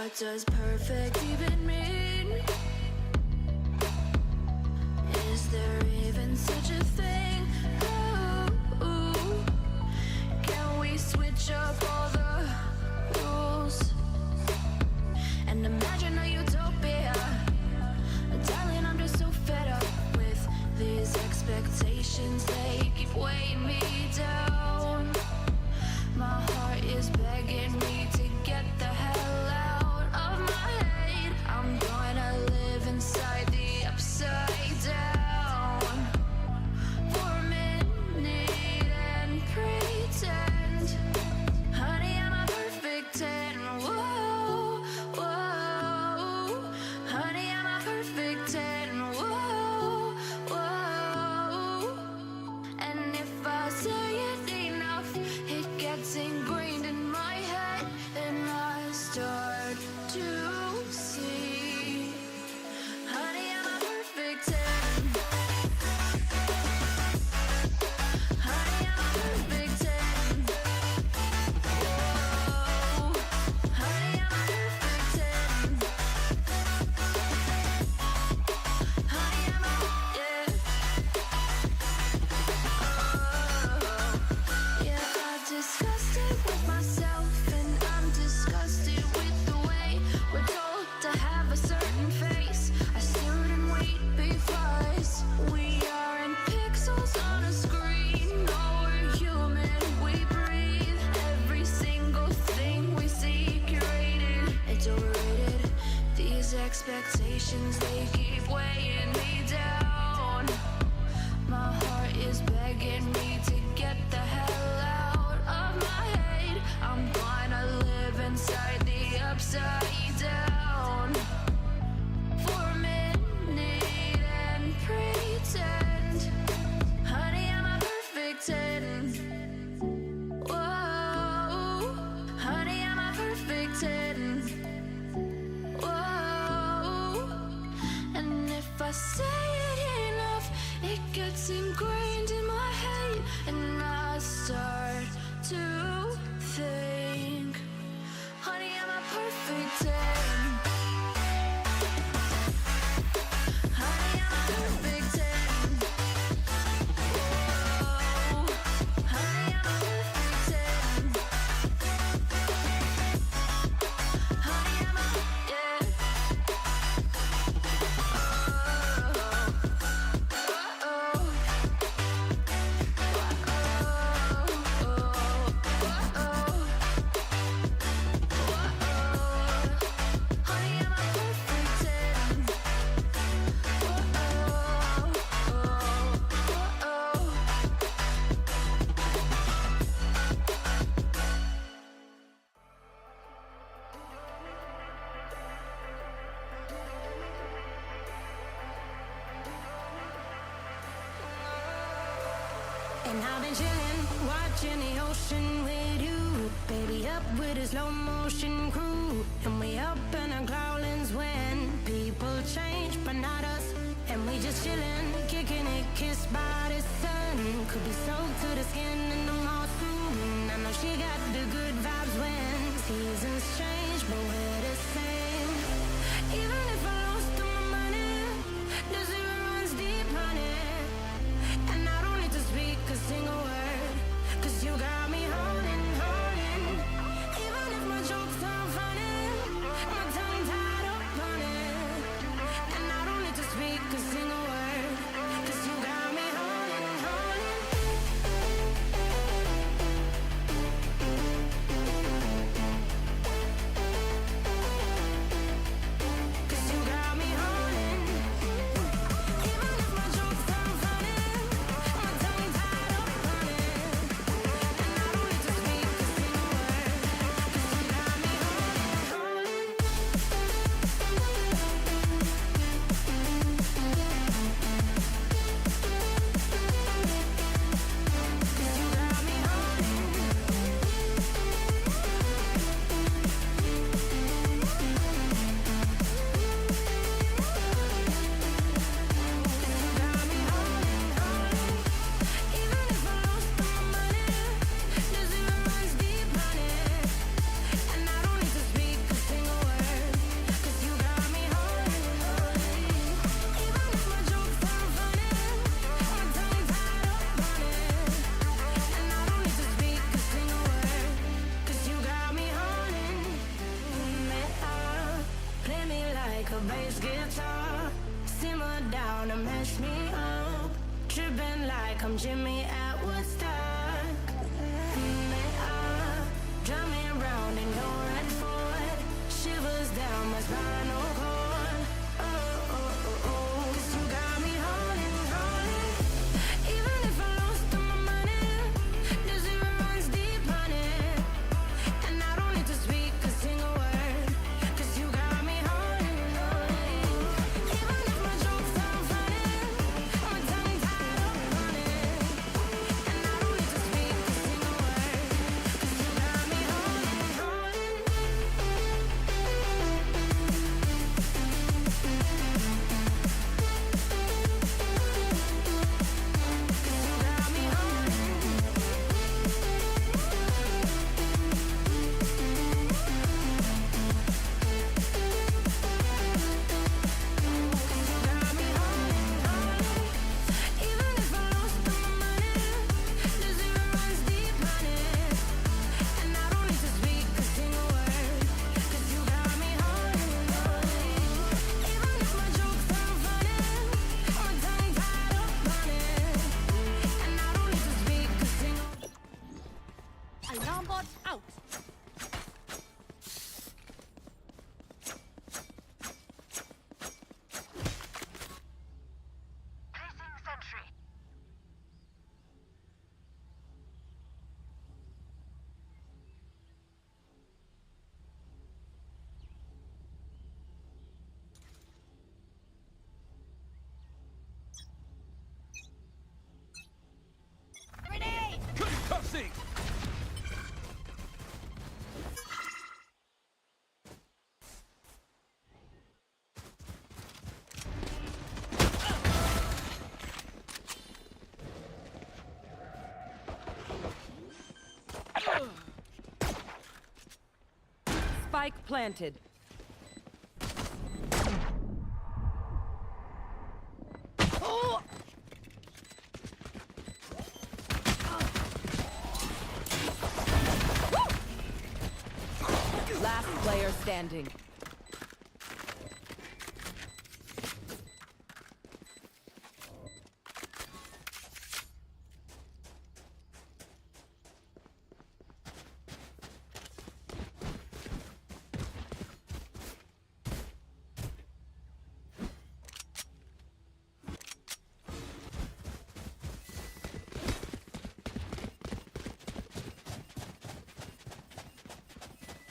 What does perfect even mean? Is there even such a thing? Ooh, can we switch up all the rules and imagine a utopia? Darling, I'm just so fed up with these expectations. They keep weighing me down. My heart is begging me to get the hell out of my head. I'm gonna live inside the upside down for a minute and pretend, honey, I'm a perfect 10. Whoa, whoa, honey, I'm a perfect 10. Whoa, whoa, and if I say it enough, it gets ingrained in my head, and I start to see, honey, I'm a perfect 10. Honey, I'm a perfect 10. Whoa, honey, I'm a perfect 10. Honey, I'm a, yeah. Yeah, I've discussed it with myself, and I'm disgusted with the way we're told to have a certain face. I shouldn't wait because we aren't pixels on a screen. No, we're human, we breathe. Every single thing we see curated, it's overrated. These expectations, they keep weighing me down. My heart is begging me to get the hell out of my head. I'm gonna live inside the upside down for a minute and pretend, honey, I'm a perfect 10. Whoa, honey, I'm a perfect 10. Whoa, and if I say it enough, it gets ingrained in my head, and I start to think, honey, I'm a perfect 10. Honey, I'm a perfect 10. Whoa, honey, I'm a perfect 10. Honey, I'm a, yeah. And I've been chillin', watching the ocean with you, baby, up with a slow motion crew. And we up in our growlings when people change, but not us. And we just chillin', kicking it, kissed by the sun. Could be soaked to the skin in the mall soon. I know she got the good vibes when seasons change, but we're the same. Even if I lost all my money, the zero runs deep, honey. And I don't need to speak a single word, 'cause you got me holding, holding. Even if my jokes aren't funny, my tongue tied up on it. And I don't need to speak a single word, 'cause you got me holding, holding. singing like I'm Jimmy at Woodstock. They are drumming round in your red Ford. Shivers down my spinal cord. Oh, oh, oh, oh. 'Cause you got me holding, holding. Even if I lost all my money, the zero runs deep, honey. And I don't need to speak a single word. 'Cause you got me holding, holding. Even if my jokes sound funny, my tongue tied up on it. And I don't need to speak a single word. 'Cause you got me holding, holding. Alarm bot out. Placing sentry. Grenade! Concussing! Spike planted. Last player standing.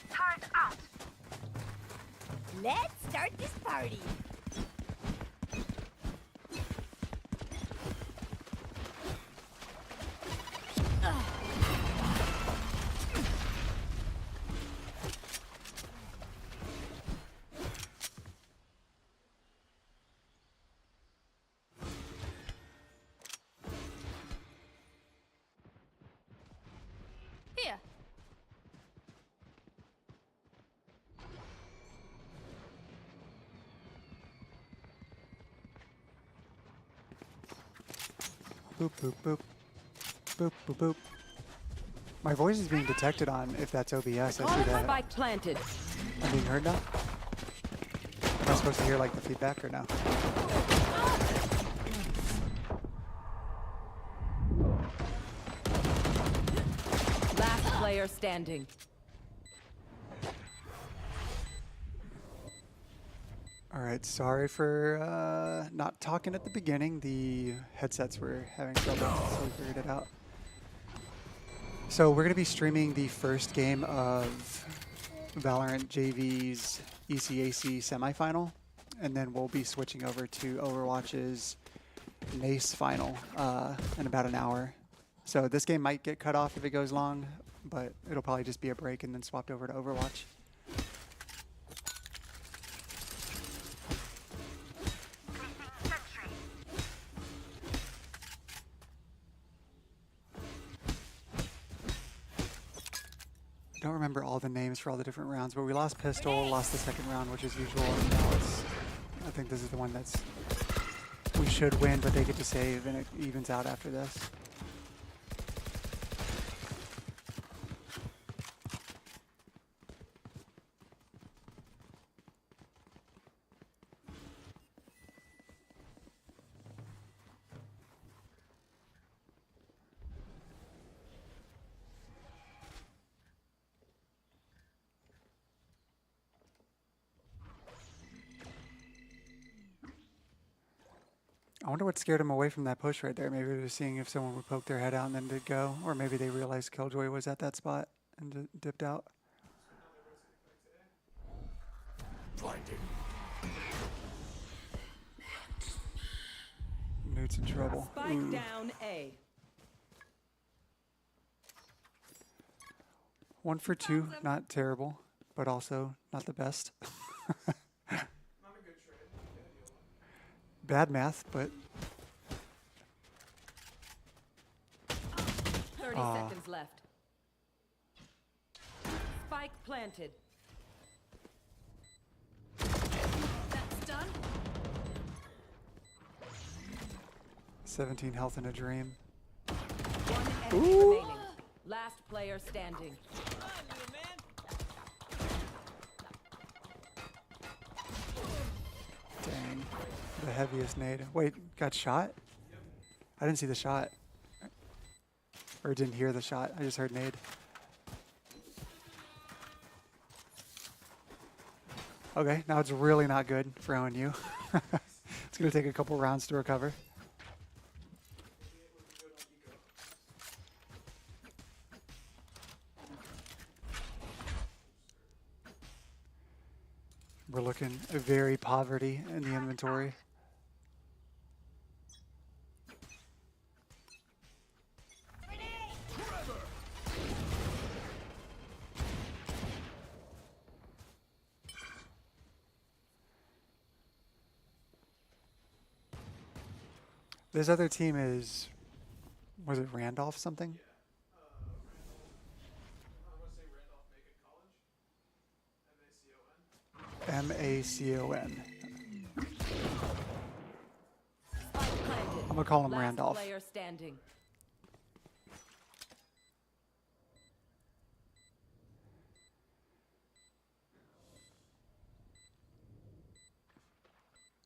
Turret out. Let's start this party. Here. Boop, boop, boop. Boop, boop, boop. My voice is being detected on if that's OBS. I see that. Spike planted. I'm being heard now? Am I supposed to hear like the feedback or no? Last player standing. Alright, sorry for not talking at the beginning. The headsets were having trouble, so we figured it out. So we're going to be streaming the first game of Valorant JV's ECAC semifinal, and then we'll be switching over to Overwatch's NACE final in about an hour. So this game might get cut off if it goes long, but it'll probably just be a break and then swapped over to Overwatch. Sentry. I don't remember all the names for all the different rounds, but we lost Pistol, lost the second round, which is usual, and now I think this is the one that's we should win, but they get to save, and it evens out after this. I wonder what scared him away from that push right there. Maybe they were seeing if someone would poke their head out and then they'd go. Or maybe they realized Killjoy was at that spot and dipped out. Newt's in trouble. Spike down A. 1 for 2, not terrible, but also not the best. Bad math, but 30 seconds left. Spike planted. That's done. 17 health in a dream. One enemy remaining. Last player standing. Dang. The heaviest nade. Wait, got shot? I didn't see the shot. Or didn't hear the shot. I just heard nade. Okay, now it's really not good for ONU. It's going to take a couple rounds to recover. We're looking very poverty in the inventory. This other team is, was it Randolph something? M-A-C-O-N. I'm gonna call him Last Randolph. player standing.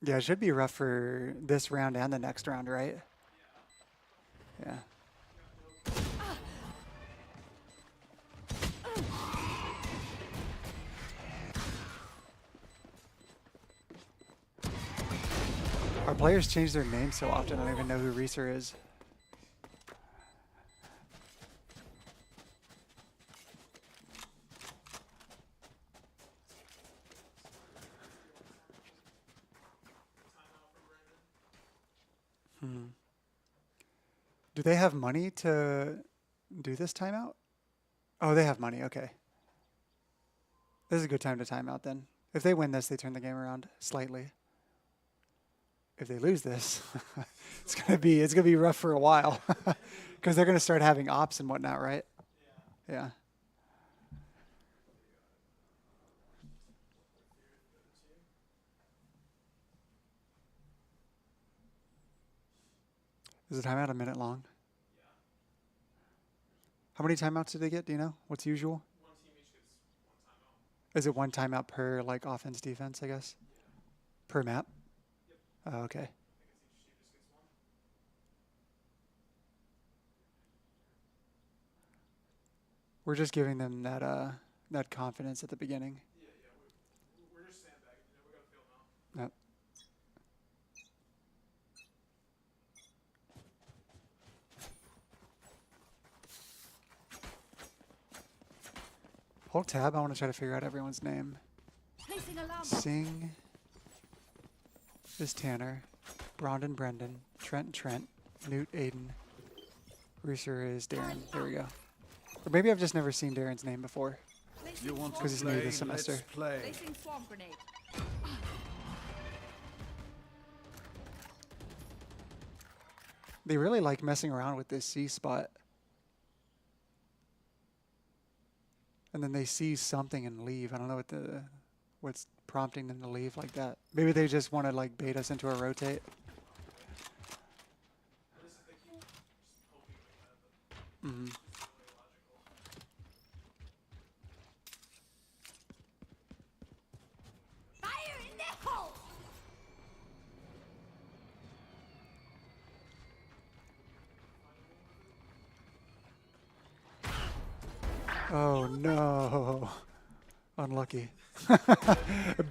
Yeah, it should be rough for this round and the next round, right? Yeah. Our players change their names so often, I don't even know who Reeser is. Do they have money to do this timeout? Oh, they have money. Okay. This is a good time to timeout then. If they win this, they turn the game around slightly. If they lose this, it's gonna be rough for a while because they're gonna start having ops and whatnot, right? Yeah. Is the timeout a minute long? How many timeouts did they get? Do you know? What's usual? One team each gets one timeout. Is it one timeout per like offense, defense, I guess? Per map? Yep. Oh, okay. I think it's each team just gets one. We're just giving them that confidence at the beginning. Yeah. We're just sandbagging. You know, we gotta feel them out. Yep. Hold tab. I want to try to figure out everyone's name. Placing alarm. Singh is Tanner. Brondon Brendan. Trent. Newt Aiden. Reeser is Darren. There we go. Or maybe I've just never seen Darren's name before. Placing want swamp. Because he's new this semester. Let's play. Placing swamp grenade. They really like messing around with this C spot. And then they see something and leave. I don't know what's prompting them to leave like that. Maybe they just want to like bait us into a rotate. At least if they keep just hoping like that, but Mm-hmm. it's really illogical. Fire in the hole. Oh no. Unlucky.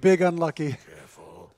Big unlucky. Careful.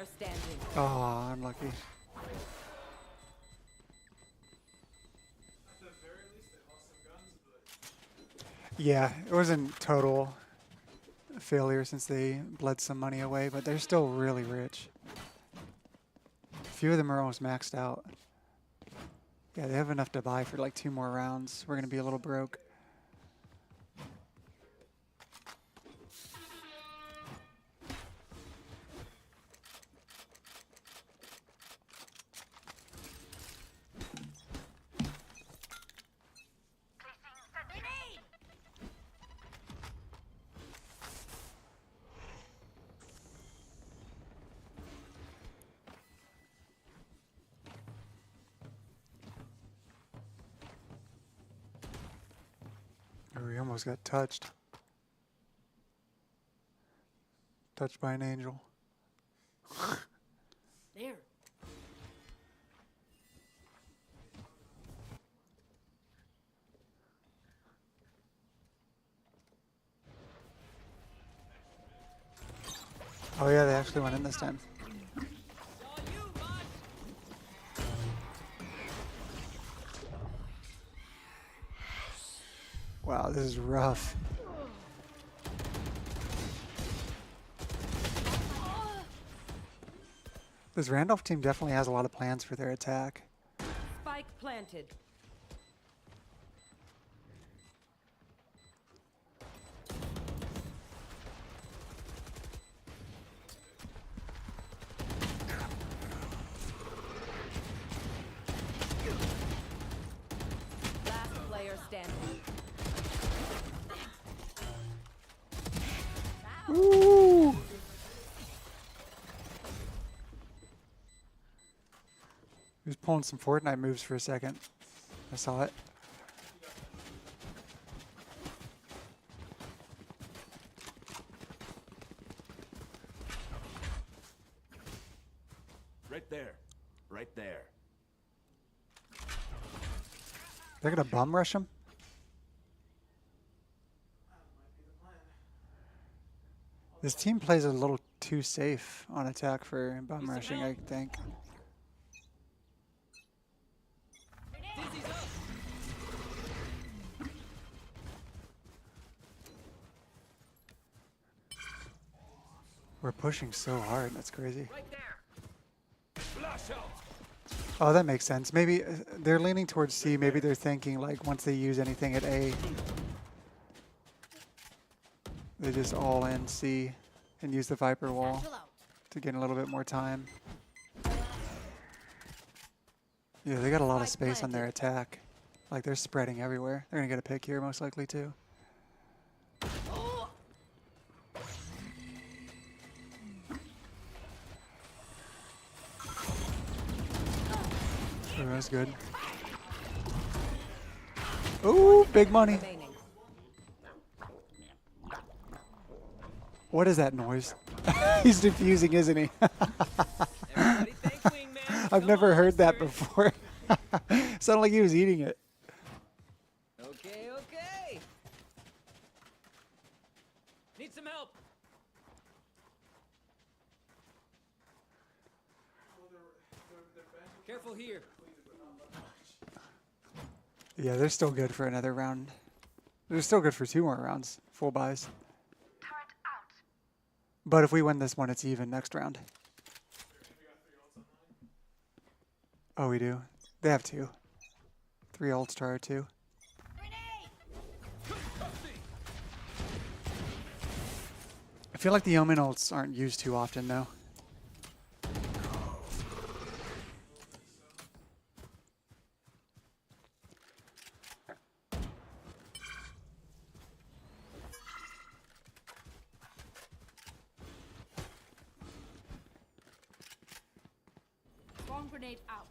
player standing. Oh, unlucky. At the very least, they lost some guns, but Yeah, it wasn't total failure since they bled some money away, but they're still really rich. A few of them are almost maxed out. Yeah, they have enough to buy for like 2 more rounds. We're going to be a little broke. Oh, we almost got touched. Touched by an angel. There. Oh yeah, they actually went in this time. Wow, this is rough. This Randolph team definitely has a lot of plans for their attack. Spike planted. Last player standing. Ooh! He was pulling some Fortnite moves for a second. I saw it. Right there. Right there. They're gonna bum rush him? This team plays a little too safe on attack for bum rushing, I think. We're pushing so hard, that's crazy. Right there. Flash out. Oh, that makes sense. Maybe they're leaning towards C. Maybe they're thinking like once they use anything at A, they just all in C and use the Viper wall to get a little bit more time. Yeah, they got a lot of space on their attack. Like they're spreading everywhere. They're gonna get a pick here most likely too. Oh, that's good. Ooh, big money. Remaining. What is that noise? He's diffusing, isn't he? Everybody thank Wingman. I've Come never on, heard that spirit. before. Sounded like he was eating it. Okay, okay. Need some help. Careful here. Yeah, they're still good for another round. They're still good for 2 more rounds. Full buys. Turret out. But if we win this one, it's even next round. Oh, we do. They have 2. 3 ults to our 2. I feel like the Omen ults aren't used too often, though. Bomb grenade out.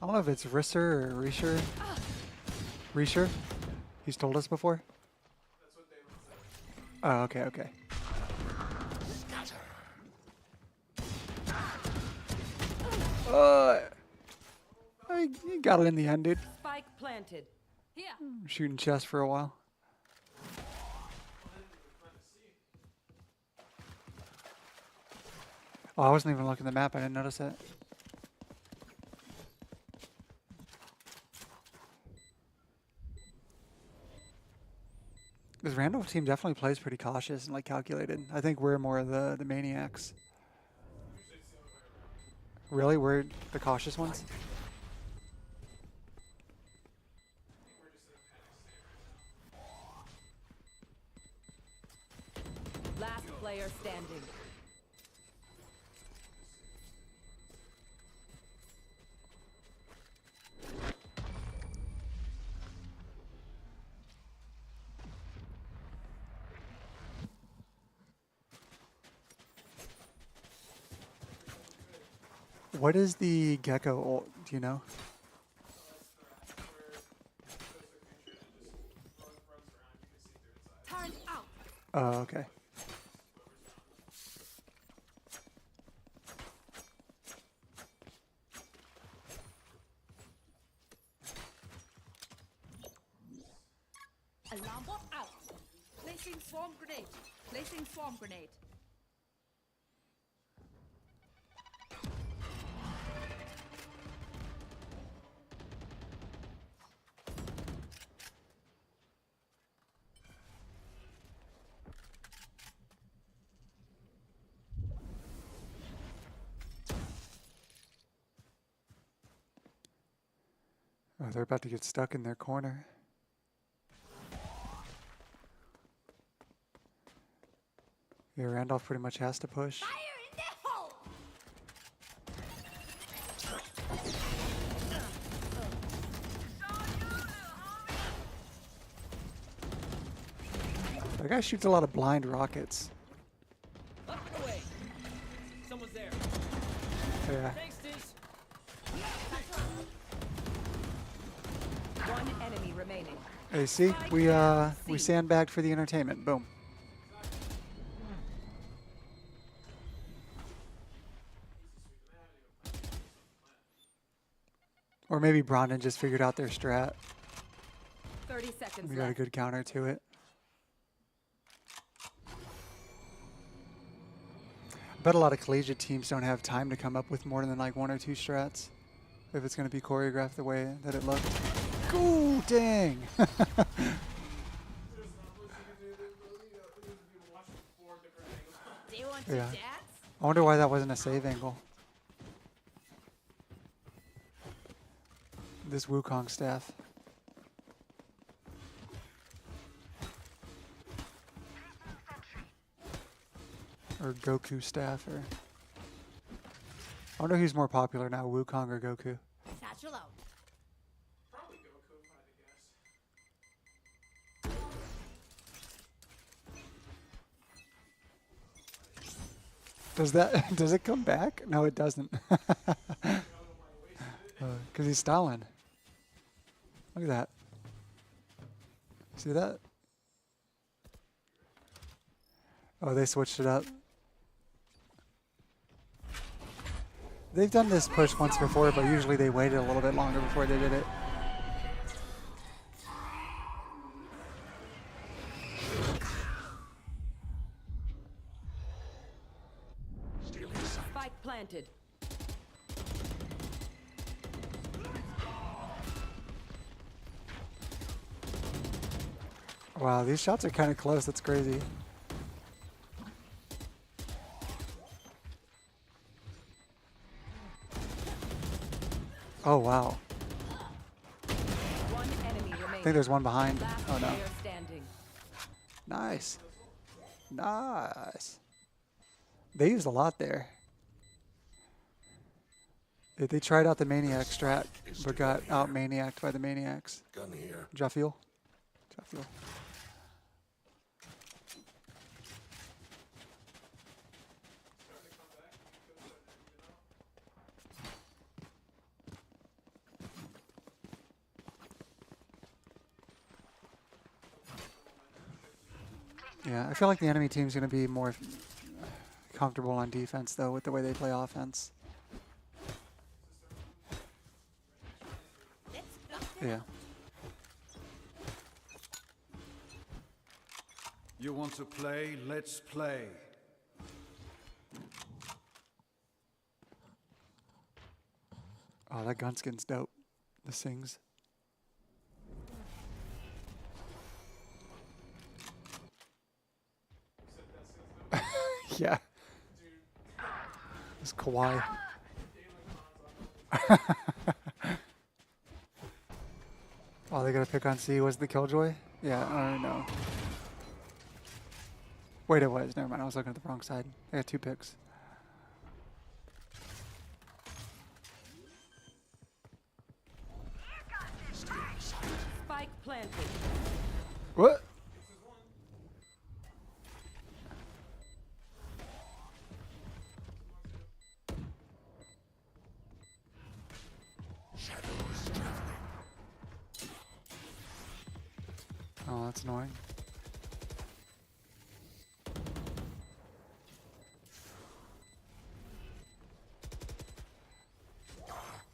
I don't know if it's Risser or Reesher. Reesher? He's told us before? Oh, okay, okay. You got it in the end, dude. Spike planted. Here. Shooting chest for a while. Oh, I wasn't even looking at the map. I didn't notice it. This Randolph team definitely plays pretty cautious and like calculated. I think we're more of the maniacs. Really? We're the cautious ones? Last player standing. What is the gecko ult? Do you know? Turn out. Oh, okay. Alarm bot out. Placing swarm grenade. Placing swarm grenade. Oh, they're about to get stuck in their corner. Yeah, Randolph pretty much has to push. Fire in the hole. That guy shoots a lot of blind rockets. Up and away. Someone's there. Yeah. Thanks, Diz. One enemy remaining. Hey, see? We sandbagged for the entertainment. Boom. Or maybe Brandon just figured out their strat. 30 seconds We got a left. good counter to it. Bet a lot of collegiate teams don't have time to come up with more than like one or two strats if it's going to be choreographed the way that it looked. Ooh, dang! Do you want to Yeah. dance? I wonder why that wasn't a save angle. This Wukong staff. Or Goku staff, or... I wonder who's more popular now, Wukong or Goku? Satchel out. Probably Goku, if I had to guess. Does that, does it come back? No, it doesn't. Because he's Stalin. Look at that. See that? Oh, they switched it up. They've done this push once before, but usually they waited a little bit longer before they did it. Spike planted. Wow, these shots are kind of close. That's crazy. Oh, wow. One enemy remaining. I think there's one behind. Last Oh, no. player standing. Nice. Nice. They used a lot there. They tried out the Maniac strat, but got out-maniaced by the Maniacs. Gun here. Jaffiel. Jaffiel. Yeah, I feel like the enemy team's going to be more comfortable on defense, though, with the way they play offense. Yeah. You want to play? Let's play. Oh, that gun skin's dope. The Sings. Yeah. It's Kawhi. Oh, they gotta pick on C. Was the Killjoy? Yeah, I don't know. Wait, it was. Never mind. I was looking at the wrong side. They got 2 picks. Spike planted. What? Oh, that's annoying.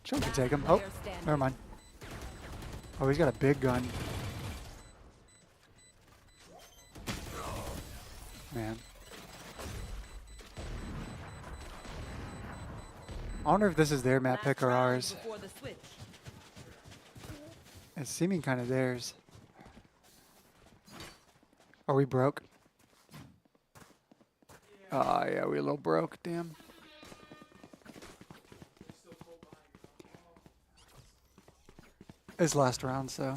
Chunk can take him. Oh, never mind. Oh, he's got a big gun. Man. I wonder if this is their map pick or ours. Before the switch. It's seeming kind of theirs. Are we broke? Yeah, we a little broke. Damn. It's last round, so.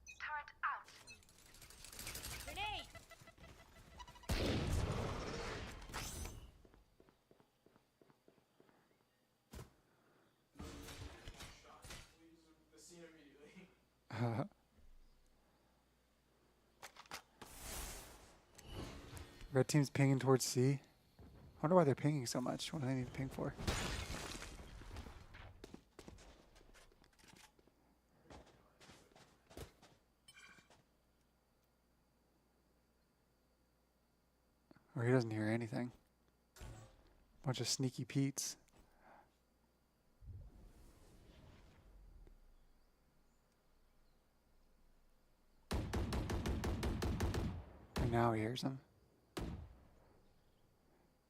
Turret out. Grenade. The scene immediately. Red team's pinging towards C. I wonder why they're pinging so much. What do they need to ping for? Or he doesn't hear anything. Bunch of sneaky Pete's. And now he hears them.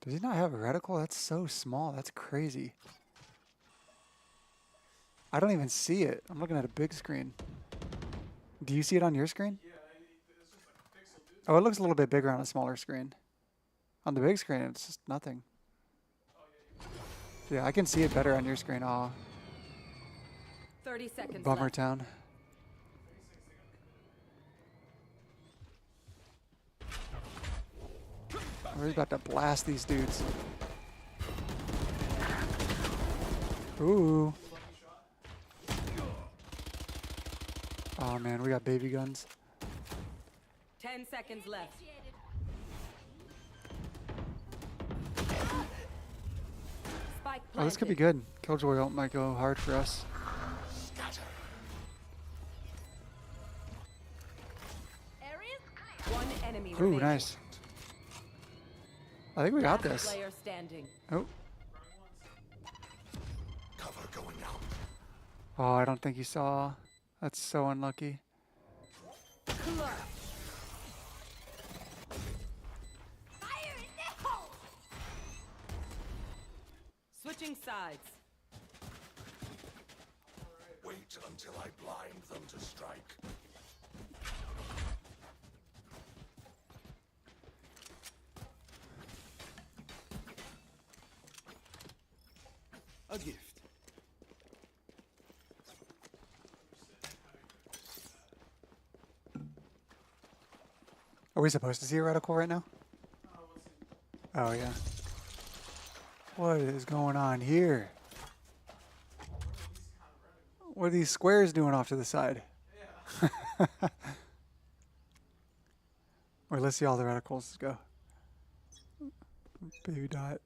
Does he not have a reticle? That's so small. That's crazy. I don't even see it. I'm looking at a big screen. Do you see it on your screen? Yeah, it's just like a pixel, dude. Oh, it looks a little bit bigger on a smaller screen. On the big screen, it's just nothing. Yeah, I can see it better on your screen. Aw, 30 seconds Bummer left. Town. We're about to blast these dudes. Ooh. Oh man, we got baby guns. 10 seconds left. Spike planted. Oh, this could be good. Killjoy ult might go hard for us. Area's clear. One enemy Ooh, remaining. nice. I think we got Last this. player standing. Oh. Cover going out. Oh, I don't think he saw. That's so unlucky. Fire in the hole. Switching sides. Wait until I blind them to strike. A gift. Are we supposed to see a reticle right now? Oh, yeah. What is going on here? What are these squares doing off to the side? Wait, let's see all the reticles go. Baby dot.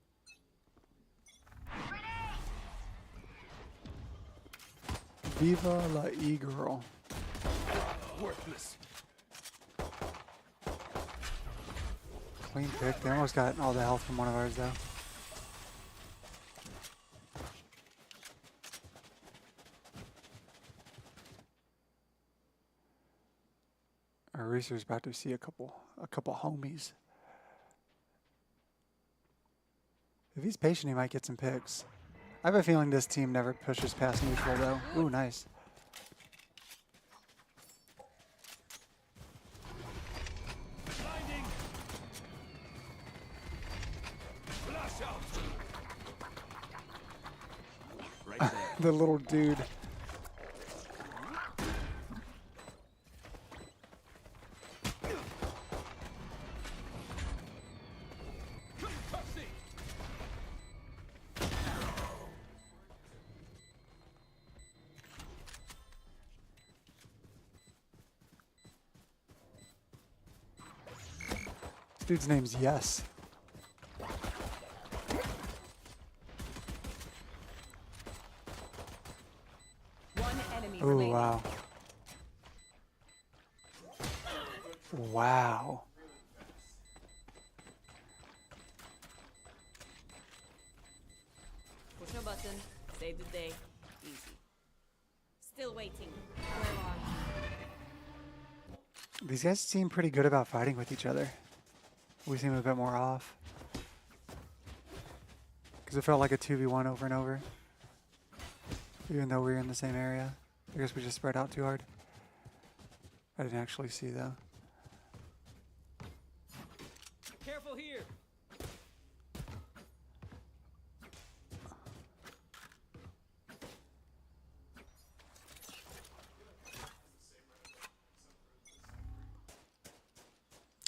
Viva la e-girl. Worthless. Clean pick. They almost got all the health from one of ours, though. A Rooster's about to see a couple homies. If he's patient, he might get some picks. I have a feeling this team never pushes past neutral, though. Ooh, nice. Blinding. Flash out. Right there. The little dude. Concussing. This dude's name's Yes. One enemy Oh, remaining. wow. Wow. Push a button. Save the day. Easy. Still waiting. Where are you? These guys seem pretty good about fighting with each other. We seem a bit more off. Because it felt like a 2v1 over and over. Even though we were in the same area. I guess we just spread out too hard. I didn't actually see though. Careful here.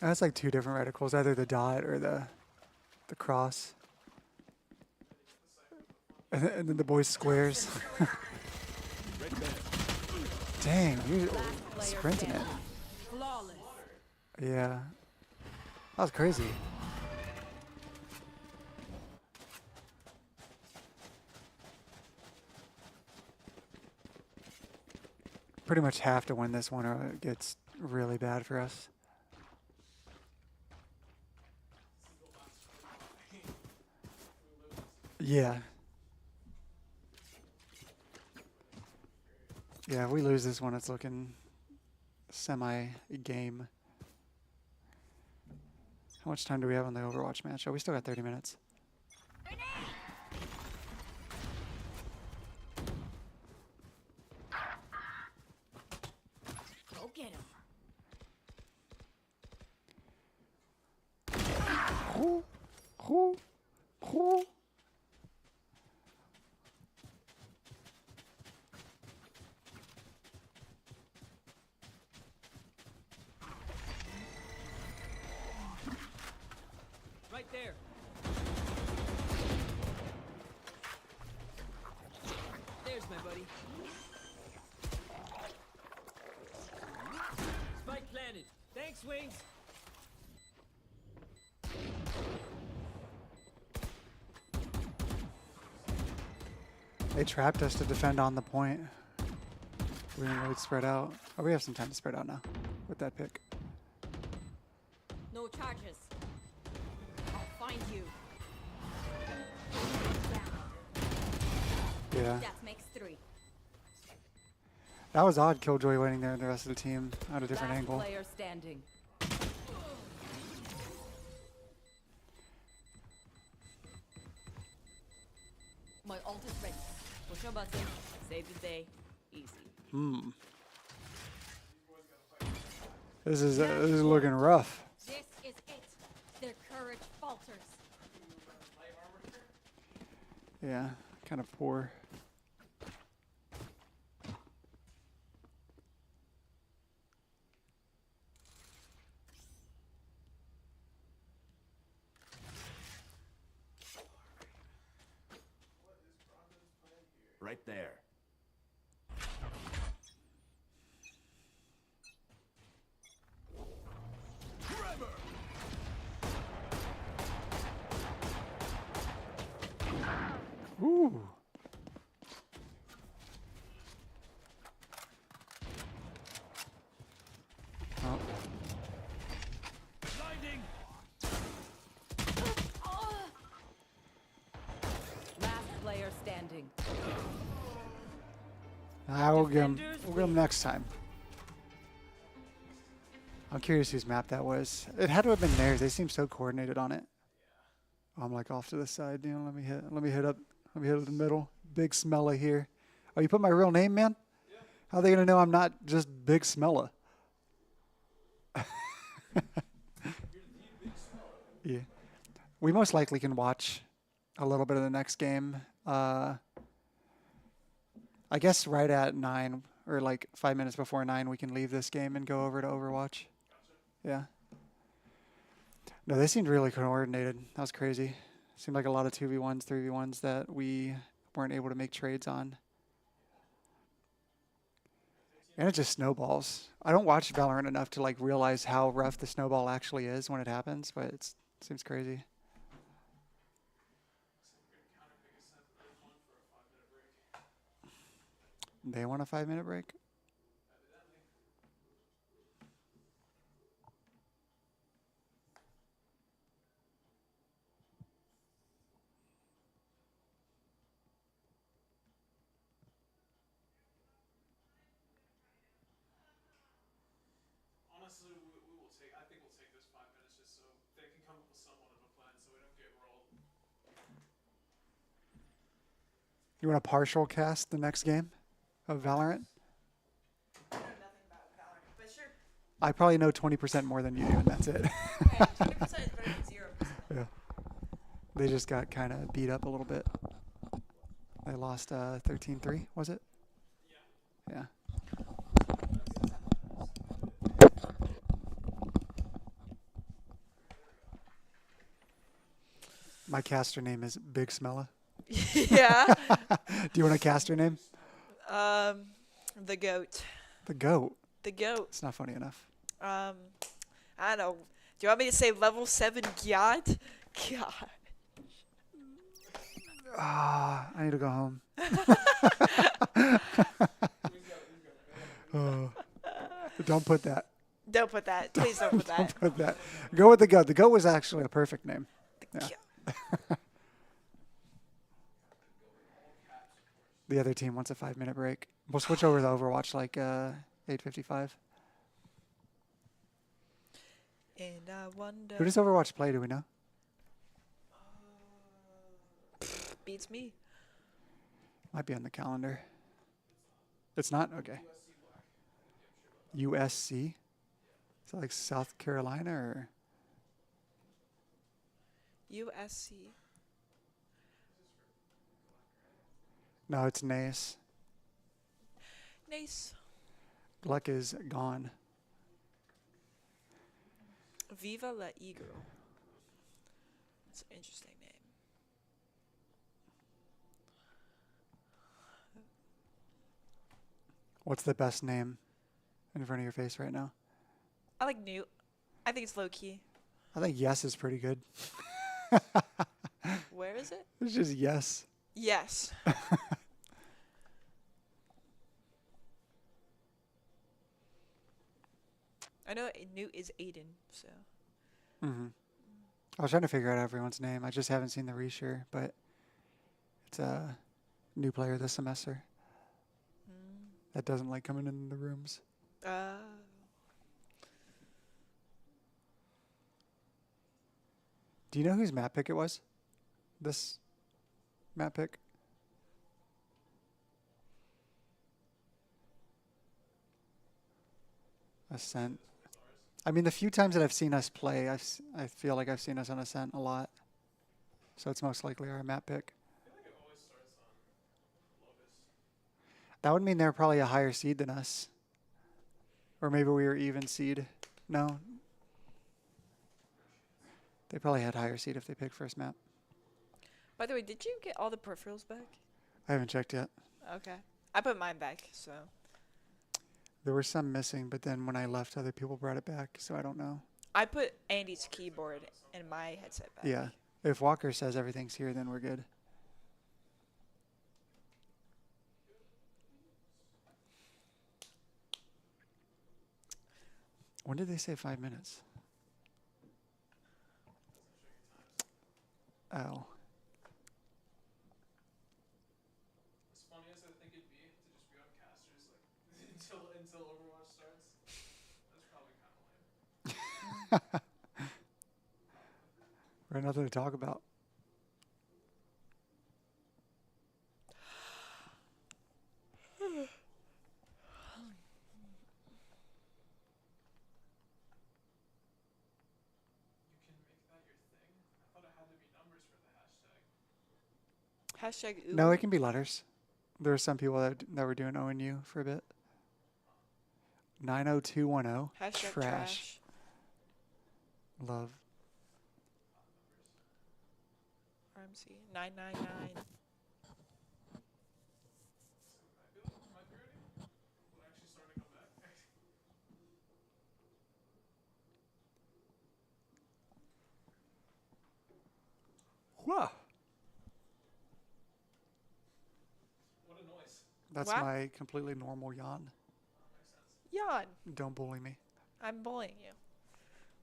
That's like two different reticles, either the dot or the cross. And then the boys squares. Right there. Dang, you're Player sprinting it. standing. Flawless. Yeah. That was crazy. Pretty much have to win this one or it gets really bad for us. Yeah. Yeah, if we lose this one, it's looking semi-game. How much time do we have on the Overwatch match? Oh, we still got 30 minutes. Go get him. Right there. There's my buddy. Spike planted. Thanks, Wings. They trapped us to defend on the point. We didn't really spread out. Oh, we have some time to spread out now with that pick. No charges. I'll find you. Yeah. That makes 3. That was odd, Killjoy waiting there and the rest of the team at a different Last angle. player standing. My ult is ready. Push a button. Save the day. Easy. This is looking rough. This is it. Their courage falters. Yeah, kind of poor. Right there. Trevor! Ooh. Oh, Blinding! Last player standing. we'll get him next time. I'm curious whose map that was. It had to have been theirs. They seem so coordinated on it. I'm like off to the side. You know, let me hit up. Let me hit it in the middle. Big Smella here. Oh, you put my real name, man? Yeah. How are they gonna know I'm not just Big Smella? Yeah. We most likely can watch a little bit of the next game. I guess right at 9 or like 5 minutes before 9, we can leave this game and go over to Overwatch. Yeah. No, they seemed really coordinated. That was crazy. Seemed like a lot of 2v1s, 3v1s that we weren't able to make trades on. And it just snowballs. I don't watch Valorant enough to like realize how rough the snowball actually is when it happens, but it seems crazy. They want a 5-minute break? Honestly, we will take. I think we'll take this 5 minutes just so they can come up with somewhat of a plan, so we don't get rolled. You want to partial cast the next game of Valorant? I know nothing about Valorant, but sure. I probably know 20% more than you do, and that's it. Okay, 20% is better than 0%. Yeah. They just got kind of beat up a little bit. They lost 13-3, was it? Yeah. My caster name is Big Smella. Yeah. Do you want a caster name? The goat. The goat. The goat. It's not funny enough. I don't know. Do you want me to say level 7 Gyat? God. Ah, I need to go home. Oh. Don't put that. Don't put that. Please don't put that. Don't put that. Go with the goat. The goat was actually a perfect name. Yeah. The other team wants a 5-minute break. We'll switch over to Overwatch like 8:55. And I wonder. Who does Overwatch play? Do we know? Beats me. Might be on the calendar. It's not? Okay. USC? Is that like South Carolina or? USC. No, it's NACE. NACE. GLEC is gone. Viva la Eagle. That's an interesting name. What's the best name in front of your face right now? I like Newt. I think it's low key. I think Yes is pretty good. Where is it? It's just Yes. Yes. I know Newt is Aiden, so. Mm-hmm. I was trying to figure out everyone's name. I just haven't seen the resure, but it's a new player this semester that doesn't like coming in the rooms. Do you know whose map pick it was? This map pick? Ascent. I mean, the few times that I've seen us play, I feel like I've seen us on Ascent a lot. So it's most likely our map pick. I feel like it always starts on lowest. That would mean they're probably a higher seed than us. Or maybe we were even seed. No. They probably had higher seed if they picked first map. By the way, did you get all the peripherals back? I haven't checked yet. Okay. I put mine back, so. There were some missing, but then when I left, other people brought it back, so I don't know. I put Andy's keyboard and my headset back. Yeah. If Walker says everything's here, then we're good. When did they say 5 minutes? Oh. As funny as I think it'd be to just be on casters like until Overwatch starts, that's probably kind of lame. We have nothing to talk about. You can make that your thing? I thought it had to be numbers for the hashtag. Hashtag ooh. No, it can be letters. There are some people that were doing ONU for a bit. 90210. Hashtag Trash. Love. RMC 999. Might be ready? We're actually starting to come back. Whoa. What a noise. That's What? my completely normal yawn. Yawn. Don't bully me. I'm bullying you.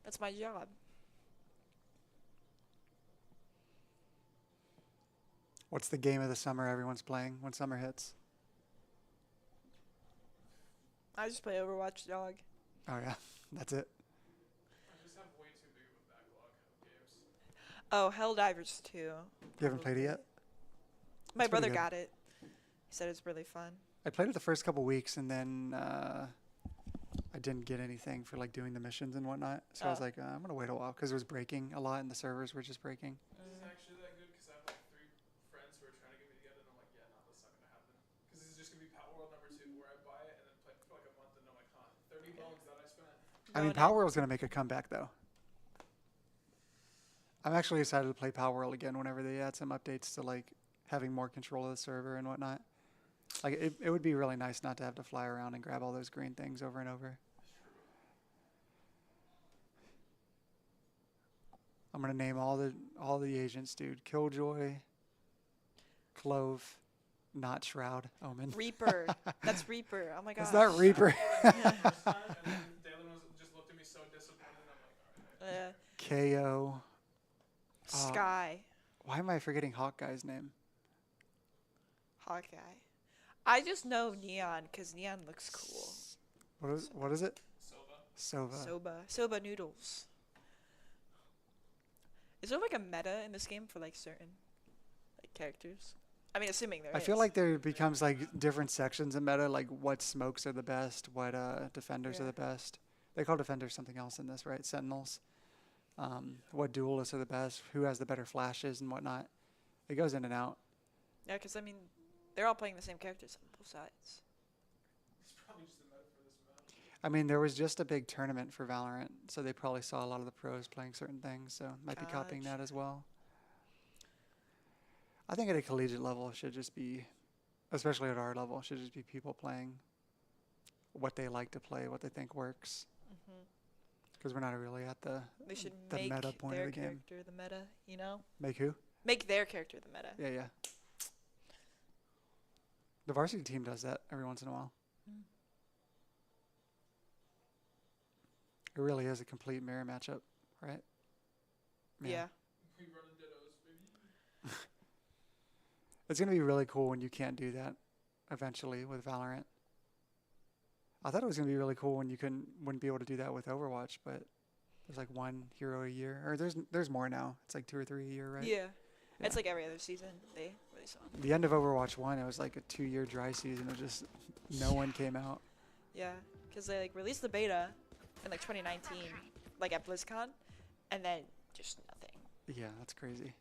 That's my job. What's the game of the summer everyone's playing when summer hits? I just play Overwatch, dog. Oh yeah, that's it. I just have way too big of a backlog of games. Oh, Helldivers 2. You haven't played it yet? My It's pretty brother good. got it. He said it's really fun. I played it the first couple weeks and then I didn't get anything for like doing the missions and whatnot. So I was Oh. like, I'm gonna wait a while because it was breaking a lot and the servers were just breaking. Is this actually that good? Because I have like 3 friends who are trying to get me together, and I'm like, yeah, no, that's not gonna happen. Because this is just gonna be Power World number 2, where I buy it and then play it for like a month, and I'm like, huh, 30 bones that I spent. I mean, No, no. Power World's gonna make a comeback though. I'm actually excited to play Power World again whenever they add some updates to like having more control of the server and whatnot. Like it would be really nice not to have to fly around and grab all those green things over and over. I'm gonna name all the agents, dude. Killjoy, Clove, not Shroud, Omen. Reaper. That's Reaper. Oh my god. It's not Reaper. First time, and then Dalen just looked at me so disappointed, and I'm like, alright. KO. Sky. Why am I forgetting Hawkeye's name? Hawkeye. I just know Neon because Neon looks cool. What is it? Sova. Sova. Soba noodles. Is there like a meta in this game for like certain like characters? I mean, assuming there I is. feel like there becomes like different sections of meta, like what smokes are the best, what defenders are Yeah. the best. They call defenders something else in this, right? Sentinels. What duelists are the best, who has the better flashes and whatnot. It goes in and out. Yeah, because I mean, they're all playing the same characters on both sides. It's probably just the meta for this match. I mean, there was just a big tournament for Valorant, so they probably saw a lot of the pros playing certain things, so might be copying that as well. I think at a collegiate level, it should just be, especially at our level, it should just be people playing what they like to play, what they think works. Because we're not really at the They should the make meta point of their the game. character the meta, you know? Make who? Make their character the meta. Yeah, yeah. The varsity team does that every once in a while. It really is a complete mirror matchup, right? Yeah. We run into dittos, baby. It's going to be really cool when you can't do that eventually with Valorant. I thought it was going to be really cool when you wouldn't be able to do that with Overwatch, but there's like one hero a year. Or there's more now. It's like 2 or 3 a year, right? Yeah. It's like every other season they release one. The end of Overwatch 1, it was like a 2-year dry season. It was just no one came out. Yeah, because they like released the beta in like 2019, like at BlizzCon, and then just nothing. Yeah, that's crazy.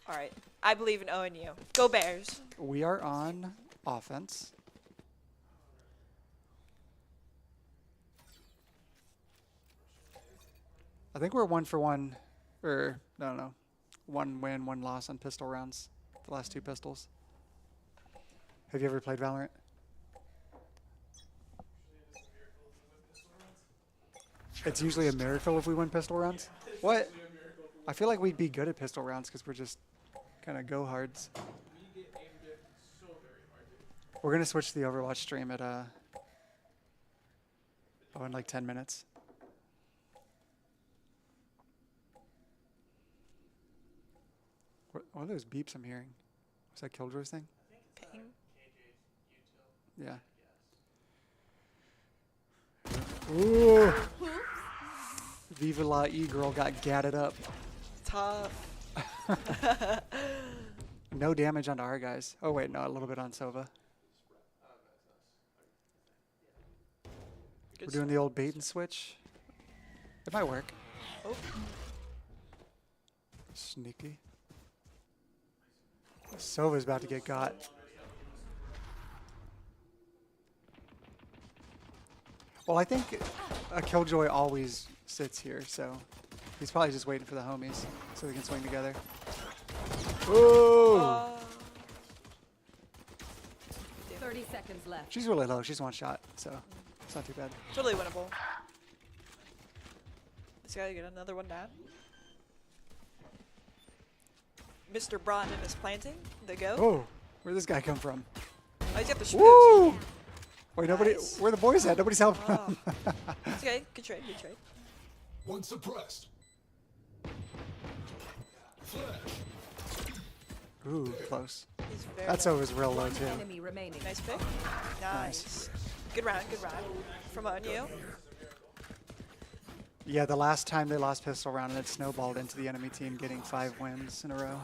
All right, I believe in ONU. Go Bears. We are on offense. I think we're 1 for 1, or no, 1 win, 1 loss on pistol rounds. The last 2 pistols. Have you ever played Valorant? It's usually a miracle if we win pistol rounds. What? I feel like we'd be good at pistol rounds because we're just kind of go hards. We get aimed at so very hard, dude. We're gonna switch to the Overwatch stream at in like 10 minutes. What are those beeps I'm hearing? Was that Killjoy's thing? Ping. Yeah. Ooh. Viva la E-girl got gatted up. Tough. No damage onto our guys. Oh wait, no, a little bit on Sova. Good We're doing the old bait and switch. It might work. Oh. Sneaky. Sova's about to get got. Well, I think a Killjoy always sits here, so he's probably just waiting for the homies so we can swing together. Ooh! 30 seconds left. She's really low. She's one shot, so it's not too bad. Totally winnable. This guy get another one down. Mr. Brandon is planting. The go. Oh, where'd this guy come from? Oh, he's got the schmooze. Woo! Wait, nobody. Nice. Where the boys at? Nobody's helping Oh. him. It's okay. Good trade. Good trade. One suppressed. Flash. Ooh, close. He's very That's low. always real low One too. enemy remaining. Nice pick. Nice. Good round. Good round. From ONU. Yeah, the last time they lost pistol round, and it snowballed into the enemy team getting 5 wins in a row.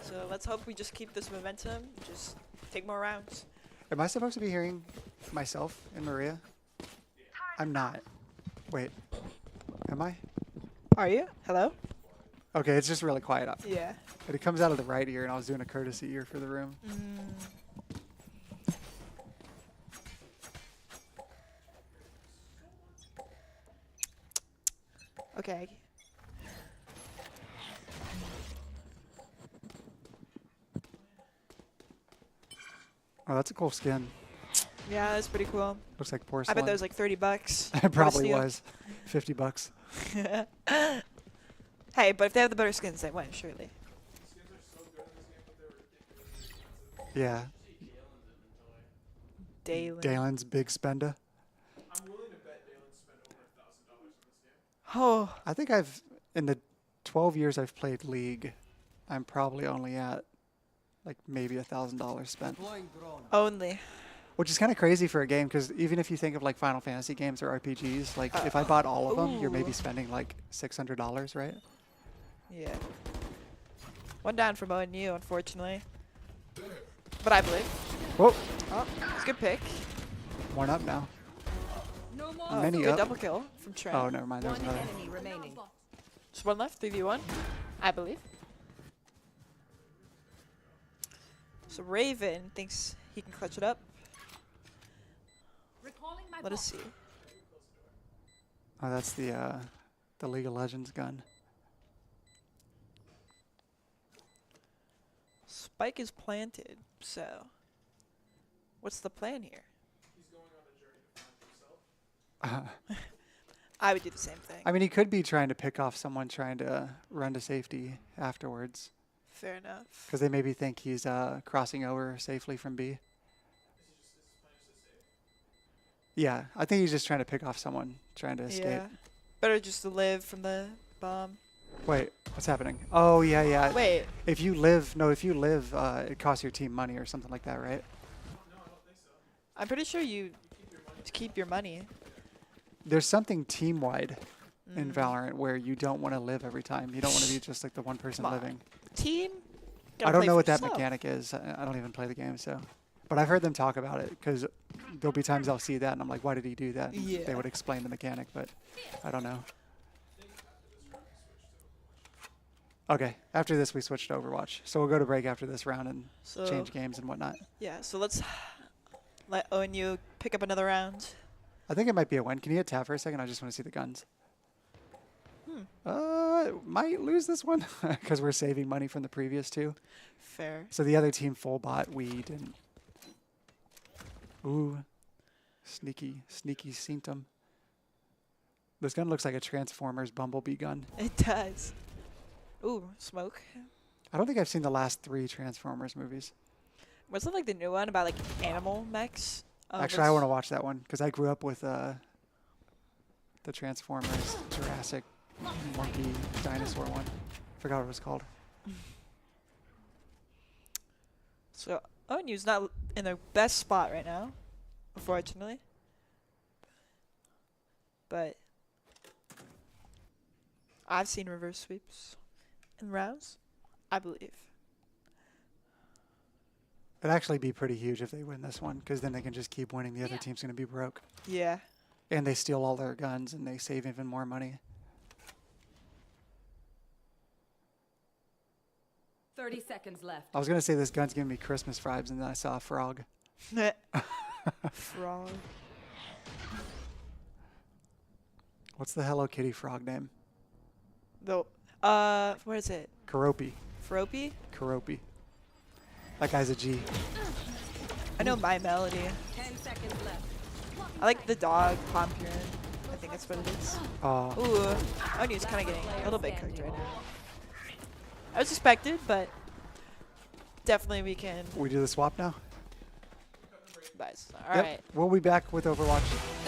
So let's hope we just keep this momentum. Just take more rounds. Am I supposed to be hearing myself and Maria? I'm not. Wait. Am I? Are you? Hello? Okay, it's just really quiet up. Yeah. But it comes out of the right ear, and I was doing a courtesy ear for the room. Okay. Oh, that's a cool skin. Yeah, that's pretty cool. Looks like I porcelain. bet that was like $30. It probably steal. was. $50. Hey, but if they have the better skins, they win, surely. Yeah. Dalen. Dalen's big spender. I'm willing to bet Dalen spent over $1,000 in this game. Oh, I think in the 12 years I've played League, I'm probably only at like maybe $1,000 spent. only. Which is kind of crazy for a game, because even if you think of like Final Fantasy games or RPGs, like if I bought all of them, you're maybe Ooh. spending like $600, right? Yeah. One down from ONU, unfortunately. But I believe. Whoa, Oh, it's a good pick. one up now. No more. Oh, Many good up. double kill from Trent. Oh, never mind. There's One another. enemy remaining. Just one left, 3v1, I believe. So Raven thinks he can clutch it up. Recalling my Let us see. Oh, that's the League of Legends gun. Spike is planted, so what's the plan here? He's going on a journey to find himself. I would do the same thing. I mean, he could be trying to pick off someone trying to run to safety afterwards, Fair enough. because they maybe think he's crossing over safely from B. Yeah, I think he's just trying to pick off someone trying to escape. Yeah. Better just to live from the bomb. Wait, what's happening? Oh, yeah, yeah. Wait. If you live, it costs your team money or something like that, right? I'm pretty sure you keep your money. There's something team-wide in Valorant where you don't want to live every time. You don't want to be just like the one person Come on. living. Team? I Gotta don't play know for what that yourself. mechanic is. I don't even play the game, so. But I've heard them talk about it, because there'll be times I'll see that and I'm like, why did he do that? And Yeah. They would explain the mechanic, but I don't know. Okay, after this we switched to Overwatch. So we'll go to break after this round and So change games and whatnot. yeah, so let's let ONU pick up another round. I think it might be a win. Can you hit tab for a second? I just want to see the guns. Might lose this one because we're saving money from the previous two. Fair. So the other team full bot, we didn't. Ooh, sneaky symptom. This gun looks like a Transformers Bumblebee gun. It does. Ooh, smoke. I don't think I've seen the last 3 Transformers movies. Wasn't like the new one about like animal mechs? Actually, I want to watch that one because I grew up with the Transformers Jurassic monkey dinosaur one. Forgot what it was called. So ONU's not in the best spot right now, unfortunately. but I've seen reverse sweeps in rounds, I believe. It'd actually be pretty huge if they win this one, because then they can just keep winning. The other team's going to be broke. Yeah. And they steal all their guns, and they save even more money. 30 seconds left. I was going to say this gun's giving me Christmas vibes, and then I saw a frog. Frog. What's the Hello Kitty frog name? Though, what is it? Karopi. Froppy? Karopi. That guy's a G. I know My Melody. 10 seconds left. I like the dog, Pompurin. I think that's what it is. Ooh, ONU's kind of getting a little bit cooked right now. I was expected, but definitely we can. We do the swap now? Nice. All right. We'll be back with Overwatch.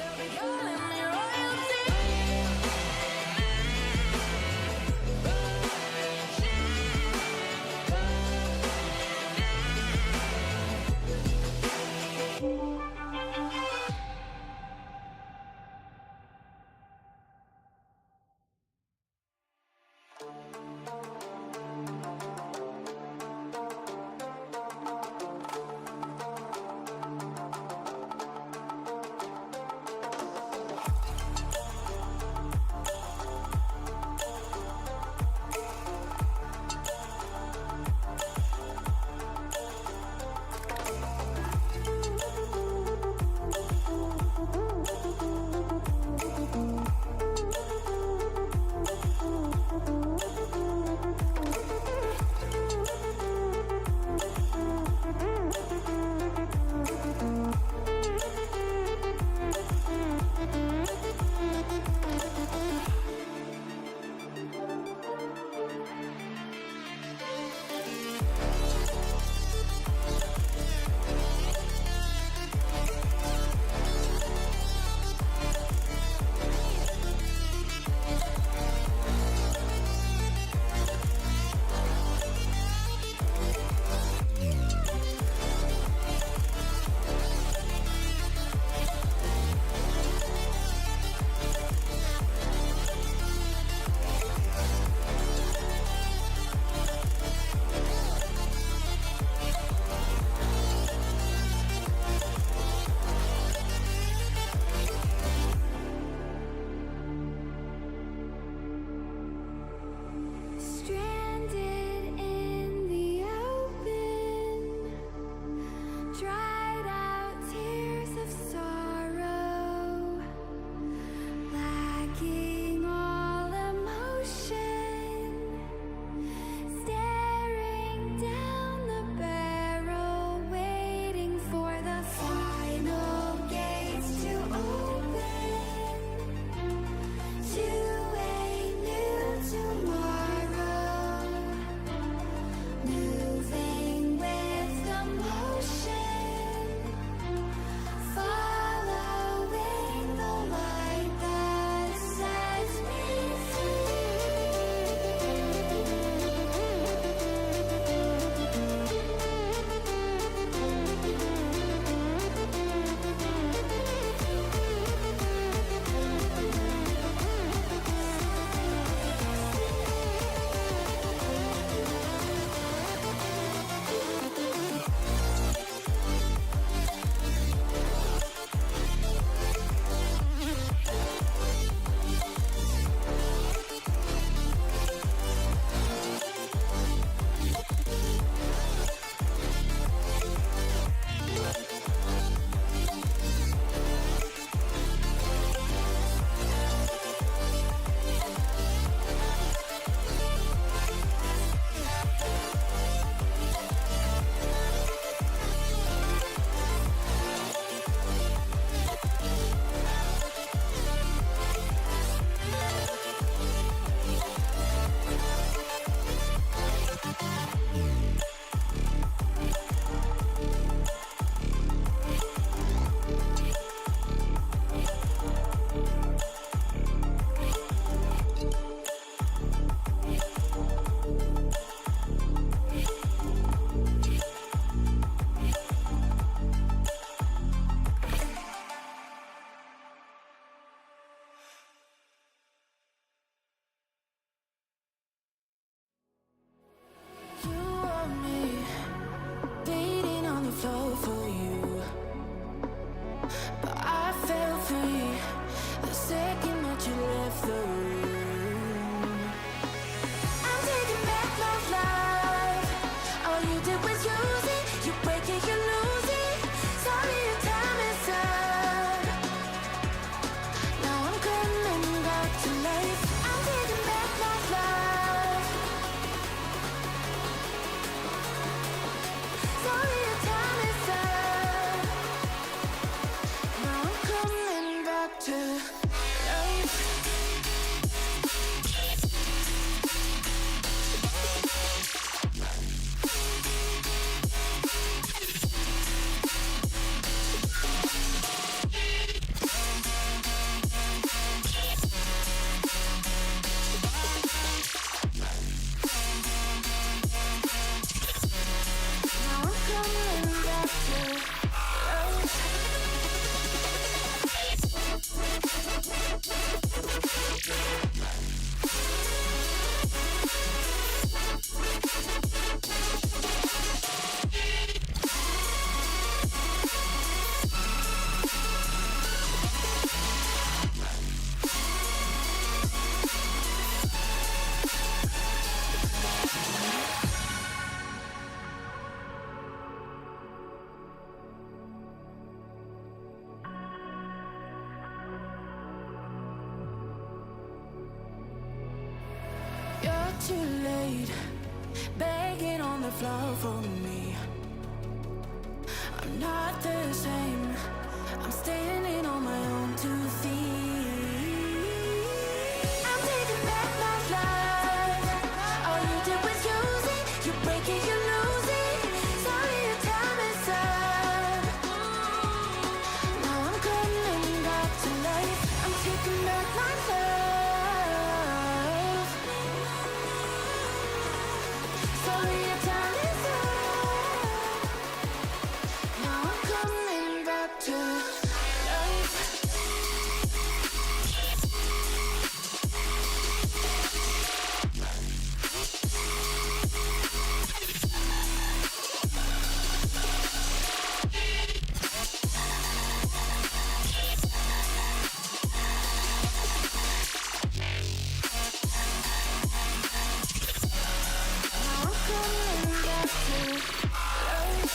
too late, begging on the floor for me. I'm not the same, I'm standing on my own 2 feet. I'm taking back my life. All you did was use it, you break it, you lose it. Sorry, your time is up. Now I'm coming back to life. I'm taking back my love. Sorry, your time is up. Now I'm coming back to life. Now I'm coming back to life.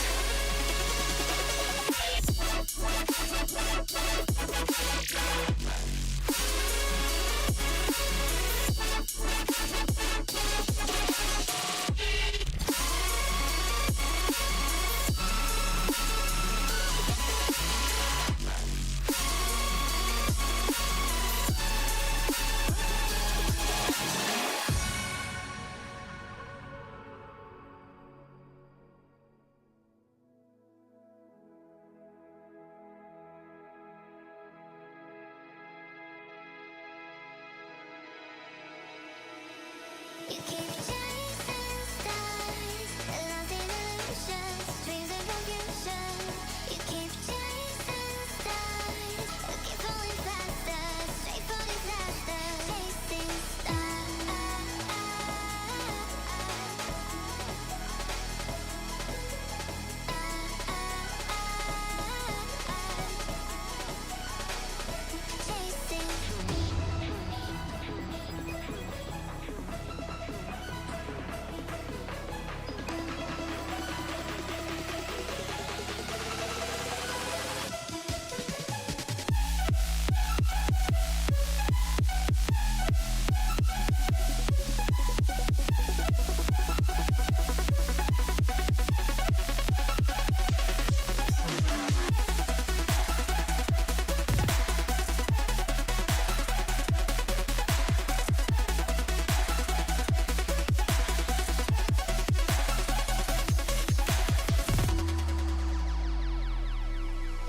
You keep chasing stars, lost in illusions, dreams and confusion. You keep chasing stars, keep falling faster, straight for disaster. Chasing stars, chasing.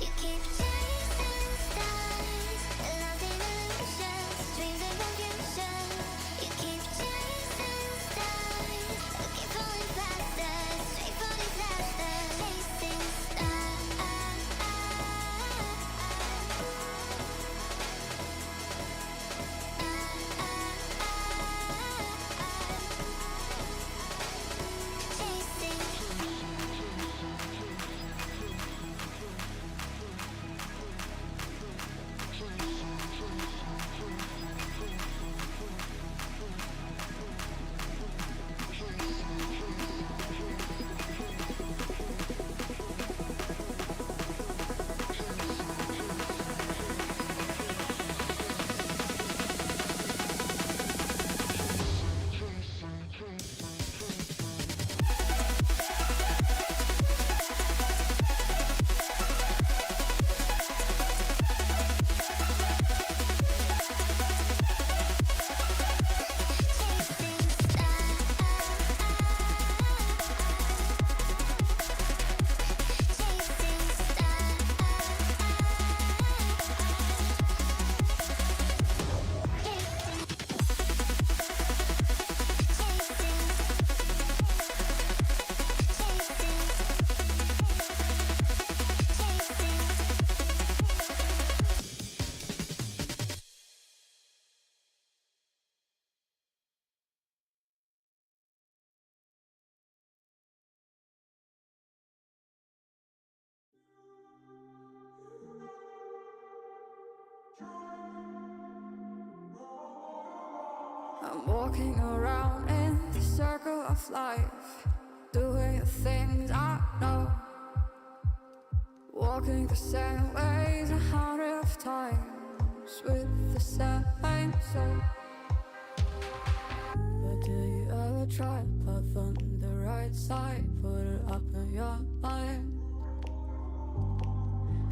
You keep chasing stars, lost in illusions, dreams and confusion. You keep chasing stars, keep falling faster, straight for disaster. Chasing I'm walking around in the circle of life, doing the things I know, walking the same ways 100 times with the same soul. But do you tripod on the right side, put it up in your mind?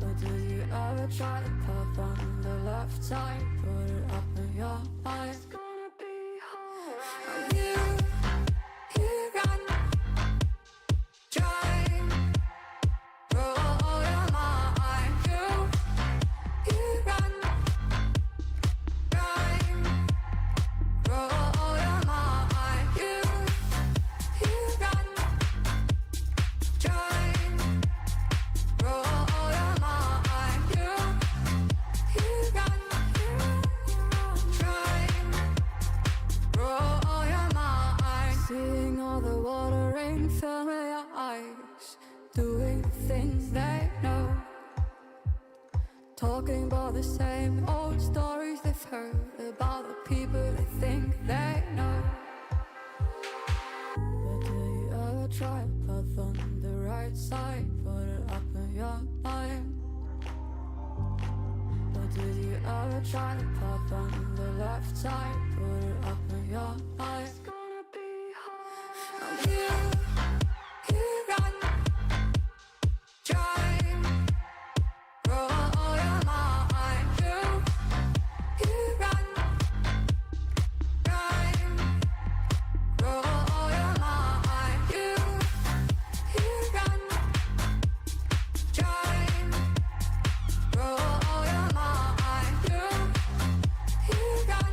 Or did you ever try to puff on the left side, put it up in your mind? It's gonna be alright. You run, try, roll your mind. You run, try, roll your mind. You run, try, roll your mind. You run, try, roll your mind. Seeing all the water rain fill your eyes, doing the things they know, talking about the same old stories they've heard about the people they think they know. But do you ever try to path on the right side, put it up in your mind? Or did you ever try to path on the left side, put it up in your mind? It's gonna be hard. You run, try, roll your mind. You run, try, roll your mind. You run, try, roll your mind. You run,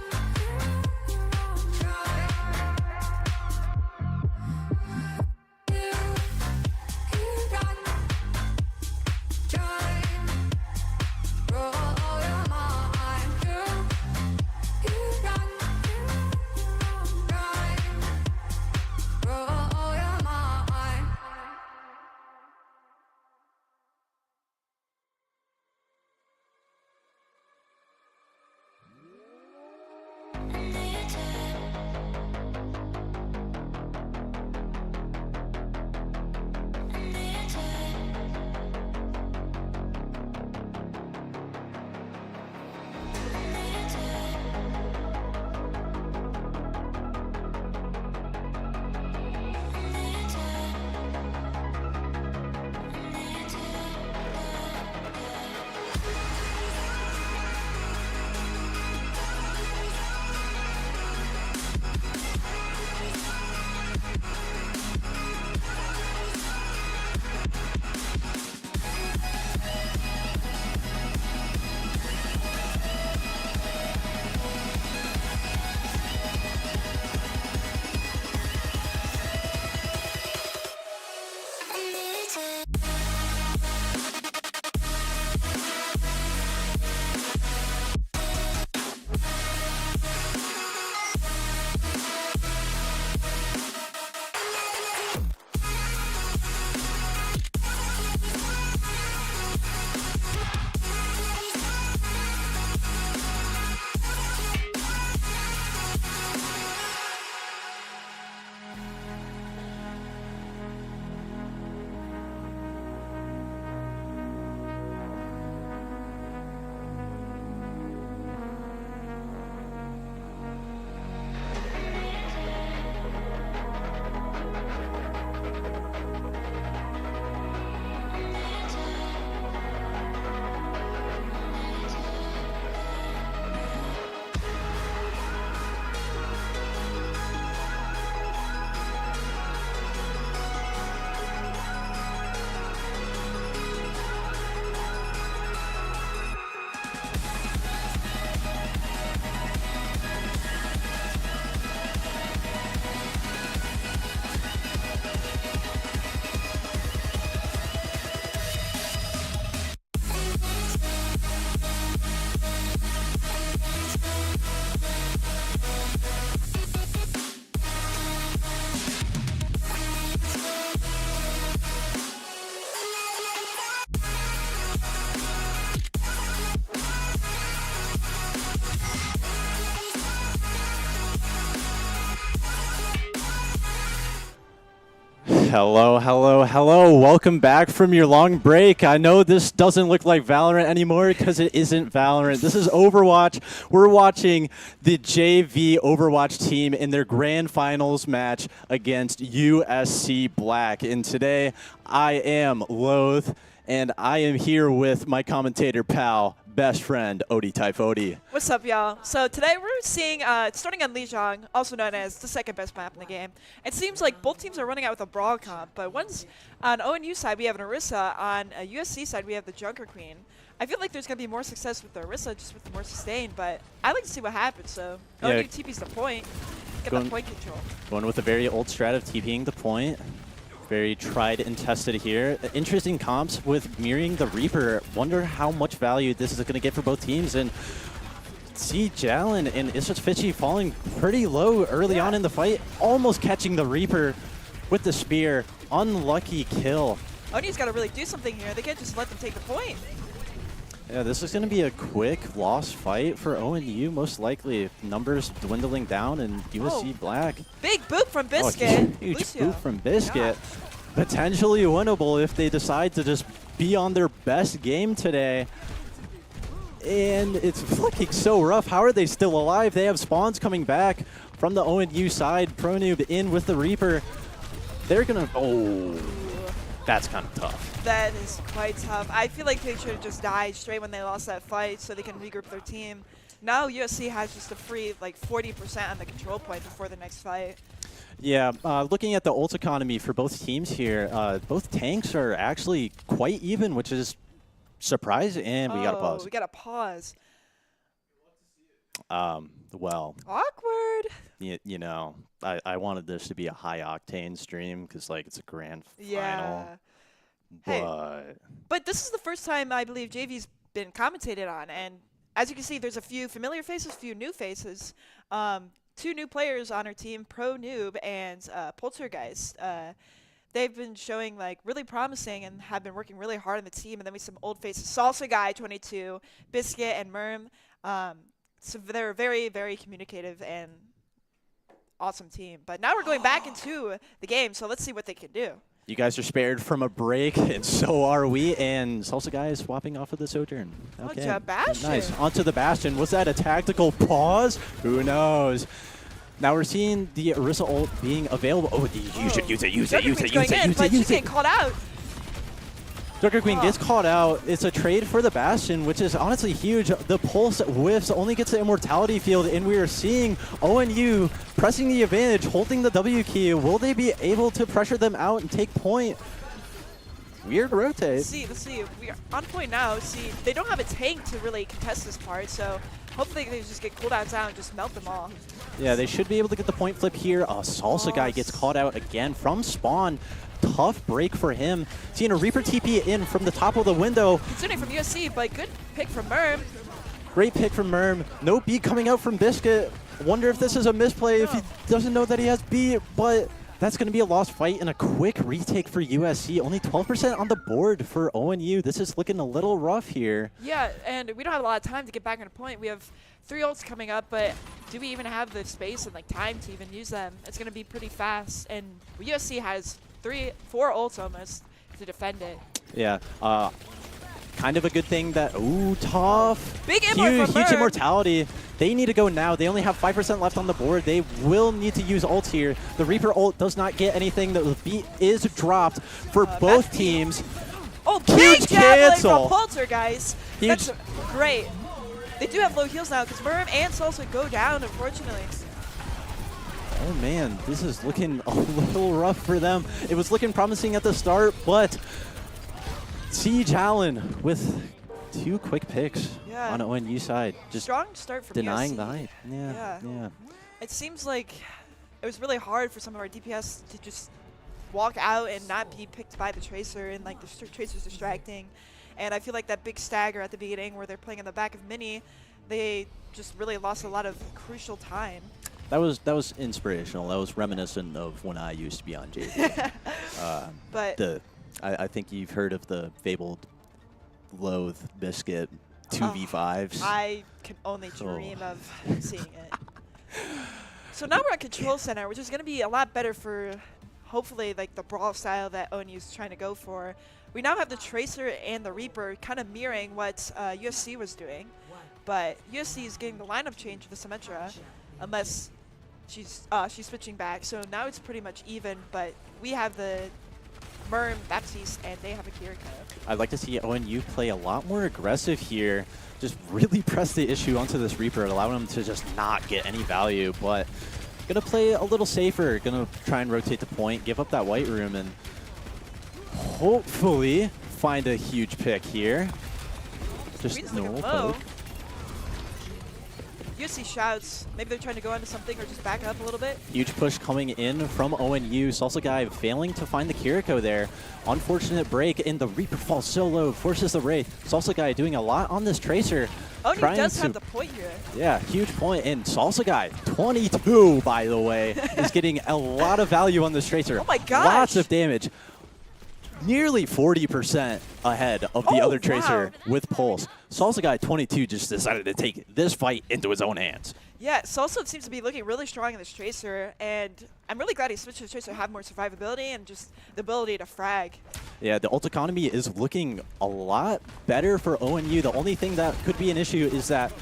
Hello, hello, hello. Welcome back from your long break. I know this doesn't look like Valorant anymore because it isn't Valorant. This is Overwatch. We're watching the JV Overwatch team in their grand finals match against USC Black. And today, I am Loath, and I am here with my commentator pal, best friend, Odie Typhody. What's up, y'all? So today we're seeing, starting on Lijiang, also known as the second best map in the game. It seems like both teams are running out with a Brawl comp, but one's on ONU side, we have an Orisa. On a USC side, we have the Junker Queen. I feel like there's going to be more success with the Orisa, just with the more sustain, but I like to see what happens, so Yeah. ONU TP's the point, get the point control. Going with a very old strat of TPing the point. Very tried and tested here. Interesting comps with mirroring the Reaper. Wonder how much value this is going to get for both teams. And see Jalen and Isras Fitchy falling pretty low early on in the fight. Almost catching the Reaper with the spear. Unlucky kill. ONU's got to really do something here. They can't just let them take the point. Yeah, this is going to be a quick loss fight for ONU, most likely. Numbers dwindling down and USC Black. Big boop from Biscuit. Oh, huge Lucio. boop from Biscuit. Potentially winnable if they decide to just be on their best game today. And it's looking so rough. How are they still alive? They have spawns coming back from the ONU side. ProNoob in with the Reaper. They're going to... Oh, that's kind of tough. That is quite tough. I feel like they should have just died straight when they lost that fight so they can regroup their team. Now USC has just a free like 40% on the control point before the next fight. Yeah, looking at the ult economy for both teams here, both tanks are actually quite even, which is surprising. And we got to pause. We got to pause. Well. Awkward. You know, I wanted this to be a high octane stream because like it's a grand final. But this is the first time I believe JV's been commentated on, and as you can see, there's a few familiar faces, few new faces. Two new players on our team, ProNoob and Poltergeist. They've been showing like really promising and have been working really hard on the team. And then we have some old faces, Salsa Guy 22, Biscuit, and Merm. So they're very, very communicative and awesome team. But now we're going back into the game, so let's see what they can do. You guys are spared from a break, and so are we. And Salsa Guy is swapping off of the Sojourn. Okay. Oh, Bastion. Nice. Onto the Bastion. Was that a tactical pause? Who knows? Now we're seeing the Orisa ult being available. Oh, use it. Getting called out. Junker Queen gets caught out. It's a trade for the Bastion, which is honestly huge. The Pulse whiffs, only gets the Immortality field, and we are seeing ONU pressing the advantage, holding the W key. Will they be able to pressure them out and take point? Weird rotate. Let's see. We are on point now. See, they don't have a tank to really contest this part, so hopefully they just get cooldowns out and just melt them all. Yeah, they should be able to get the point flip here. Salsa Guy gets caught out again from spawn. Tough break for him. Seeing a Reaper TP in from the top of the window. Considering from USC, but good pick from Merm. Great pick from Merm. No B coming out from Biscuit. Wonder if this is a misplay if he doesn't know that he has B, but that's going to be a lost fight and a quick retake for USC. Only 12% on the board for ONU. This is looking a little rough here. Yeah, and we don't have a lot of time to get back on a point. We have 3 ults coming up, but do we even have the space and like time to even use them? It's going to be pretty fast, and USC has 4 ults almost to defend it. Yeah, kind of a good thing that, tough. Big huge immortality. They need to go now. They only have 5% left on the board. They will need to use ults here. The Reaper ult does not get anything. The beat is dropped for both teams. Oh, huge big javelin cancel. from Poltergeist. That's great. They do have low heals now because Merm and Salsa go down, unfortunately. Oh man, this is looking a little rough for them. It was looking promising at the start, but Siege Allen with 2 quick picks on ONU side. Just strong start from denying USC. the hype. Yeah. It seems like it was really hard for some of our DPS to just walk out and not be picked by the Tracer, and like the Tracer's distracting. And I feel like that big stagger at the beginning where they're playing in the back of Mini, they just really lost a lot of crucial time. That was inspirational. That was reminiscent of when I used to be on JV. But I think you've heard of the fabled Loathe Biscuit 2v5s. I can only dream of seeing it. So now we're at Control Center, which is going to be a lot better for hopefully like the brawl style that ONU is trying to go for. We now have the Tracer and the Reaper kind of mirroring what USC was doing, but USC is getting the lineup change with the Symmetra, unless she's switching back. So now it's pretty much even, but we have the Merm, Baptiste, and they have a Kiriko. I'd like to see ONU play a lot more aggressive here. Just really press the issue onto this Reaper, allowing them to just not get any value, but gonna play a little safer, gonna try and rotate the point, give up that white room, and hopefully find a huge pick here. Just normal poke. USC shouts. Maybe they're trying to go into something or just back up a little bit. Huge push coming in from ONU. Salsa Guy failing to find the Kiriko there. Unfortunate break, and the Reaper falls so low, forces the Wraith. Salsa Guy doing a lot on this Tracer. ONU does have the point here. Yeah, huge point. And Salsa Guy, 22, by the way, is getting a lot of value on this Tracer. Oh my gosh. Lots of damage. Nearly 40% ahead of the other Tracer with Pulse. Salsa Guy 22 just decided to take this fight into his own hands. Yeah, Salsa seems to be looking really strong in this Tracer, and I'm really glad he switched to the Tracer to have more survivability and just the ability to frag. Yeah, the ult economy is looking a lot better for ONU. The only thing that could be an issue is that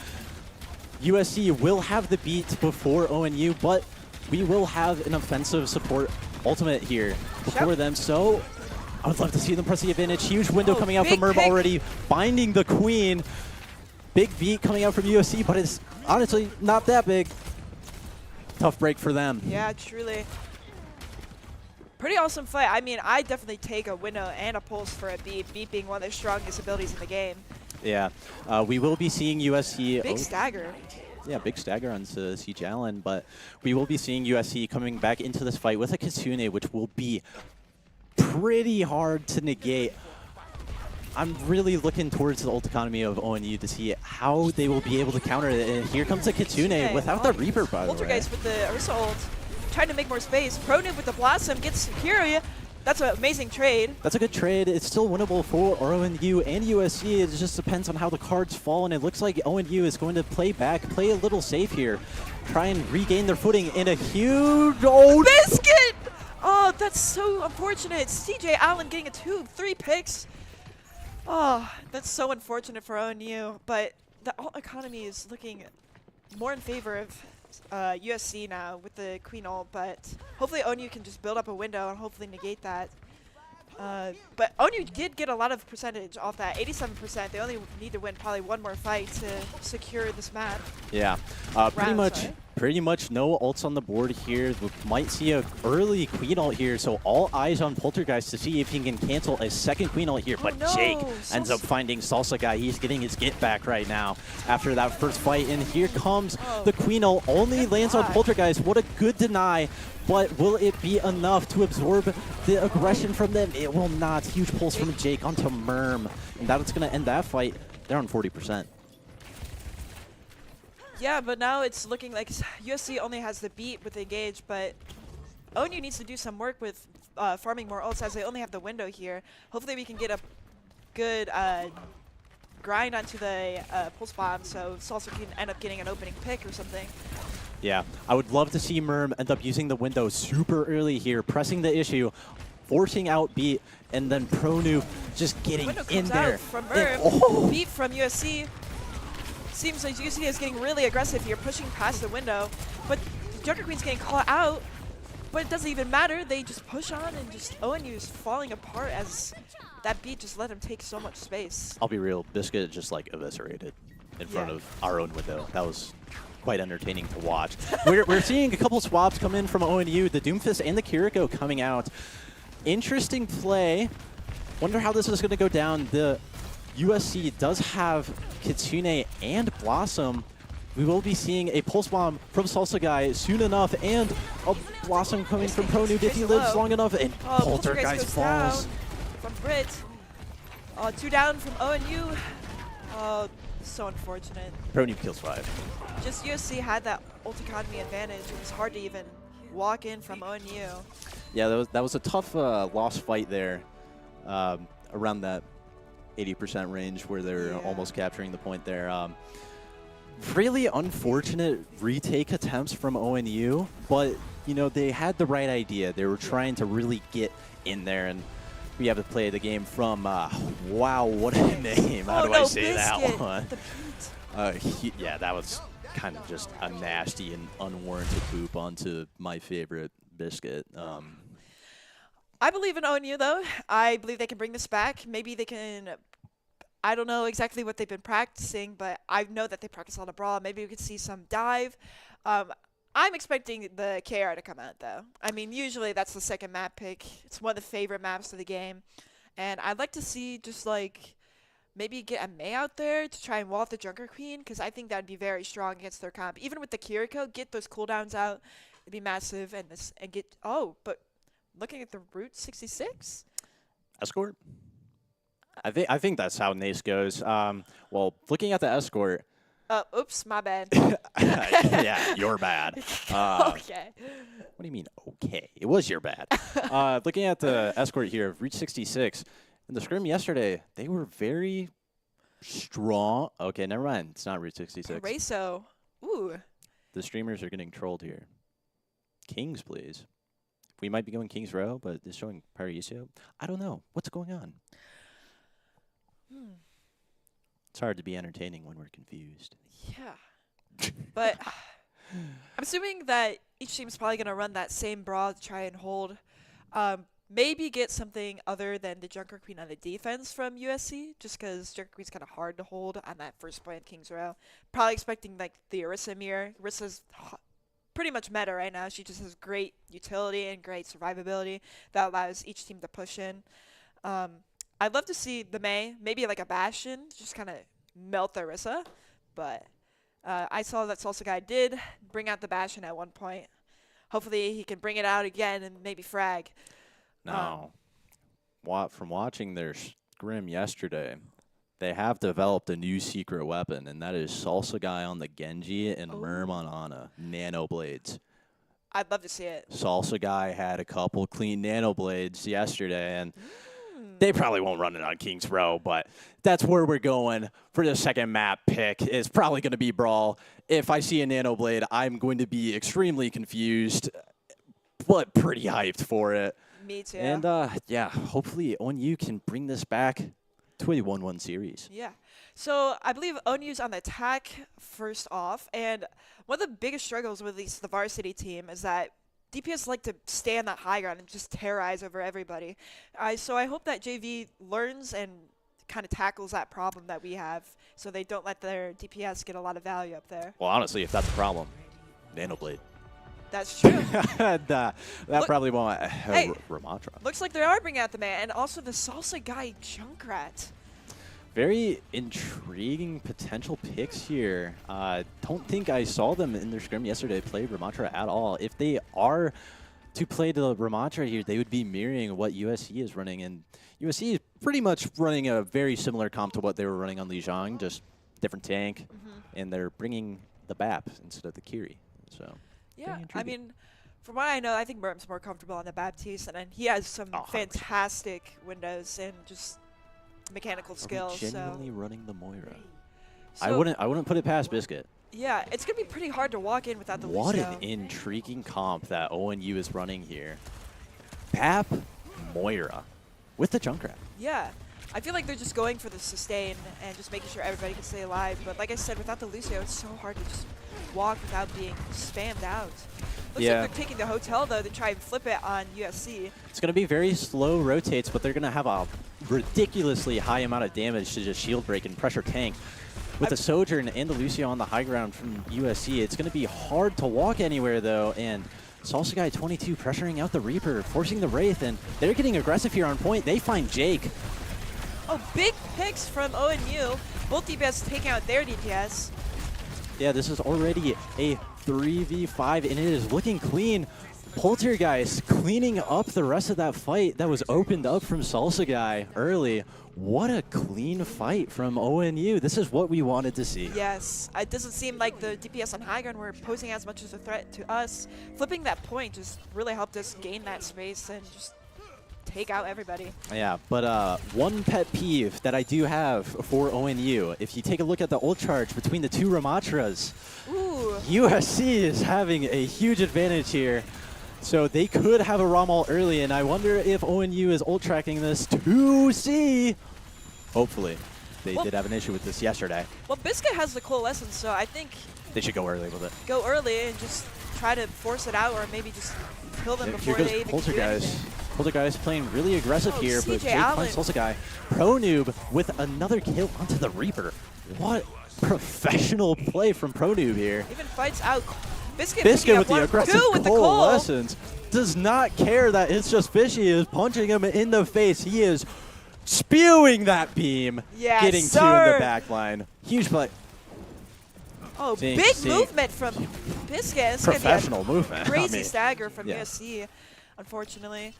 USC will have the beat before ONU, but we will have an offensive support ultimate here before them, so I would love to see them press the advantage. Huge window coming out from Merb already, finding the Queen. Big beat coming out from USC, but it's honestly not that big. Tough break for them. Yeah, truly. Pretty awesome fight. I mean, I definitely take a window and a pulse for a beat, beat being one of their strongest abilities in the game. Yeah, we will be seeing USC. Big stagger. Yeah, big stagger on Siege Allen, but we will be seeing USC coming back into this fight with a Kitsune, which will be pretty hard to negate. I'm really looking towards the ult economy of ONU to see how they will be able to counter it. And here comes the Kitsune without the Reaper, by the way. Poltergeist with the Ursa ult, trying to make more space. Pronib with the Blossom gets Security. That's an amazing trade. That's a good trade. It's still winnable for ONU and USC. It just depends on how the cards fall, and it looks like ONU is going to play back, play a little safe here, try and regain their footing in a huge Biscuit! Oh, that's so unfortunate. CJ Allen getting 3 picks. Oh, that's so unfortunate for ONU. But the ult economy is looking more in favor of USC now with the Queen ult. But hopefully ONU can just build up a window and hopefully negate that. But ONU did get a lot of percentage off that, 87%. They only need to win probably one more fight to secure this map. Yeah, pretty much no ults on the board here. We might see an early Queen ult here, so all eyes on Poltergeist to see if he can cancel a second Queen ult here. But Jake ends up finding Salsa Guy. He's getting his get back right now after that first fight. And here comes the Queen ult. Only lands on Poltergeist. What a good deny. But will it be enough to absorb the aggression from them? It will not. Huge pulse from Jake onto Merm. And that's going to end that fight. They're on 40%. Yeah, but now it's looking like USC only has the beat with Engage, but ONU needs to do some work with farming more ults as they only have the window here. Hopefully we can get a good grind onto the pulse bomb so Salsa can end up getting an opening pick or something. Yeah, I would love to see Merm end up using the window super early here, pressing the issue, forcing out beat, and then Pronu just getting in there. Out from Merm. Beat from USC. Seems like USC is getting really aggressive here, pushing past the window. But Joker Queen's getting caught out, but it doesn't even matter. They just push on, and just ONU is falling apart as that beat just let him take so much space. I'll be real, Biscuit just like eviscerated in front of our own window. That was quite entertaining to watch. We're seeing a couple swaps come in from ONU, the Doomfist and the Kiriko coming out. Interesting play. Wonder how this is going to go down. The USC does have Kitsune and Blossom. We will be seeing a Pulse Bomb from Salsa Guy soon enough, and a Blossom coming from Pronu if he lives long enough, and Poltergeist falls. From Brit. 2 down from ONU. Oh, so unfortunate. Pronu kills 5. Just USC had that ult economy advantage. It was hard to even walk in from ONU. Yeah, that was a tough lost fight there, around that 80% range where they're almost capturing the point there. Really unfortunate retake attempts from ONU, but you know, they had the right idea. They were trying to really get in there, and we have to play the game from, wow, what a name. How do I say that one? Yeah, that was kind of just a nasty and unwarranted poop onto my favorite biscuit. I believe in ONU, though. I believe they can bring this back. Maybe they can. I don't know exactly what they've been practicing, but I know that they practice a lot of brawl. Maybe we could see some dive. I'm expecting the KR to come out, though. I mean, usually that's the second map pick. It's one of the favorite maps of the game. And I'd like to see just, like, maybe get a Mei out there to try and wall off the Junker Queen, because I think that would be very strong against their comp. Even with the Kiriko, get those cooldowns out. It'd be massive. And get... Oh, but looking at the Route 66? Escort? I think that's how NACE goes. Well, looking at the escort... Oops, my bad. Yeah, you're bad. Okay. What do you mean, okay? It was your bad. Looking at the escort here of Reach 66, in the scrim yesterday, they were very strong. Okay, never mind. It's not Route 66. Raso. Ooh. The streamers are getting trolled here. Kings, please. We might be going Kings Row, but it's showing Paraiso. I don't know. What's going on? It's hard to be entertaining when we're confused. Yeah. But I'm assuming that each team's probably going to run that same brawl to try and hold. Maybe get something other than the Junker Queen on the defense from USC, just because Junker Queen's kind of hard to hold on that first point in Kings Row. Probably expecting like the Orisa mirror. Orisa's pretty much meta right now. She just has great utility and great survivability that allows each team to push in. I'd love to see the Mei, maybe like a Bastion, just kind of melt the Orisa. But I saw that Salsa Guy did bring out the Bastion at one point. Hopefully he can bring it out again and maybe frag. No. From watching their scrim yesterday, they have developed a new secret weapon, and that is Salsa Guy on the Genji and Merm on Ana. Nano Blades. I'd love to see it. Salsa Guy had a couple clean Nano Blades yesterday, and they probably won't run it on Kings Row, but that's where we're going for the second map pick. It's probably going to be Brawl. If I see a Nano Blade, I'm going to be extremely confused, but pretty hyped for it. Me too. And, yeah, hopefully ONU can bring this back to a 1-1 series. Yeah. So I believe ONU's on the attack first off, and one of the biggest struggles with the varsity team is that DPS like to stay on that high ground and just terrorize over everybody. So I hope that JV learns and kind of tackles that problem that we have so they don't let their DPS get a lot of value up there. Well, honestly, if that's a problem, Nano Blade. That's true. that probably won't. Hey, Ramatra. Looks like they are bringing out the man, and also the Salsa Guy Junkrat. Very intriguing potential picks here. Don't think I saw them in their scrim yesterday play Ramatra at all. If they are to play the Ramatra here, they would be mirroring what USC is running. And USC is pretty much running a very similar comp to what they were running on Lijiang, just different tank. And they're bringing the BAP instead of the Kiri. So yeah, I mean, from what I know, I think Merm's more comfortable on the Baptiste, and he has some fantastic windows and just mechanical skills. Genuinely running the Moira. So I wouldn't put it past Biscuit. Yeah, it's gonna be pretty hard to walk in without the What Lucio. an intriguing comp that ONU is running here. Pap Moira with the Junkrat. Yeah, I feel like they're just going for the sustain and just making sure everybody can stay alive. But like I said, without the Lucio, it's so hard to just walk without being spammed out. Looks like they're taking the hotel, though, to try and flip it on USC. It's going to be very slow rotates, but they're going to have a ridiculously high amount of damage to just shield break and pressure tank. With the Sojourn and the Lucio on the high ground from USC, it's going to be hard to walk anywhere, though. And Salsa Guy 22 pressuring out the Reaper, forcing the Wraith, and they're getting aggressive here on point. They find Jake. Oh, big picks from ONU. Both DPS taking out their DPS. Yeah, this is already a 3v5, and it is looking clean. Poltergeist cleaning up the rest of that fight that was opened up from Salsa Guy early. What a clean fight from ONU. This is what we wanted to see. Yes, it doesn't seem like the DPS on high ground were posing as much as a threat to us. Flipping that point just really helped us gain that space and just take out everybody. Yeah, but one pet peeve that I do have for ONU, if you take a look at the ult charge between the two Ramatras, USC is having a huge advantage here. So they could have a Rommel early, and I wonder if ONU is ult tracking this to see. Hopefully. They did have an issue with this yesterday. Well, Biscuit has the Coalescence, so I think They should go early with it. go early and just try to force it out, or maybe just kill them Here before goes they even do Poltergeist. anything. Poltergeist playing really aggressive Oh, here, but CJ Jake Allen. finds Guy. Pro Noob with another kill onto the Reaper. What professional play from Pro Noob here. Even fights out Biscuit Biscuit picking with up the one, aggressive two with the coal. coalescence. Does not care that it's just Fishy is punching him in the face. He is spewing that beam, Yes, getting two in sir. the back line. Huge play. Oh, Seeing- big seeing- movement from Biscuit. It's gonna be a Professional movement. crazy I mean, stagger from yeah. USC, unfortunately.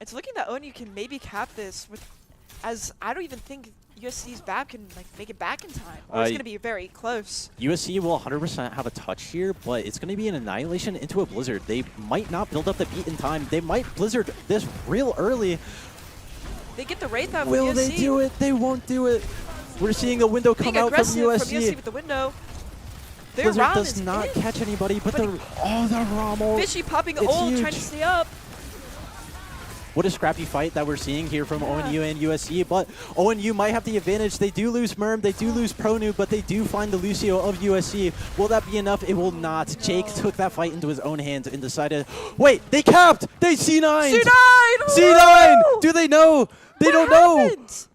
It's looking that ONU can maybe cap this with, as I don't even think USC's back can like make it back in time. Or it's gonna be very close. USC will 100% have a touch here, but it's going to be an annihilation into a blizzard. They might not build up the beat in time. They might blizzard this real early. They get the Wraith out from Will USC. they do it? They won't do it. We're seeing a window come Being out from aggressive USC. with the window. Their Blizzard round does is not in. catch anybody, but But the Rommel. Fishy popping It's ult, trying to huge. stay up. What a scrappy fight that we're seeing here from ONU and USC, but ONU might have the advantage. They do lose Merm, they do lose Pronu, but they do find the Lucio of USC. Will that be enough? It will not. Jake took that fight into his own hands and decided, wait, they capped! They C9! C9! C9! Woo! Do they know? They What don't know! happened?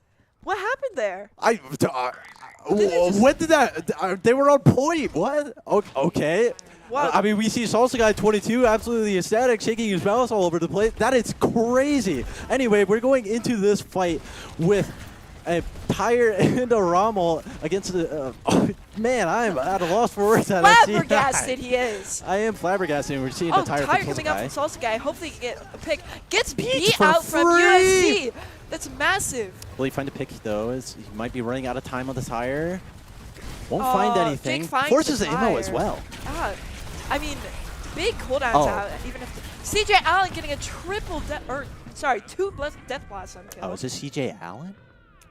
What happened there? When did that? They were on point. What? Okay. Wow. I mean, we see Salsa Guy 22 absolutely ecstatic, shaking his mouse all over the place. That is crazy. Anyway, we're going into this fight with a Tire and a Rommel against the. Man, I'm at a loss for words. Flabbergasted he is. I am flabbergasted. We're seeing Oh, the Tire Tire from coming Salsa out Guy. from Salsa Guy. Hopefully he can get a pick. Gets Beats beat for out from free. USC. That's massive. Will he find a pick though? As he might be running out of time on the Tire. Won't find anything. Jake finds Forces the the ammo as Tire. well. I mean, big cooldowns Oh. out. Even if CJ Allen getting a triple two death blossom kill. Oh, is this CJ Allen?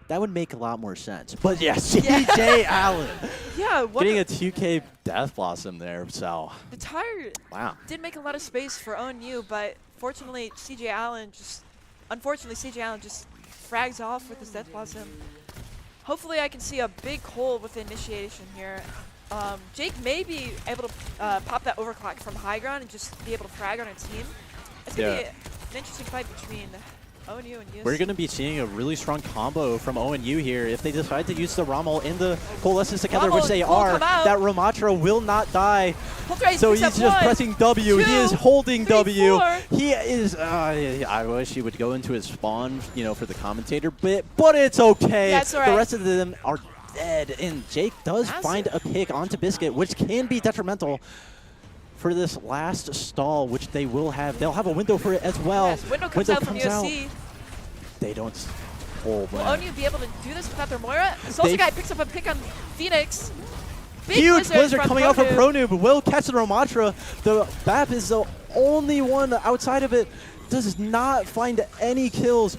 That would make a lot more sense. But yeah, CJ Allen. Yeah, Getting a 2K Death Blossom there, so. the Tire Wow. did make a lot of space for ONU, but unfortunately CJ Allen just frags off with his death blossom. Hopefully I can see a big hole with the initiation here. Jake may be able to pop that overclock from high ground and just be able to frag on a team. It's going to be an interesting fight between ONU and USC. We're going to be seeing a really strong combo from ONU here. If they decide to use the Rommel in the Coalescence together, Rommel which they will are, come out. that Ramatra will not die. Poltergeist So picks he's up just one, pressing W. He is two, holding three, W. 4. He is. I wish he would go into his spawn, for the commentator bit, but it's okay. That's all The right. rest of them are dead, and Jake does find a pick onto Biscuit, which can be detrimental for this last stall, which they will have. They'll have a window for it as well. Yes, window comes out from USC. They don't. Oh, Will man. ONU be able to do this without their Moira? Salsa They- Guy picks up a pick on Phoenix. Big Huge blizzard from coming out from Pronu. Pronoob. Will catch the Ramatra. The BAP is the only one outside of it. Does not find any kills.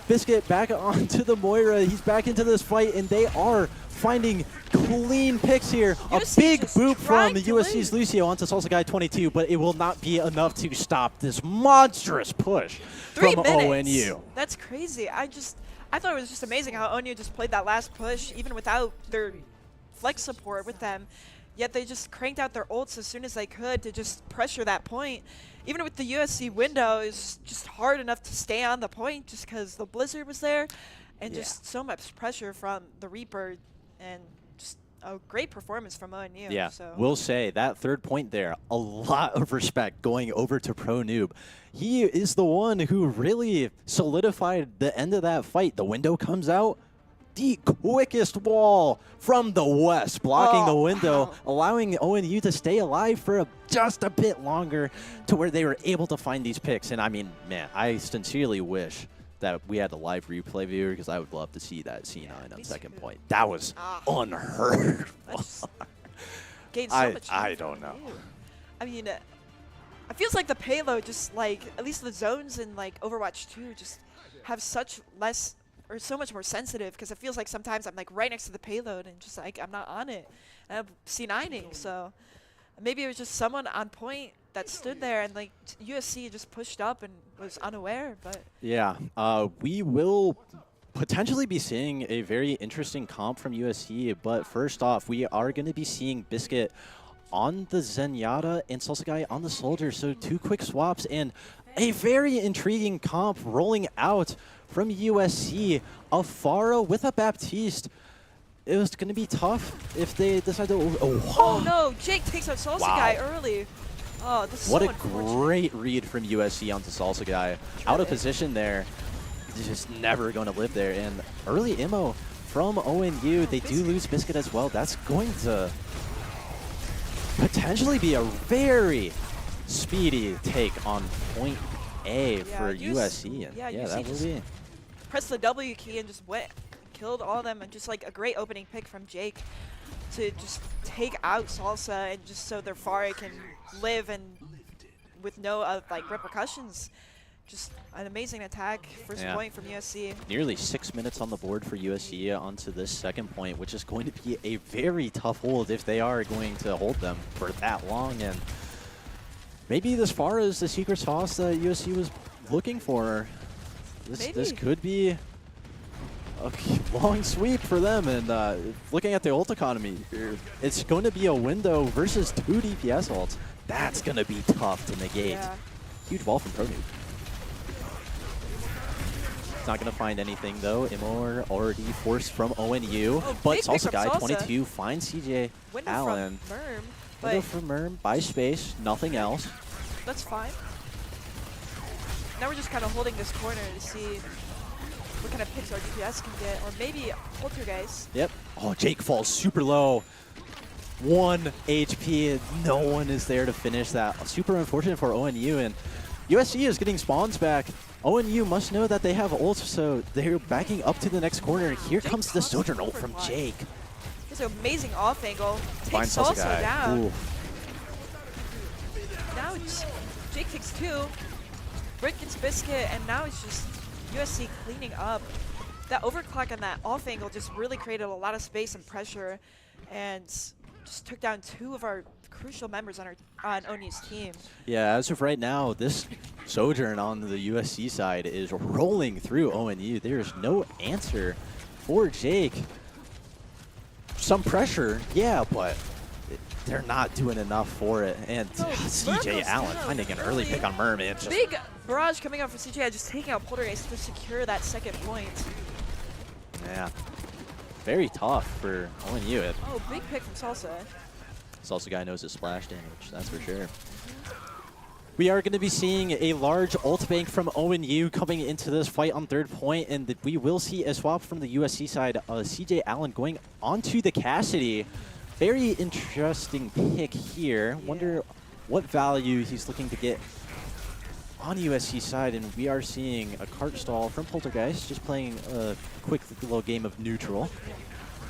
Biscuit back onto the Moira. He's back into this fight, and they are finding clean picks here. USC A big just boop trying from to USC's Lucio onto Salsa Guy 22, but it will not be enough to stop this monstrous push 3 from minutes. ONU. That's crazy. I thought it was just amazing how ONU just played that last push, even without their flex support with them. Yet they just cranked out their ults as soon as they could to just pressure that point. Even with the USC window, it's just hard enough to stay on the point just because the blizzard was there, and just so much pressure from the Reaper, and just a great performance from ONU. Yeah, so. we'll say that third point there, a lot of respect going over to Pro Noob. He is the one who really solidified the end of that fight. The window comes out, the quickest wall from the west, blocking the window, allowing ONU to stay alive for just a bit longer to where they were able to find these picks. And I mean, man, I sincerely wish that we had a live replay viewer because I would love to see that C9 on second point. That was unheard of. Gained so much I don't know. I mean, it feels like the payload just like, at least the zones in like Overwatch 2 just have such less, or so much more sensitive, because it feels like sometimes I'm like right next to the payload and just like I'm not on it. And I'm C9ing, so maybe it was just someone on point that stood there, and like USC just pushed up and was unaware. But Yeah, we will potentially be seeing a very interesting comp from USC, but first off, we are going to be seeing Biscuit on the Zenyatta and Salsa on the Soldier, so 2 quick swaps and a very intriguing comp rolling out from USC. Afara with a Baptiste. It was going to be tough if they decide to... oh no, Jake takes out Salsa early. Oh, this is what so a unfortunate. great read from USC onto Salsa. Out of position there. Just never going to live there. And early immo from ONU. They do lose Biscuit as well. That's going to potentially be a very speedy take on point A for USC. And USC that will be. Press the W key and just went, killed all of them, and just like a great opening pick from Jake to just take out Salsa and just so their Pharah can live and with no like repercussions. Just an amazing attack. First point from USC. Nearly 6 minutes on the board for USC onto this second point, which is going to be a very tough hold if they are going to hold them for that long. And maybe as far as the secret sauce that USC was looking for, this could be a long sweep for them. And looking at the ult economy, it's going to be a window versus 2 DPS ults. That's going to be tough to negate. Yeah. Huge wall from ProNoob. Not going to find anything, though. Immor already forced from ONU. Oh, but big pick Salsa from Salsa. 22 finds CJ Window Allen. from Merm, Window but from Merm, by space, nothing else. that's fine. Now we're just kind of holding this corner to see what kind of picks our DPS can get, or maybe Poltergeist. Yep. Oh, Jake falls super low. 1 HP. No one is there to finish that. Super unfortunate for ONU, and USC is getting spawns back. ONU must know that they have ults, so they're backing up to the next corner. Here Jake comes the Sojourn ult over from fly. Jake. It's an amazing off angle. Finds Takes Salsa Salsa down. Ooh. Now it's Jake takes 2. Brick gets Biscuit, and now it's just USC cleaning up. That overclock and that off angle just really created a lot of space and pressure, and just took down 2 of our crucial members on ONU's team. Yeah, as of right now, this Sojourn on the USC side is rolling through ONU. There's no answer for Jake. Some pressure, yeah, but they're not doing enough for it. And No, CJ Merm Allen goes finding an down early early. pick on Merm. It's just Big barrage coming out from CJ, just taking out Poltergeist to secure that second point. yeah, very tough for ONU. Oh, big pick from Salsa. Salsa guy knows his splash damage, that's for sure. We are going to be seeing a large ult bank from ONU coming into this fight on third point, and we will see a swap from the USC side. CJ Allen going onto the Cassidy. Very interesting pick here. Wonder what value he's looking to get on USC side, and we are seeing a cart stall from Poltergeist, just playing a quick little game of neutral.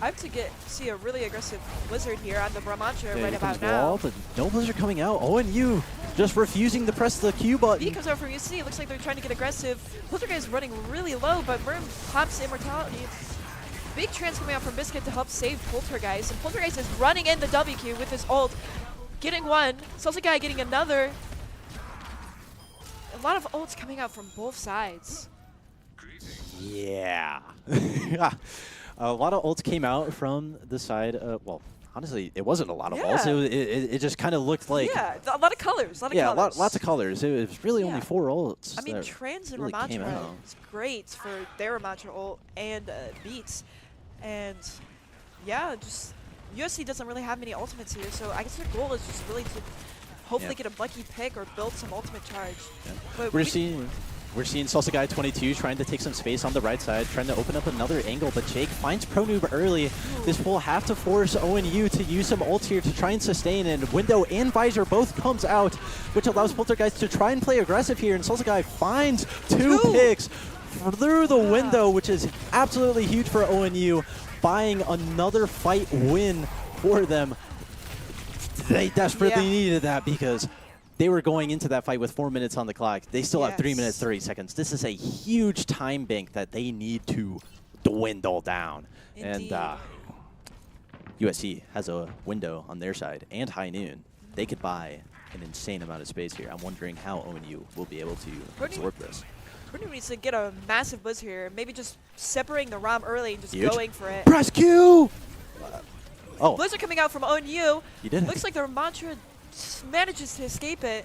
I have to see a really aggressive Blizzard here on the Brahmantra right Here comes about now. Wall, but no Blizzard coming out. ONU just refusing to press the Q button. B comes out from UC. It looks like they're trying to get aggressive. Poltergeist is running really low, but Merm pops Immortality. Big trans coming out from Biscuit to help save Poltergeist. And Poltergeist is running in the WQ with his ult. Getting 1. Salsa guy getting another. A lot of ults coming out from both sides. Yeah. A lot of ults came out from the side. Well, honestly, it wasn't a lot of ults. It just kind of looked like... Yeah, a lot of colors. Lots of colors. It was really only 4 ults. I mean, that Trans and really came Ramantra out. is great for their Ramantra ult and beats. And yeah, just USC doesn't really have many ultimates here, so I guess their goal is just really to hopefully get a lucky pick or build some ultimate charge. Yeah. But We're seeing Salsa Guy 22 trying to take some space on the right side, trying to open up another angle, but Jake finds ProNoob early. This will have to force ONU to use some ults here to try and sustain, and Window and Visor both comes out, which allows Poltergeist to try and play aggressive here, and Salsa Guy finds 2 picks through the window, which is absolutely huge for ONU, buying another fight win for them. They desperately needed that because they were going into that fight with 4 minutes on the clock. They still have 3 minutes, 30 seconds. This is a huge time bank that they need to dwindle down. Indeed. And USC has a window on their side and High Noon. They could buy an insane amount of space here. I'm wondering how ONU will be able to absorb this. ONU needs to get a massive blitz here. Maybe just separating the ROM early and just Huge. going for it. Press Q! Oh, Blizzard coming out from ONU. he did. Looks like the Ramantra manages to escape it.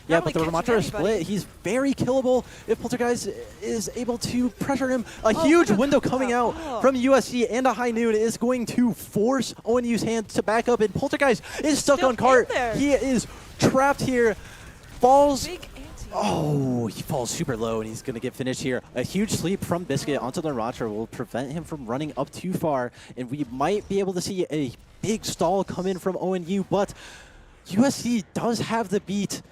Yeah, Not but the really catching Ramantra anybody. split. He's very killable if Poltergeist is able to pressure him. A Oh, huge what a window comeback. coming out Oh. from USC and a high noon is going to force ONU's hand to back up, and Poltergeist is stuck Still on cart. in there. He is trapped here. Falls. Big ante. Oh, he falls super low, and he's going to get finished here. A huge sleep from Biscuit onto the Ramantra will prevent him from running up too far, and we might be able to see a big stall come in from ONU, but USC does have the beat,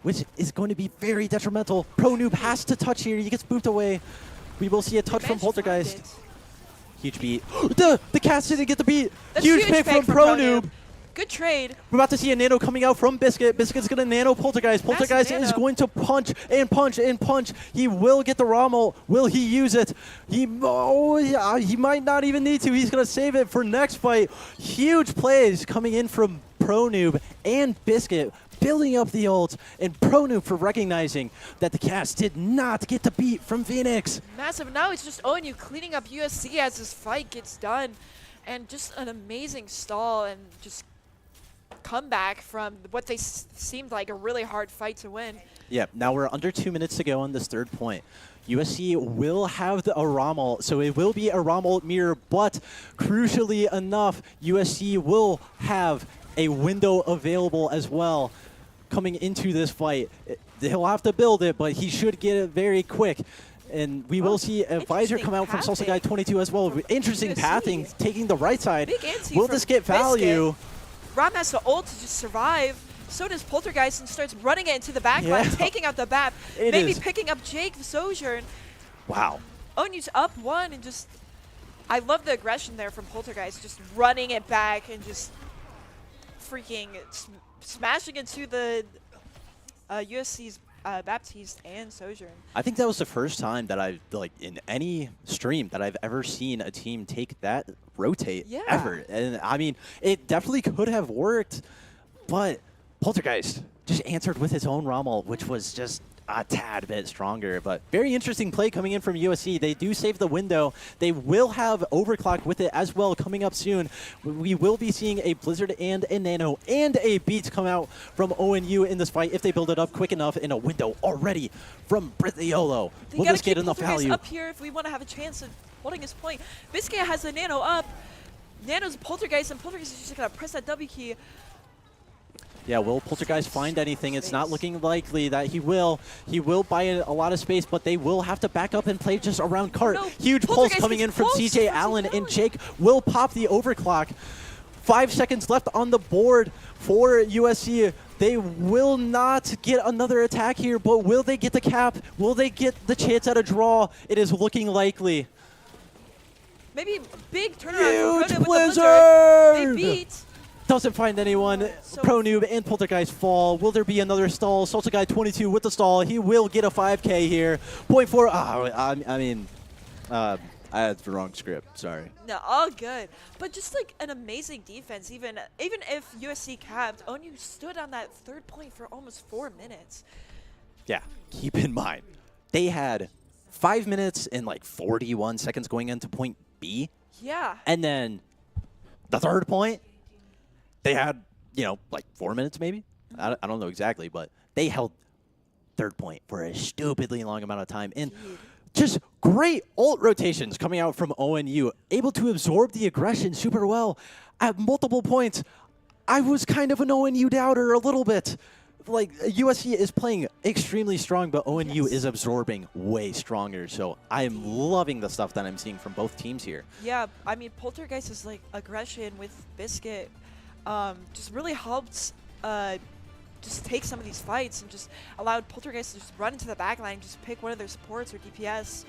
which is going to be very detrimental. Pro Noob has to touch here. He gets booped away. We will see a touch from Managed to find Poltergeist. it. Huge beat. The cast didn't get the beat. That's Huge pick from Pro Noob. Good trade. We're about to see a nano coming out from Biscuit. Biscuit's going to nano Poltergeist. Poltergeist is nano. going to punch and punch and punch. He will get the Rommel. Will he use it? He might not even need to. He's going to save it for next fight. Huge plays coming in from Pro Noob and Biscuit, building up the ult, and Pro Noob for recognizing that the cast did not get the beat from Phoenix. Massive. Now it's just ONU cleaning up USC as this fight gets done. And just an amazing stall and just comeback from what they seemed like a really hard fight to win. Yeah, now we're under 2 minutes to go on this third point. USC will have a Rommel, so it will be a Rommel mirror, but crucially enough, USC will have a window available as well coming into this fight. He'll have to build it, but he should get it very quick. And we will see a visor come out from Salsa Guy 22 as well. Interesting USC. pathing, taking the right side. Big ante Will from this get value? Biscuit. Rom has the ult to just survive. So does Poltergeist and starts running it into the back line, Yeah. taking out the BAP. It Maybe is. picking up Jake the Sojourn. Wow. ONU's up one and just... I love the aggression there from Poltergeist, just running it back and just freaking smashing into the USC's Baptiste and Sojourn. I think that was the first time that I've, like, in any stream that I've ever seen a team take that rotate ever. And I mean, it definitely could have worked, but Poltergeist just answered with his own Rommel, which was just a tad bit stronger. But very interesting play coming in from USC. They do save the window. They will have Overclock with it as well coming up soon. We will be seeing a Blizzard and a Nano and a Beats come out from ONU in this fight if they build it up quick enough in a window already from Brithiolo. They Will gotta this get keep enough Poltergeist value? up here if we want to have a chance of holding his point. Biscuit has the Nano up. Nano's Poltergeist, and Poltergeist is just going to press that W key. Yeah, will Poltergeist find anything? It's not looking likely that he will. He will buy a lot of space, but they will have to back up and play just around cart. No, Huge pulse Poltergeist coming in gets from pulse CJ from Allen, CJ and Allen. Jake will pop the overclock. 5 seconds left on the board for USC. They will not get another attack here, but will they get the cap? Will they get the chance at a draw? It is looking likely. Maybe a big turnaround Huge for Pro Noob with the Blizzard! Blizzard. They beat. Doesn't find anyone. So- Pro Noob and Poltergeist fall. Will there be another stall? Salsa Guy 22 with the stall. He will get a 5K here. 0.4. That's the wrong script. Sorry. No, all good. But just like an amazing defense. Even if USC capped, ONU stood on that third point for almost 4 minutes. Yeah. Keep in mind, they had 5 minutes and like 41 seconds going into point B. Yeah. And then the third point, they had, like 4 minutes maybe? I don't know exactly, but they held third point for a stupidly long amount of time. And just great ult rotations coming out from ONU, able to absorb the aggression super well at multiple points. I was kind of an ONU doubter a little bit. Like, USC is playing extremely strong, but ONU is absorbing way stronger. So I'm loving the stuff that I'm seeing from both teams here. Yeah, I mean, Poltergeist's like aggression with Biscuit just really helped just take some of these fights and just allowed Poltergeist to just run into the back line, just pick one of their supports or DPS.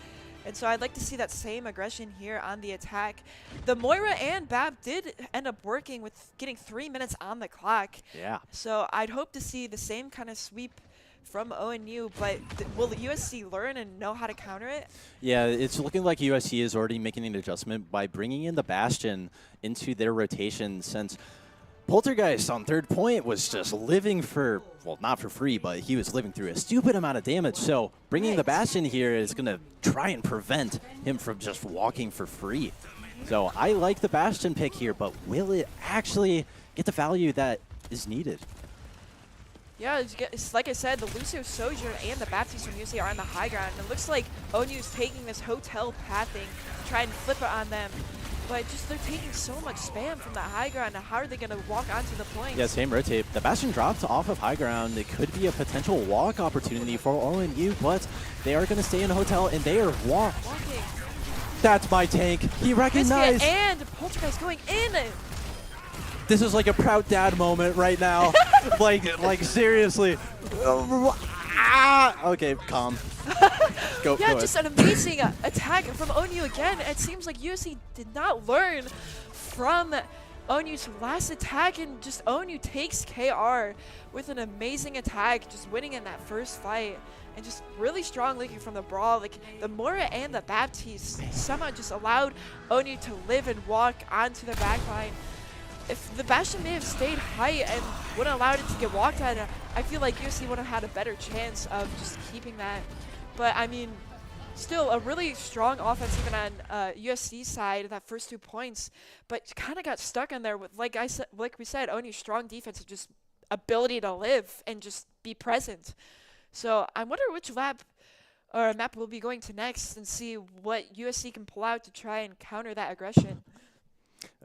And so I'd like to see that same aggression here on the attack. The Moira and Bab did end up working with getting 3 minutes on the clock. Yeah. So I'd hope to see the same kind of sweep from ONU, but will the USC learn and know how to counter it? Yeah, it's looking like USC is already making an adjustment by bringing in the Bastion into their rotation, since Poltergeist on third point was just living for, well, not for free, but he was living through a stupid amount of damage. So bringing the Bastion here is going to try and prevent him from just walking for free. So I like the Bastion pick here, but will it actually get the value that is needed? Yeah, it's like I said, the Lucio Sojourn and the Baptiste from UC are on the high ground. It looks like ONU is taking this hotel pathing to try and flip it on them. But just they're taking so much spam from the high ground. How are they going to walk onto the point? Yeah, same rotate. The Bastion drops off of high ground. It could be a potential walk opportunity for ONU, but they are going to stay in a hotel, and they are walking. That's my tank. He recognized. Biscuit and Poltergeist going in. This is like a proud dad moment right now. like seriously. Okay, calm. Go Yeah, ahead. just an amazing attack from ONU again. It seems like USC did not learn from ONU's last attack, and just ONU takes KR with an amazing attack, just winning in that first fight. And just really strong leaking from the brawl. Like the Mora and the Baptiste somehow just allowed ONU to live and walk onto the backline. If the Bastion may have stayed high and wouldn't allowed it to get walked at, I feel like USC would have had a better chance of just keeping that. But I mean, still a really strong offense even on USC side, that first 2 points, but kind of got stuck in there with, like we said, ONU's strong defense and just ability to live and just be present. So I wonder which map we'll be going to next and see what USC can pull out to try and counter that aggression.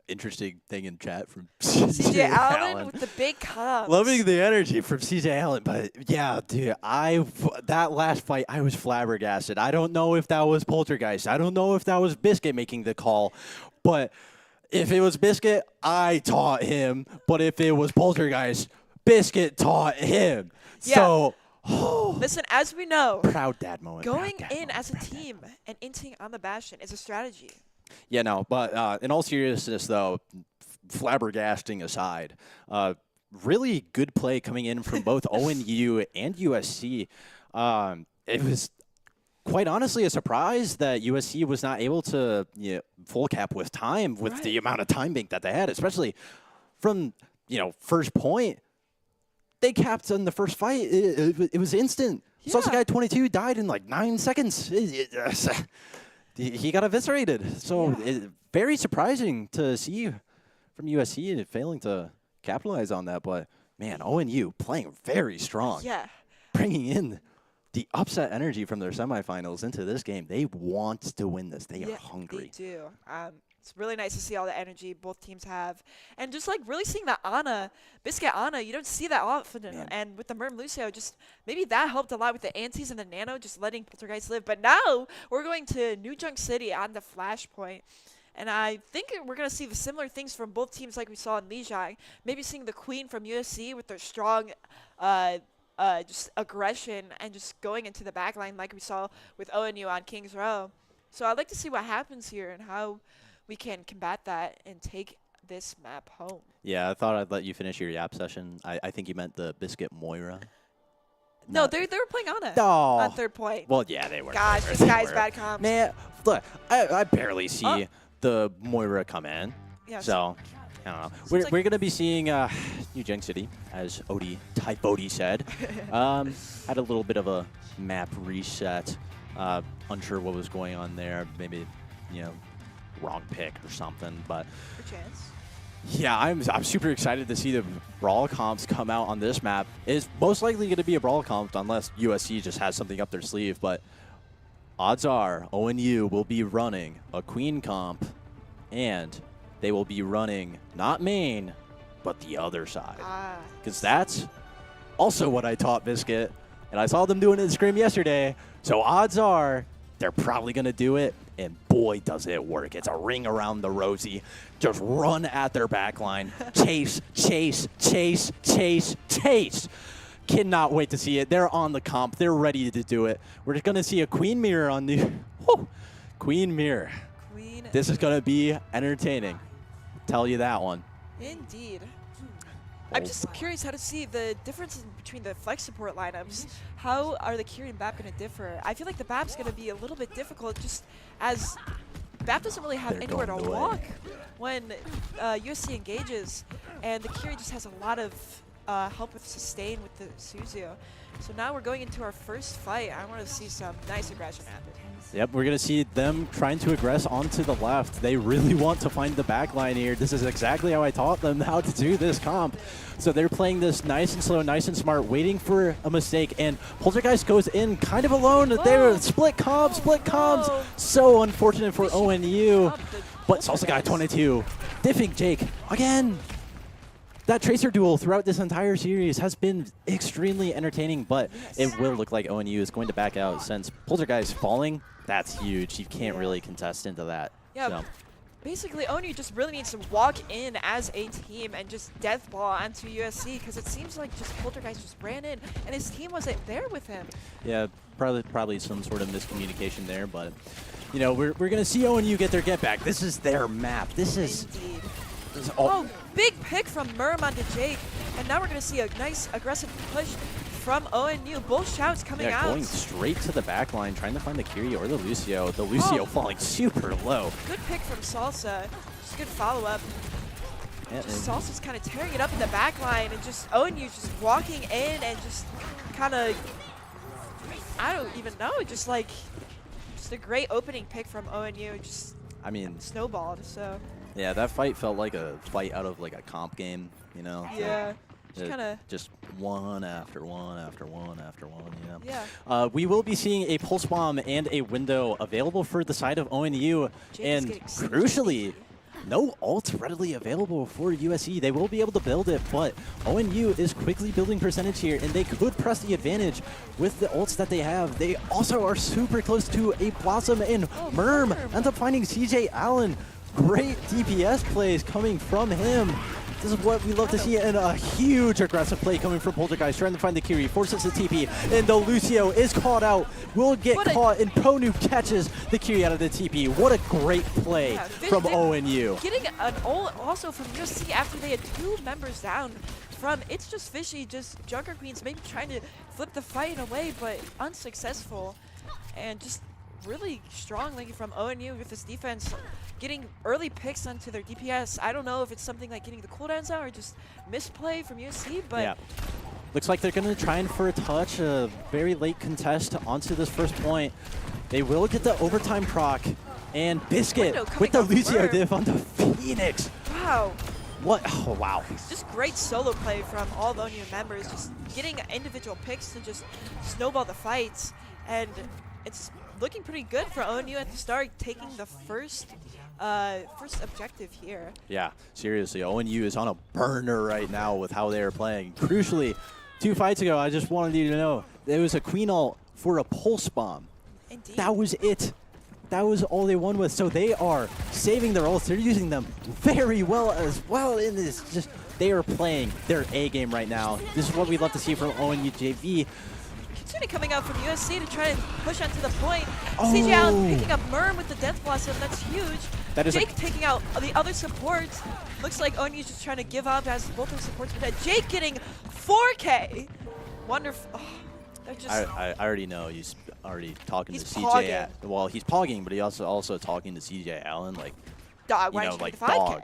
Interesting thing in chat from CJ Allen with the big comms. Loving the energy from CJ Allen, but yeah, dude, that last fight, I was flabbergasted. I don't know if that was Poltergeist. I don't know if that was Biscuit making the call, but if it was Biscuit, I taught him. But if it was Poltergeist, Biscuit taught him. Yeah. So, listen, as we know, proud dad moment. Going in as a team and inting on the Bastion is a strategy. Yeah, no, but in all seriousness, though, flabbergasting aside, really good play coming in from both ONU and USC. It was quite honestly a surprise that USC was not able to full cap with time with the amount of time bank that they had, especially from first point. They capped in the first fight. It was instant. Yeah. Salsa Guy 22 died in like 9 seconds. He got eviscerated. So very surprising to see from USC failing to capitalize on that. But, man, ONU playing very strong. Yeah. Bringing in the upset energy from their semifinals into this game. They want to win this. They are hungry. They do. It's really nice to see all the energy both teams have. And just like really seeing that Biscuit Ana, you don't see that often. And with the Merm Lucio, just maybe that helped a lot with the antis and the nano, just letting Poltergeist live. But now we're going to New Junk City on the Flashpoint. And I think we're going to see the similar things from both teams like we saw in Lijiang. Maybe seeing the Queen from USC with their strong just aggression and just going into the backline like we saw with ONU on Kings Row. So I'd like to see what happens here and how we can combat that and take this map home. Yeah, I thought I'd let you finish your yap session. I think you meant the Biscuit Moira. No, they were playing Ana on third point. Well, yeah, they were. Gosh, this guy's bad comms. Man, look, I barely see the Moira come in. Yeah, so, I don't know. We're going to be seeing New Junk City, as Type Odie said. Had a little bit of a map reset. Unsure what was going on there. Maybe, wrong pick or something. But Good chance. yeah, I'm super excited to see the brawl comps come out on this map. It's most likely going to be a brawl comp unless USC just has something up their sleeve. But odds are ONU will be running a Queen comp, and they will be running not main, but the other side. Because that's also what I taught Biscuit, and I saw them doing it in Scrim yesterday. So odds are they're probably going to do it, and boy, does it work. It's a ring around the rosy. Just run at their backline. Chase, chase, chase, chase, chase. Cannot wait to see it. They're on the comp. They're ready to do it. We're just going to see a Queen Mirror on the... Queen Mirror. This is going to be entertaining. Tell you that one. Indeed. I'm just curious how to see the difference between the flex support lineups. How are the Kiri and BAP going to differ? I feel like the BAP's going to be a little bit difficult just as BAP doesn't really have anywhere to walk when USC engages. and the Kiri just has a lot of help with sustain with the Suzu. So now we're going into our first fight. I want to see some nice aggression happen. Yep, we're going to see them trying to aggress onto the left. They really want to find the back line here. This is exactly how I taught them how to do this comp. So they're playing this nice and slow, nice and smart, waiting for a mistake. And Poltergeist goes in kind of alone. They're split comms. So unfortunate for ONU. But Salsa Guy 22, diffing Jake again. That Tracer duel throughout this entire series has been extremely entertaining, but it will look like ONU is going to back out since Poltergeist falling. That's huge. You can't really contest into that. Yeah, So. basically ONU just really needs to walk in as a team and just deathball onto USC, because it seems like just Poltergeist just ran in and his team wasn't there with him. Yeah, probably some sort of miscommunication there, but you know, we're going to see ONU get their get back. This is their map. This is Indeed. all. Oh, big pick from Merm onto Jake, and now we're going to see a nice aggressive push from ONU. Both shouts coming out. Going straight to the back line, trying to find the Kiri or the Lucio. The Lucio falling super low. Good pick from Salsa. Just good follow-up. Yeah, Just Salsa's kind of tearing it up in the back line, and just ONU just walking in and just kind of, I don't even know, just a great opening pick from ONU. Just, I mean, snowballed, so. yeah, that fight felt like a fight out of like a comp game, you know? Yeah. Just kind of. Just one after one after one after one, you know? Yeah. We will be seeing a pulse bomb and a window available for the side of ONU, Jake is and getting crucially, no ult readily available for USC. They will be able to build it, but ONU is quickly building percentage here, and they could press the advantage with the ults that they have. They also are super close to a Blossom, and Merm ends up finding CJ Allen. Great DPS plays coming from him. This is what we love to see, and a huge aggressive play coming from Poltergeist, trying to find the Kiri, forces the TP, and the Lucio is caught out, will get caught, and Ponu catches the Kiri out of the TP. What a great play from ONU. Getting an ult also from USC after they had 2 members down from It's Just Fishy, just Junker Queens maybe trying to flip the fight in a way, but unsuccessful. And just really strong linking from ONU with this defense, getting early picks onto their DPS. I don't know if it's something like getting the cooldowns out or just misplay from USC, but yeah. Looks like they're going to try and for a touch, a very late contest onto this first point. They will get the overtime proc, and Biscuit with the Lucio diff onto Phoenix. Wow. What? Oh, wow. Just great solo play from all the ONU members, just getting individual picks to just snowball the fights, and it's looking pretty good for ONU at the start, taking the first objective here. Yeah, seriously, ONU is on a burner right now with how they are playing. Crucially, 2 fights ago, I just wanted you to know, there was a Queen ult for a pulse bomb. Indeed. That was it. That was all they won with. So they are saving their ults. They're using them very well as well. In this, just they are playing their A game right now. This is what we love to see from ONU JV. Kitsune coming out from USC to try and push onto the point. CJ Allen picking up Merm with the Death Blossom. That's huge. That is Jake taking out the other supports. Looks like ONU's just trying to give up as both their supports are dead. Jake getting 4K. Wonderful. Oh, just I already know he's already talking He's to pogging. CJ. Well, he's pogging, but he also talking to CJ Allen, like, dog, you why know, didn't you like get the 5K? dog.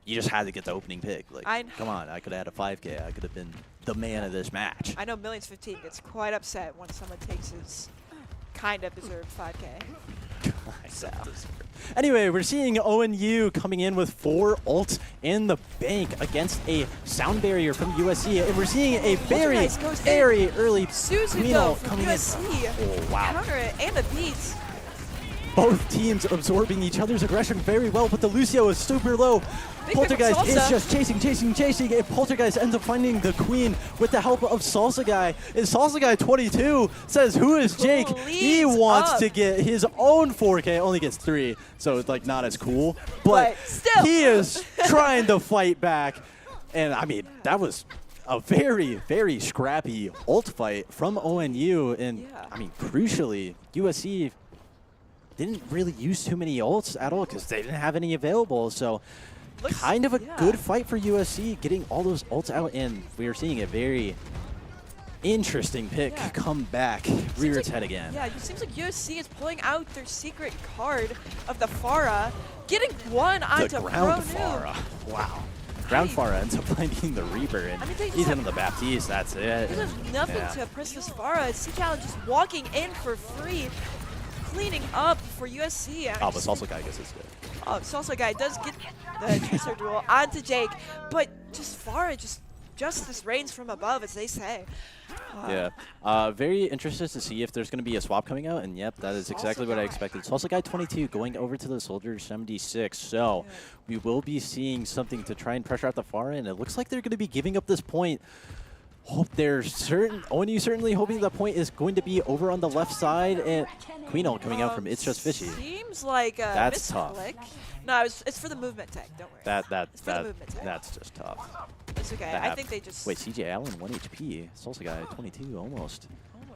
You just had to get the opening pick. Like, come on, I could have had a 5K. I could have been the man of this match. I know Millions15 gets quite upset when someone takes his kind of deserved 5K. So. Anyway, we're seeing ONU coming in with 4 ults in the bank against a sound barrier from USC, and we're seeing a very, very early Queen ult coming USC. in. Oh, wow. Counter it and a beat. Both teams absorbing each other's aggression very well, but the Lucio is super low. Big Poltergeist is Salsa. just chasing, and Poltergeist ends up finding the Queen with the help of Salsa Guy. And Salsa Guy 22 says, "Who is Jake?" He wants to get his own 4K, only gets 3, so it's like not as cool. But still. he is trying to fight back. And I mean, that was a very, very scrappy ult fight from ONU. And I mean, crucially, USC didn't really use too many ults at all because they didn't have any available. So kind of a good fight for USC, getting all those ults out, and we are seeing a very interesting pick come back, rear its head again. Yeah, it seems like USC is pulling out their secret card of the Pharah, getting one onto the ground Pro Pharah. Noob. Wow. Ground Pharah ends up finding the Reaper, and I mean, they just he's have- hitting the Baptiste. That's it. There's nothing Yeah. to press this Pharah. CJ Allen just walking in for free, cleaning up for USC. Oh, but Salsa Guy gets his good. Oh, Salsa Guy does get the Tracer duel onto Jake, but just Pharah, justice reigns from above, as they say. Yeah. Very interested to see if there's going to be a swap coming out, and yep, that is exactly what I expected. Salsa Guy 22 going over to the Soldier 76, so we will be seeing something to try and pressure out the Pharah, and it looks like they're going to be giving up this point. ONU certainly hoping that point is going to be over on the left side, and Queen ult coming out from It's Just Fishy. Seems like That's tough. GLEC. No, it's for the movement tech. Don't worry. It's for the movement tech. That's just tough. It's okay. I think they just Wait, CJ Allen 1 HP. Salsa Guy 22 almost.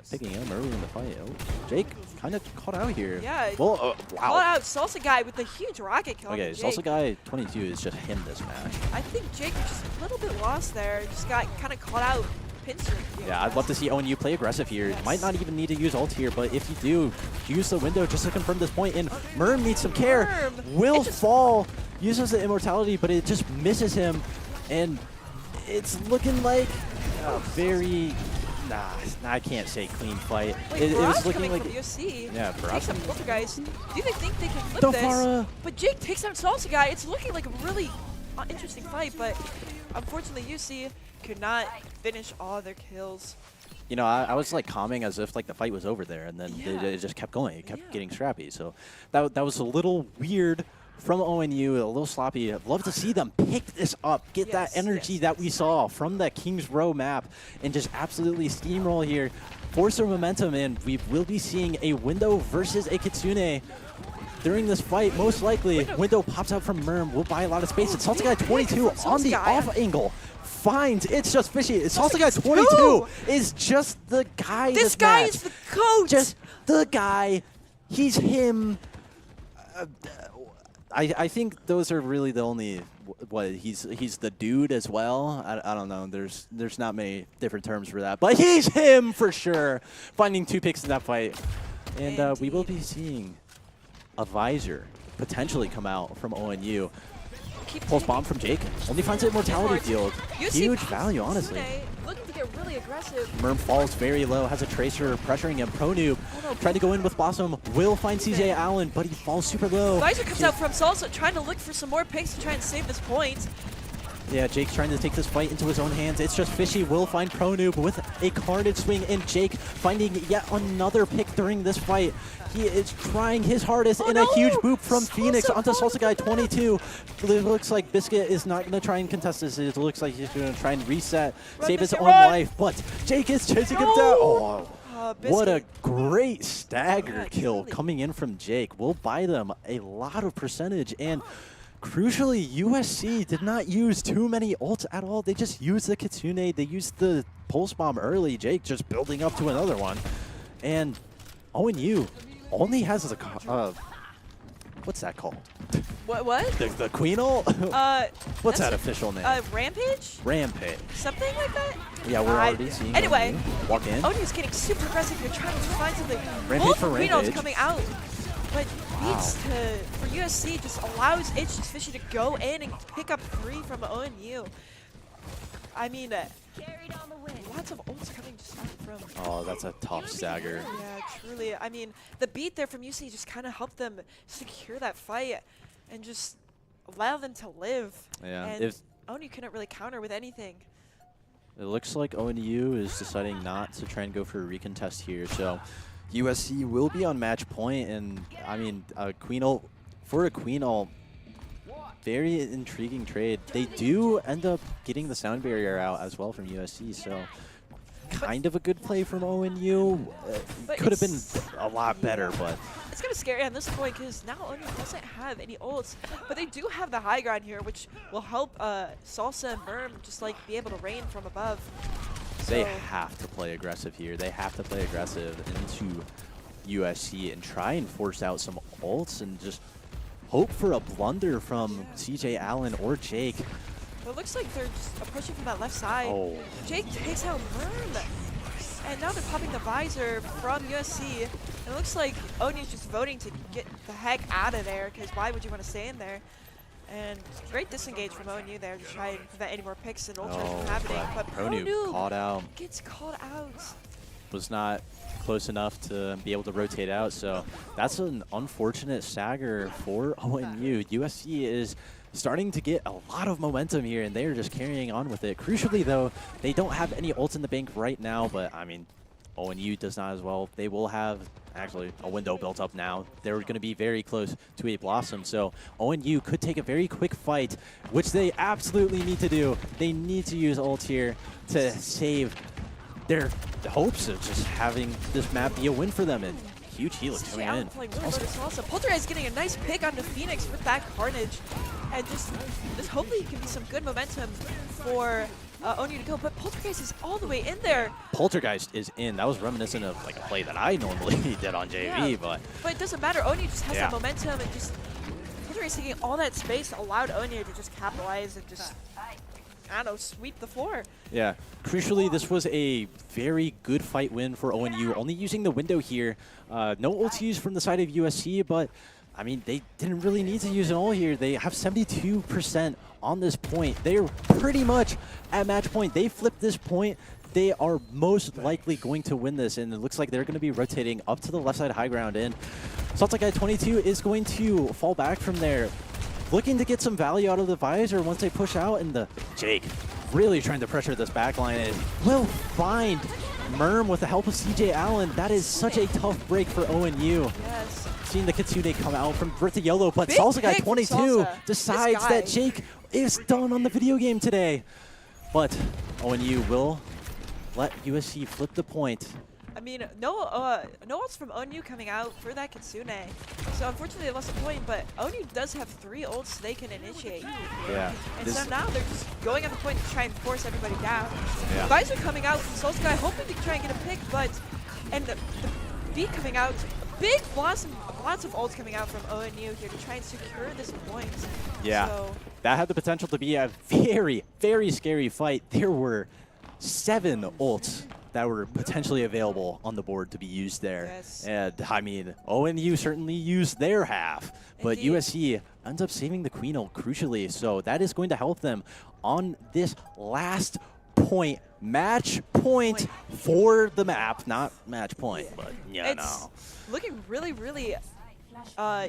Picking him early in the fight. Oh, Jake kind of caught out here. Yeah. Well, Call wow. out Salsa Guy with the huge rocket kill. Okay, on Jake. Salsa Guy 22 is just him this match. I think Jake was just a little bit lost there. Just got kind of caught out. Pincer. Yeah, I'd love to see ONU play aggressive here. Yes. Might not even need to use ult here, but if you do, use the window just to confirm this point. And Merm needs some care. Merm, Will it just- fall, uses the immortality, but it just misses him. And it's looking like a very, I can't say clean fight. Wait, It was Faraz looking coming like, from USC. yeah, Faraz Takes out coming- Poltergeist. Do they think they can flip The this? Pharah. But Jake takes out Salsa Guy. It's looking like a really interesting fight, but unfortunately USC could not finish all their kills. you know, I was like calming as if like the fight was over there, and then Yeah. it just kept going. It kept Yeah. getting scrappy. So that was a little weird from ONU, a little sloppy. I'd love to see them pick this up, get Yes, that energy yes, that we saw from that Kings Row map, and just absolutely steamroll here, force their momentum, and we will be seeing a Window versus a Kitsune. During this fight, most likely, Window pops out from Merm, will buy a lot of space, and Salsa Guy 22 on the off angle finds It's Just Fishy. Salsa Guy 22 is just the guy This guy is the coach. Just the guy. He's him. I think those are really the only, what, he's the dude as well. I don't know. There's not many different terms for that, but he's him for sure. Finding 2 picks in that fight. And we will be seeing a Visor potentially come out from ONU. Pulse bomb from Jake. Only finds an immortality field. Huge value, honestly. Looking to get really aggressive. Merm falls very low, has a Tracer pressuring him. Pro Noob tried to go in with Blossom, will find CJ Allen, but he falls super low. Visor comes out from Salsa, trying to look for some more picks to try and save this point. Yeah, Jake's trying to take this fight into his own hands. It's Just Fishy will find Pro Noob with a Carnage swing, and Jake finding yet another pick during this fight. He is trying his hardest in a huge boop from Phoenix onto Salsa Guy 22. It looks like Biscuit is not going to try and contest this. It looks like he's going to try and reset, save his Biscuit, own run! life, but Jake is chasing him down. Oh, what a great stagger kill coming in from Jake. Will buy them a lot of percentage, and crucially, USC did not use too many ults at all. They just used the Kitsune. They used the Pulse Bomb early. Jake just building up to another one. And ONU only has a, what's that called? What? The Queen ult? What's that official name? Rampage? Rampage. Something like that? Yeah, we're already seeing Anyway, ONU walk in. ONU's getting super aggressive. They're trying to find something. Rampage for Queen ults Rampage. coming out. But needs to, for USC, just allows It's Just Fishy to go in and pick up 3 from ONU. I mean, lots of ults coming just out from. Oh, that's a tough stagger. Yeah, truly. I mean, the beat there from UC just kind of helped them secure that fight and just allow them to live. Yeah, And ONU couldn't really counter with anything. It looks like ONU is deciding not to try and go for a recontest here, so USC will be on match point, and I mean, Queen ult, for a Queen ult, very intriguing trade. They do end up getting the sound barrier out as well from USC, so kind of a good play from ONU. But Could have been it's- a lot better, but It's kind of scary on this point because now ONU doesn't have any ults, but they do have the high ground here, which will help Salsa and Merm just like be able to rain from above. they So- have to play aggressive here. They have to play aggressive into USC and try and force out some ults and just hope for a blunder from CJ Allen or Jake. But it looks like they're just approaching from that left side. Oh. Jake takes out Merm. And now they're popping the Visor from USC. And it looks like ONU's just voting to get the heck out of there, because why would you want to stay in there? And great disengage from ONU there to try and prevent any more picks and ultras Oh, from happening. But ONU caught out. gets called out. Was not close enough to be able to rotate out, so that's an unfortunate stagger for ONU. USC is starting to get a lot of momentum here, and they are just carrying on with it. Crucially, though, they don't have any ults in the bank right now, but I mean, ONU does not as well. They will have actually a window built up now. They're going to be very close to a Blossom, so ONU could take a very quick fight, which they absolutely need to do. They need to use ult here to save their hopes of just having this map be a win for them. And huge helix coming in. Poltergeist getting a nice pick on the Phoenix with that Carnage. And just hopefully it can be some good momentum for ONU to go. But Poltergeist is all the way in there. Poltergeist is in. That was reminiscent of like a play that I normally did on JV, but it doesn't matter. ONU just has that momentum, and just Poltergeist taking all that space allowed ONU to just capitalize and just, I don't know, sweep the floor. Yeah, crucially, this was a very good fight win for ONU, only using the window here. No ults used from the side of USC, but I mean, they didn't really need to use an ult here. They have 72% on this point. They are pretty much at match point. They flipped this point. They are most likely going to win this, and it looks like they're going to be rotating up to the left side high ground, and Salsa Guy 22 is going to fall back from there, looking to get some value out of the visor once they push out, and the Jake really trying to pressure this backline and will find Merm with the help of CJ Allen. That is such a tough break for ONU. Yes. Seeing the Kitsune come out from Bertha Yellow, but Big Salsa Guy pick from 22 Salsa. decides that Jake is done on the video game today. But ONU will let USC flip the point. I mean, no ults from ONU coming out for that Kitsune. So unfortunately they lost a point, but ONU does have 3 ults they can initiate. Yeah. And so now they're just going at the point to try and force everybody down. Yeah. Visor coming out from Soulsky, hoping to try and get a pick, but the B coming out, big Blossom, lots of ults coming out from ONU here to try and secure this point. Yeah. So That had the potential to be a very, very scary fight. There were 7 ults that were potentially available on the board to be used there. Yes. And I mean, ONU certainly used their half, but Indeed. USC ends up saving the Queen ult crucially. So that is going to help them on this last point, match point for the map. Not match point, but it's looking really, really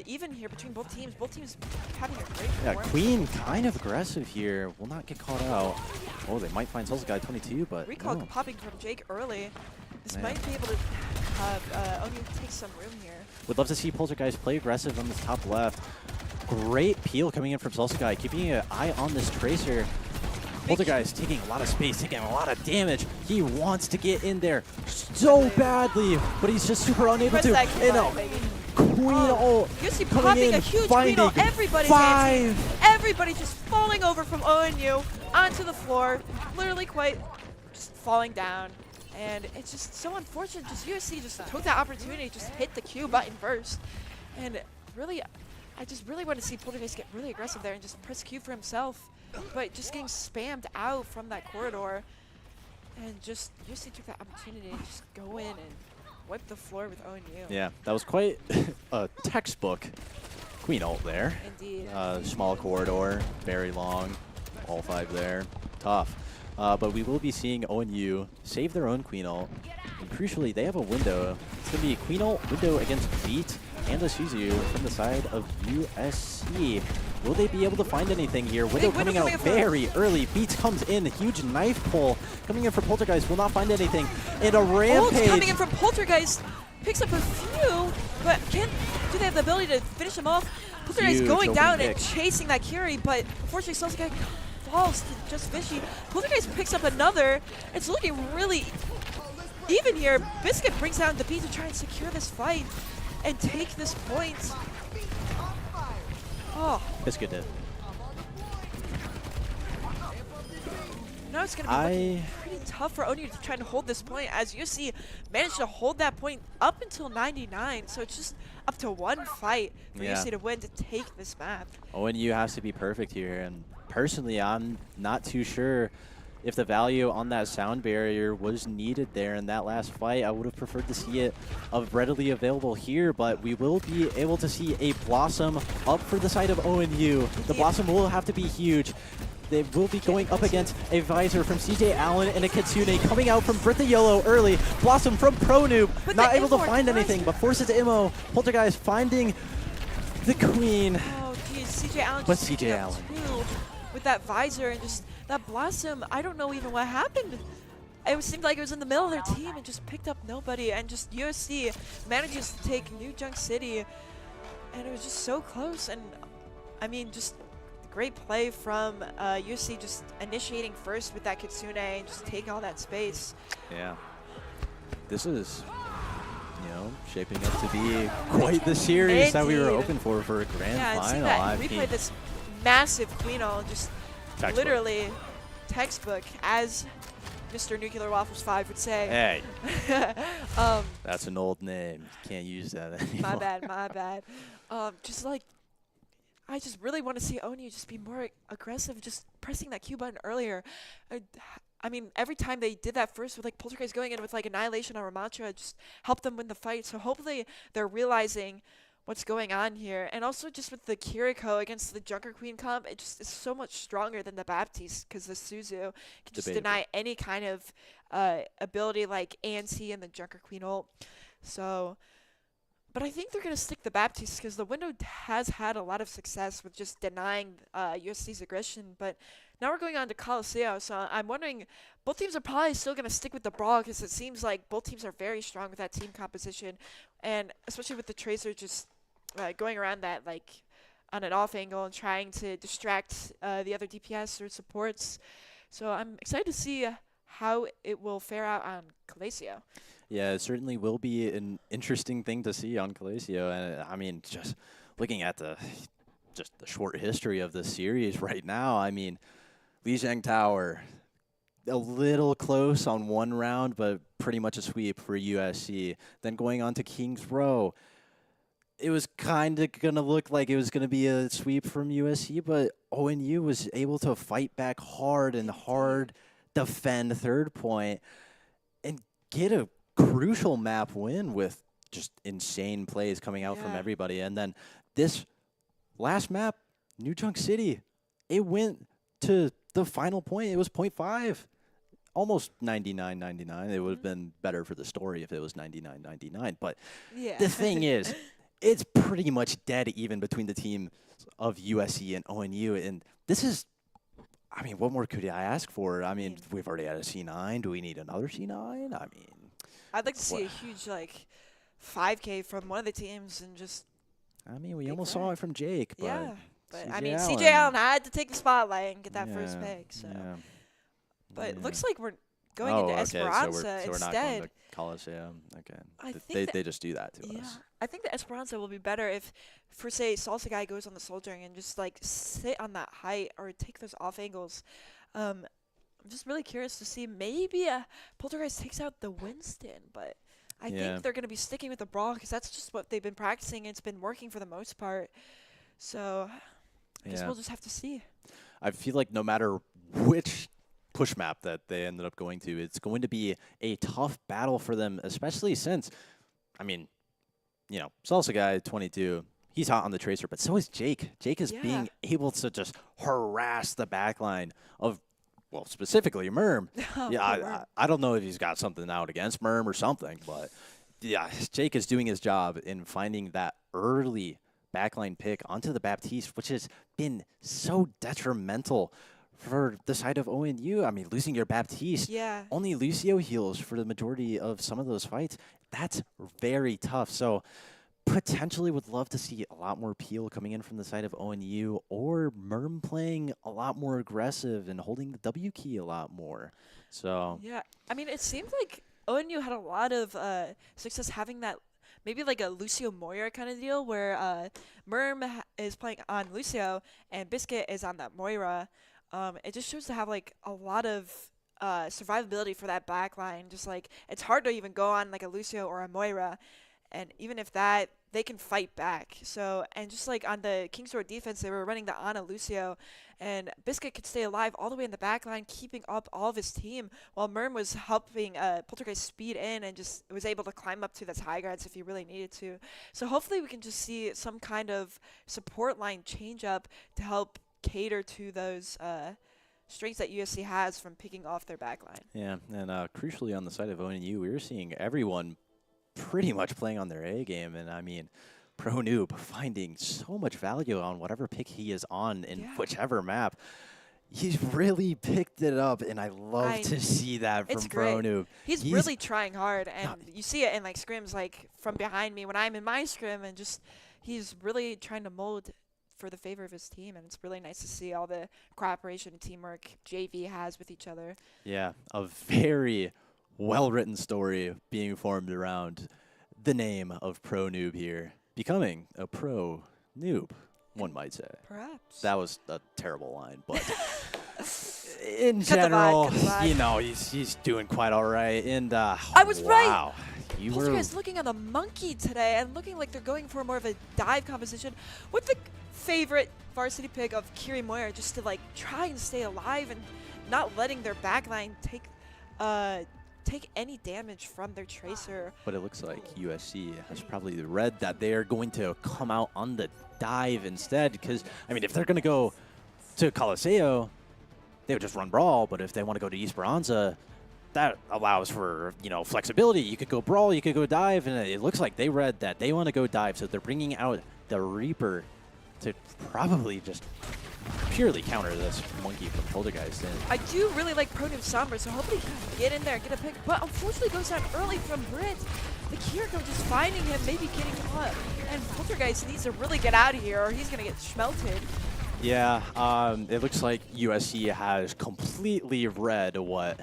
even here between both teams. Both teams having a great Yeah, performance. Queen kind of aggressive here. Will not get caught out. Oh, they might find Salsa Guy 22, but Recall no. popping from Jake early. This Man. might be able to have ONU take some room here. Would love to see Poltergeist play aggressive on this top left. Great peel coming in from Salsa Guy, keeping an eye on this Tracer. Poltergeist taking a lot of space, taking a lot of damage. He wants to get in there so badly, but he's just super unable Press to. that And key, baby. Queen ult USC coming popping in, a huge finding Queen ult. Everybody's 5. dancing. Everybody just falling over from ONU onto the floor. Literally quite just falling down. And it's just so unfortunate. Just USC just took that opportunity, just hit the Q button first. And really, I just really want to see Poltergeist get really aggressive there and just press Q for himself. But just getting spammed out from that corridor. And just USC took that opportunity to just go in and wipe the floor with ONU. Yeah, that was quite a textbook Queen ult there. Indeed. Small corridor, very long, all 5 there, tough. But we will be seeing ONU save their own Queen ult. And crucially, they have a window. It's going to be Queen ult window against Beat and Isuzu from the side of USC. Will they be able to find anything here? Window coming out very early. Beats comes in, huge knife pull coming in for Poltergeist. Will not find anything. And a rampage. Ults coming in from Poltergeist. Picks up a few, but do they have the ability to finish them off? Poltergeist Huge going down opening and pick. chasing that Curie, but unfortunately Salsa falls to just Vishy. Poltergeist picks up another. It's looking really even here. Biscuit brings down the beat to try and secure this fight and take this point. Oh, Biscuit did. now it's going to be looking pretty tough for ONU to try and hold this point, as USC managed to hold that point up until 99. So it's just up to 1 fight for USC to win to take this map. ONU has to be perfect here, and personally, I'm not too sure if the value on that sound barrier was needed there in that last fight, I would have preferred to see it readily available here, but we will be able to see a Blossom up for the side of ONU. The Blossom will have to be huge. They will be going up against a Visor from CJ Allen and a Kitsune coming out from Brit the Yellow early. Blossom from Pro Noob, not able to find anything, but forces Immo. Poltergeist finding the Queen. Oh, geez, CJ Allen But just CJ picking up Allen. 2 with that Visor and just that Blossom. I don't know even what happened. It seemed like it was in the middle of their team and just picked up nobody. And just USC manages to take New Junk City, and it was just so close. And I mean, just great play from USC, just initiating first with that Kitsune and just taking all that space. Yeah. This is, shaping up to be quite the series that we were hoping for a grand yeah, final. And see that replay this massive Queen-all, just Textbook. literally textbook, as Mr. Nuclear Waffles 5 would say. Hey, that's an old name. Can't use that anymore. My bad. Just like, I just really want to see ONU just be more aggressive, just pressing that Q button earlier. I mean, every time they did that first with like Poltergeist going in with like Annihilation or Ramatra, just helped them win the fight. So hopefully they're realizing what's going on here. And also just with the Kiriko against the Junker Queen comp, it just is so much stronger than the Baptiste, because the Suzu can just deny any kind of ability like ANC and the Junker Queen ult. So, but I think they're going to stick the Baptiste because the window has had a lot of success with just denying USC's aggression. But now we're going on to Coliseum, so I'm wondering, both teams are probably still going to stick with the Brawl because it seems like both teams are very strong with that team composition. And especially with the Tracer just going around that like on an off angle and trying to distract the other DPS or supports. So I'm excited to see how it will fare out on Coliseum. Yeah, it certainly will be an interesting thing to see on Calacio. And I mean, just looking at the short history of the series right now, I mean, Lijiang Tower, a little close on one round, but pretty much a sweep for USC. Then going on to Kings Row, it was kind of going to look like it was going to be a sweep from USC, but ONU was able to fight back hard and hard defend third point and get a crucial map win with just insane plays coming out from everybody. And then this last map, New Junk City, it went to the final point. It was 0.5, almost 99.99. It would have been better for the story if it was 99.99. But the thing is, it's pretty much dead even between the team of USC and ONU. And this is, I mean, what more could I ask for? I mean, we've already had a C9. Do we need another C9? I mean, I'd like to see a huge, like, 5K from one of the teams and just... I mean, we almost saw it from Jake, but... Yeah, but CJ I mean, Allen. CJ Allen had to take the spotlight and get that first pick, so... Yeah. But it looks like we're going into Esperanza so we're not instead. going to Coliseum. Okay. I think They just do that to us. I think the Esperanza will be better if, for say, Salsa Guy goes on the soldiering and just, like, sit on that height or take those off angles. I'm just really curious to see maybe Poltergeist takes out the Winston, but I think they're going to be sticking with the Brawl because that's just what they've been practicing and it's been working for the most part. So I guess we'll just have to see. I feel like no matter which push map that they ended up going to, it's going to be a tough battle for them, especially since, I mean, Salsa Guy 22, he's hot on the Tracer, but so is Jake. Jake is being able to just harass the backline of, well, specifically Merm. I don't know if he's got something out against Merm or something, but yeah, Jake is doing his job in finding that early backline pick onto the Baptiste, which has been so detrimental for the side of ONU. I mean, losing your Baptiste, only Lucio heals for the majority of some of those fights. That's very tough. So potentially would love to see a lot more peel coming in from the side of ONU, or Merm playing a lot more aggressive and holding the W key a lot more. So yeah, I mean, it seemed like ONU had a lot of success having that, maybe like a Lucio Moira kind of deal where Merm is playing on Lucio and Biscuit is on that Moira. It just shows to have like a lot of survivability for that backline. Just like it's hard to even go on like a Lucio or a Moira. And even if that, they can fight back. So, and just like on the Kingsword defense, they were running the Ana Lucio, and Biscuit could stay alive all the way in the back line, keeping up all of his team, while Merm was helping Poltergeist speed in and just was able to climb up to the high grounds if he really needed to. So hopefully we can just see some kind of support line change up to help cater to those strengths that USC has from picking off their back line. Yeah, and crucially on the side of ONU, we were seeing everyone pretty much playing on their A game, and I mean, Pro Noob finding so much value on whatever pick he is on in whichever map. He's really picked it up, and I love to see that from Pro Noob. He's really trying hard, and you see it in like scrims like from behind me when I'm in my scrim, and just he's really trying to mold for the favor of his team, and it's really nice to see all the cooperation and teamwork JV has with each other. Yeah, a very well-written story being formed around the name of Pro Noob here, becoming a Pro Noob, one might say. Perhaps. That was a terrible line, but in general, you know, he's doing quite all right. And I was wow, right. You were guys looking at the monkey today and looking like they're going for more of a dive composition with the favorite varsity pick of Kiri Moyer, just to like try and stay alive and not letting their backline take any damage from their tracer. But it looks like USC has probably read that they are going to come out on the dive instead, because, I mean, if they're going to go to Coliseo, they would just run Brawl, but if they want to go to Esperanza, that allows for, you know, flexibility. You could go Brawl, you could go dive, and it looks like they read that they want to go dive, so they're bringing out the Reaper to probably just purely counter this monkey from Poltergeist. And I do really like Pro Noob Sombra, so hopefully he can get in there and get a pick, but unfortunately goes down early from Brit. The Kiriko just finding him, maybe getting him up, and Poltergeist needs to really get out of here or he's going to get schmelted. yeah, it looks like USC has completely read what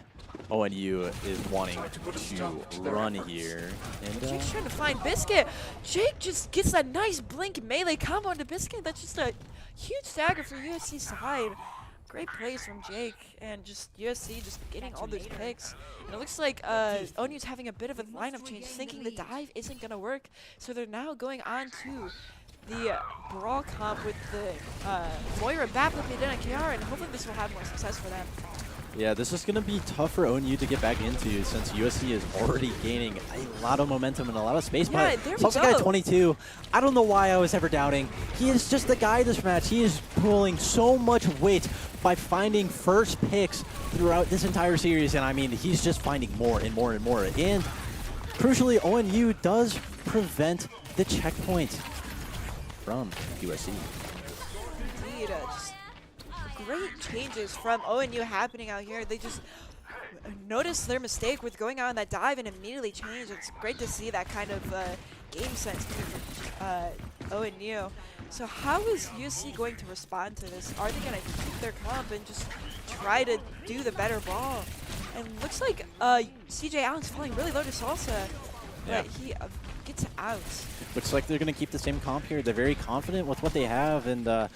ONU is wanting to run here. And Jake's trying to find Biscuit. Jake just gets that nice blink melee combo into Biscuit. That's just a huge stagger for USC side. Great plays from Jake, and just USC just getting all those picks. And it looks like ONU's having a bit of a lineup change, thinking the dive isn't going to work. So they're now going on to the Brawl comp with the Moira Baptist and KR, and hopefully this will have more success for them. yeah, this is going to be tough for ONU to get back into, since USC is already gaining a lot of momentum and a lot of space. Yeah, but there we Salsa go. Guy 22, I don't know why I was ever doubting. He is just the guy this match. He is pulling so much weight by finding first picks throughout this entire series. And I mean, he's just finding more and more and more. And crucially, ONU does prevent the checkpoint from USC. Indeed, just great changes from ONU happening out here. They just noticed their mistake with going out on that dive and immediately changed. It's great to see that kind of game sense coming from ONU. So how is USC going to respond to this? Are they going to keep their comp and just try to do the better ball? And looks like CJ Allen's falling really low to Salsa, but he gets out. Looks like they're going to keep the same comp here. They're very confident with what they have, and they're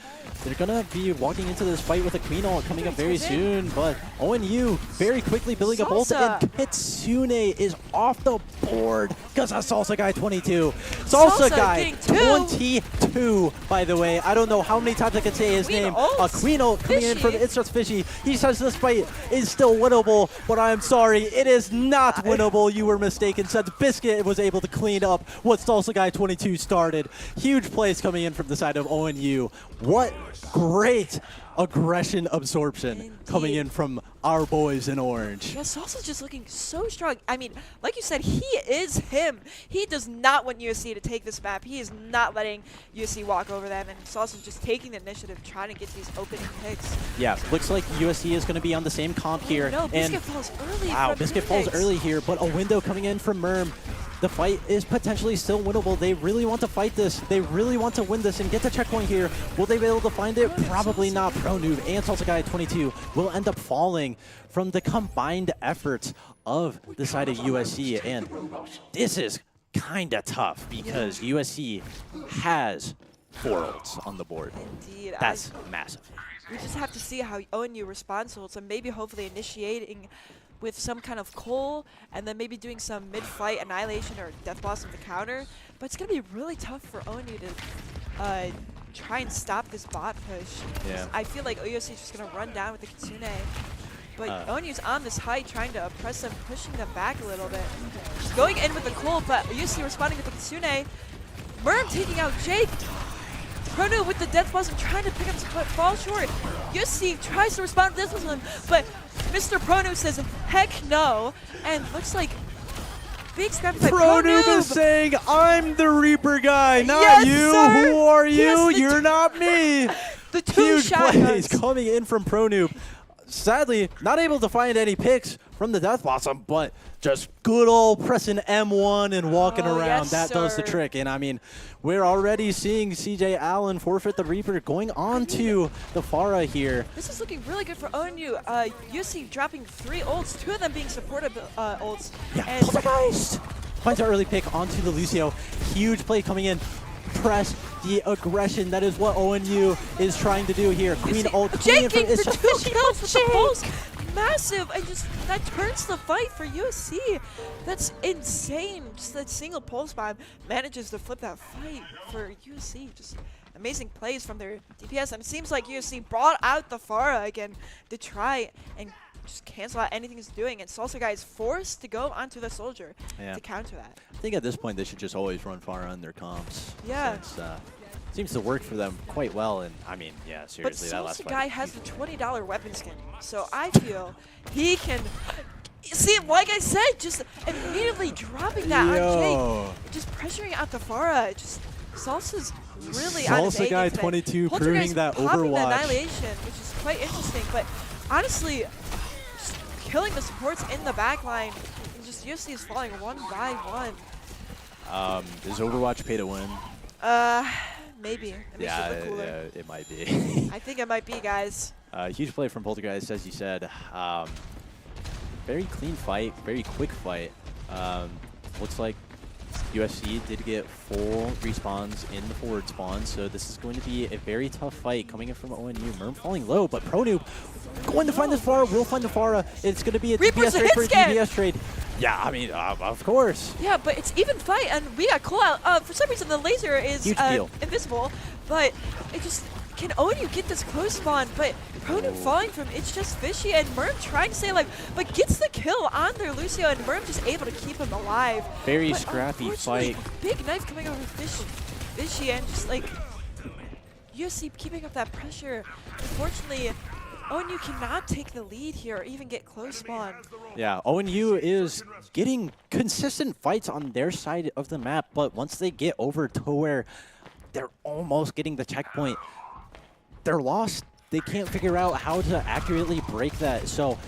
going to be walking into this fight with a Queen ult coming up very soon. But ONU very quickly building up ult, and Kitsune is off the board because of Salsa Guy 22. Salsa Guy 22, by the way. I don't know how many times I can say his name. A Queen ult coming in from It's Just Fishy. He says this fight is still winnable, but I'm sorry, it is not winnable. You were mistaken. Since Biscuit was able to clean up what Salsa Guy 22 started. Huge plays coming in from the side of ONU. What great aggression absorption coming in from our boys in orange. Yeah, Salsa's just looking so strong. I mean, like you said, he is him. He does not want USC to take this map. He is not letting USC walk over them, and Salsa's just taking the initiative, trying to get these opening picks. Yeah, looks like USC is going to be on the same comp here. No, Biscuit and falls early. wow, from Biscuit Phoenix. falls early here, but a window coming in from Merm. The fight is potentially still winnable. They really want to fight this. They really want to win this and get the checkpoint here. Will they be able to find it? Probably not. Pro Noob and Salsa Guy 22 will end up falling from the combined efforts of the side of USC. And this is kind of tough because USC has 4 ults on the board. Indeed. That's massive. We just have to see how ONU responds to it, so maybe hopefully initiating with some kind of coal, and then maybe doing some mid-fight annihilation or death blossom to counter. But it's gonna be really tough for ONU to try and stop this bot push. Yeah. I feel like USC is just gonna run down with the Kitsune. But ONU's on this height, trying to oppress them, pushing them back a little bit. Just going in with the coal, but USC responding with the Kitsune. Merm taking out Jake. Prono with the death blossom trying to pick up his foot, fall short. USC tries to respond to this one, but Mr. Prono says heck no, and looks like big scrap by Pronoob is saying, I'm the Reaper guy, not Yes, you. sir. Who are you? Yes, the You're not me. The two Huge plays shotguns. coming in from Pronoob. Sadly, not able to find any picks from the Death Blossom, but just good old pressing M1 and walking around. Yes, that does the sir. trick. And I mean, we're already seeing CJ Allen forfeit the Reaper, going on to the Pharah here. This is looking really good for ONU. USC dropping 3 ults, 2 of them being supportive ults. Yeah, And Poltergeist finds an early pick onto the Lucio. Huge play coming in. Press the aggression. That is what ONU is trying to do here. Queen ult coming in Jake for the it's 2 kills with the pulse. Massive, and just that turns the fight for USC. That's insane. Just that single pulse bomb manages to flip that fight for USC. Just amazing plays from their DPS, and it seems like USC brought out the Pharah again to try and just cancel out anything he's doing, and Salsa Guy is forced to go onto the Soldier to counter that. I think at this point they should just always run Pharah on their comps. Yeah. Since, seems to work for them quite well, and I mean, yeah, But seriously, that last Salsa fight. Guy has the $20 weapon skin, so I feel he can. See, like I said, just immediately dropping that on Jake, just pressuring out the Pharah. Just Salsa's really on his Salsa Guy A game today. 22 Poltergeist proving that popping the Overwatch. annihilation, which is quite interesting. But honestly, just killing the supports in the back line, and just USC is falling one by one. Is Overwatch pay to win? Maybe. It makes Yeah, it look cooler. it might be. I think it might be, guys. Huge play from Poltergeist, as you said. Very clean fight, very quick fight. Looks like USC did get full respawns in the forward spawn, so this is going to be a very tough fight coming in from ONU. Merm falling low, but Pronoob going to find this Pharah, will find the Pharah. It's going to be a Reaper's DPS a trade hit for a scan. DPS trade. Yeah, I mean, of course. Yeah, but it's even fight, and we got call out. For some reason, the laser is Huge deal. invisible, but it just can ONU get this close spawn? But Pronoob falling from It's Just Fishy, and Merm trying to stay alive, but gets the kill on their Lucio, and Merm just able to keep him alive. Very But scrappy unfortunately, fight. Big knife coming over Fishy, and just like USC keeping up that pressure. Unfortunately, ONU cannot take the lead here or even get close spawn. Yeah, ONU is getting consistent fights on their side of the map, but once they get over to where they're almost getting the checkpoint, they're lost. They can't figure out how to accurately break that. So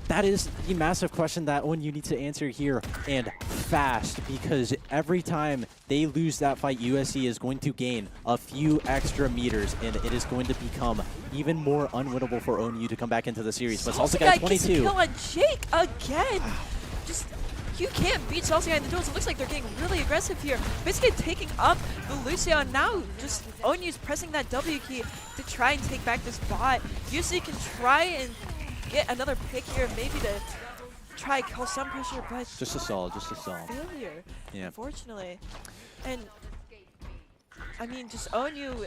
that is the massive question that ONU needs to answer here, and fast, because every time they lose that fight, USC is going to gain a few extra meters, and it is going to become even more unwinnable for ONU to come back into the series. But Salsa Guy 22. Kill on Jake again. Just you can't beat Salsa Guy in the duels. It looks like they're getting really aggressive here. Biscuit taking up the Lucio, and now just ONU's pressing that W key to try and take back this bot. USC can try and get another pick here, maybe to try call some pressure, but Just a stall, just a stall. failure, Yeah. unfortunately. And I mean, just ONU,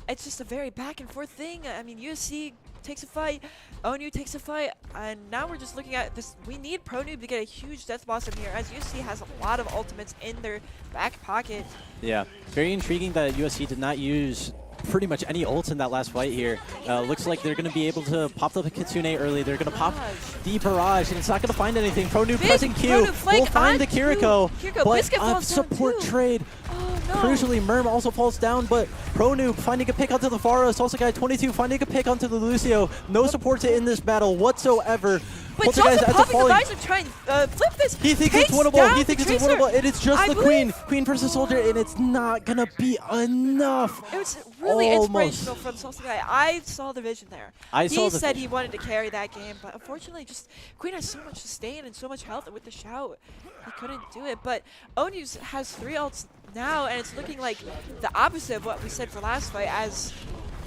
it's just a very back and forth thing. I mean, USC takes a fight, ONU takes a fight, and now we're just looking at this. We need Pronoob to get a huge death blossom here, as USC has a lot of ultimates in their back pocket. Yeah, very intriguing that USC did not use pretty much any ults in that last fight here. Looks like they're going to be able to pop up a Kitsune early. They're going to pop the barrage, and it's not going to find anything. Pronoob pressing Q. Pronoob flank Will find the onto Kiriko, Kiriko. but Biscuit a falls down support too. trade. Oh no. Crucially, Merm also falls down, but Pronoob finding a pick onto the Pharah. Salsa Guy 22 finding a pick onto the Lucio. No support in this battle whatsoever. But Poltergeist Johnson ends up popping the falling. visor trying to flip this. He thinks takes it's winnable. down He thinks the it's Tracer. winnable. And it's just I the believe- Queen versus Soldier, and it's not going to be enough. It was really Almost. inspirational from Salsa Guy. I saw the vision there. I saw He the said vision. he wanted to carry that game, but unfortunately, just Queen has so much sustain and so much health, and with the shout, he couldn't do it. But ONU has 3 ults now, and it's looking like the opposite of what we said for last fight, as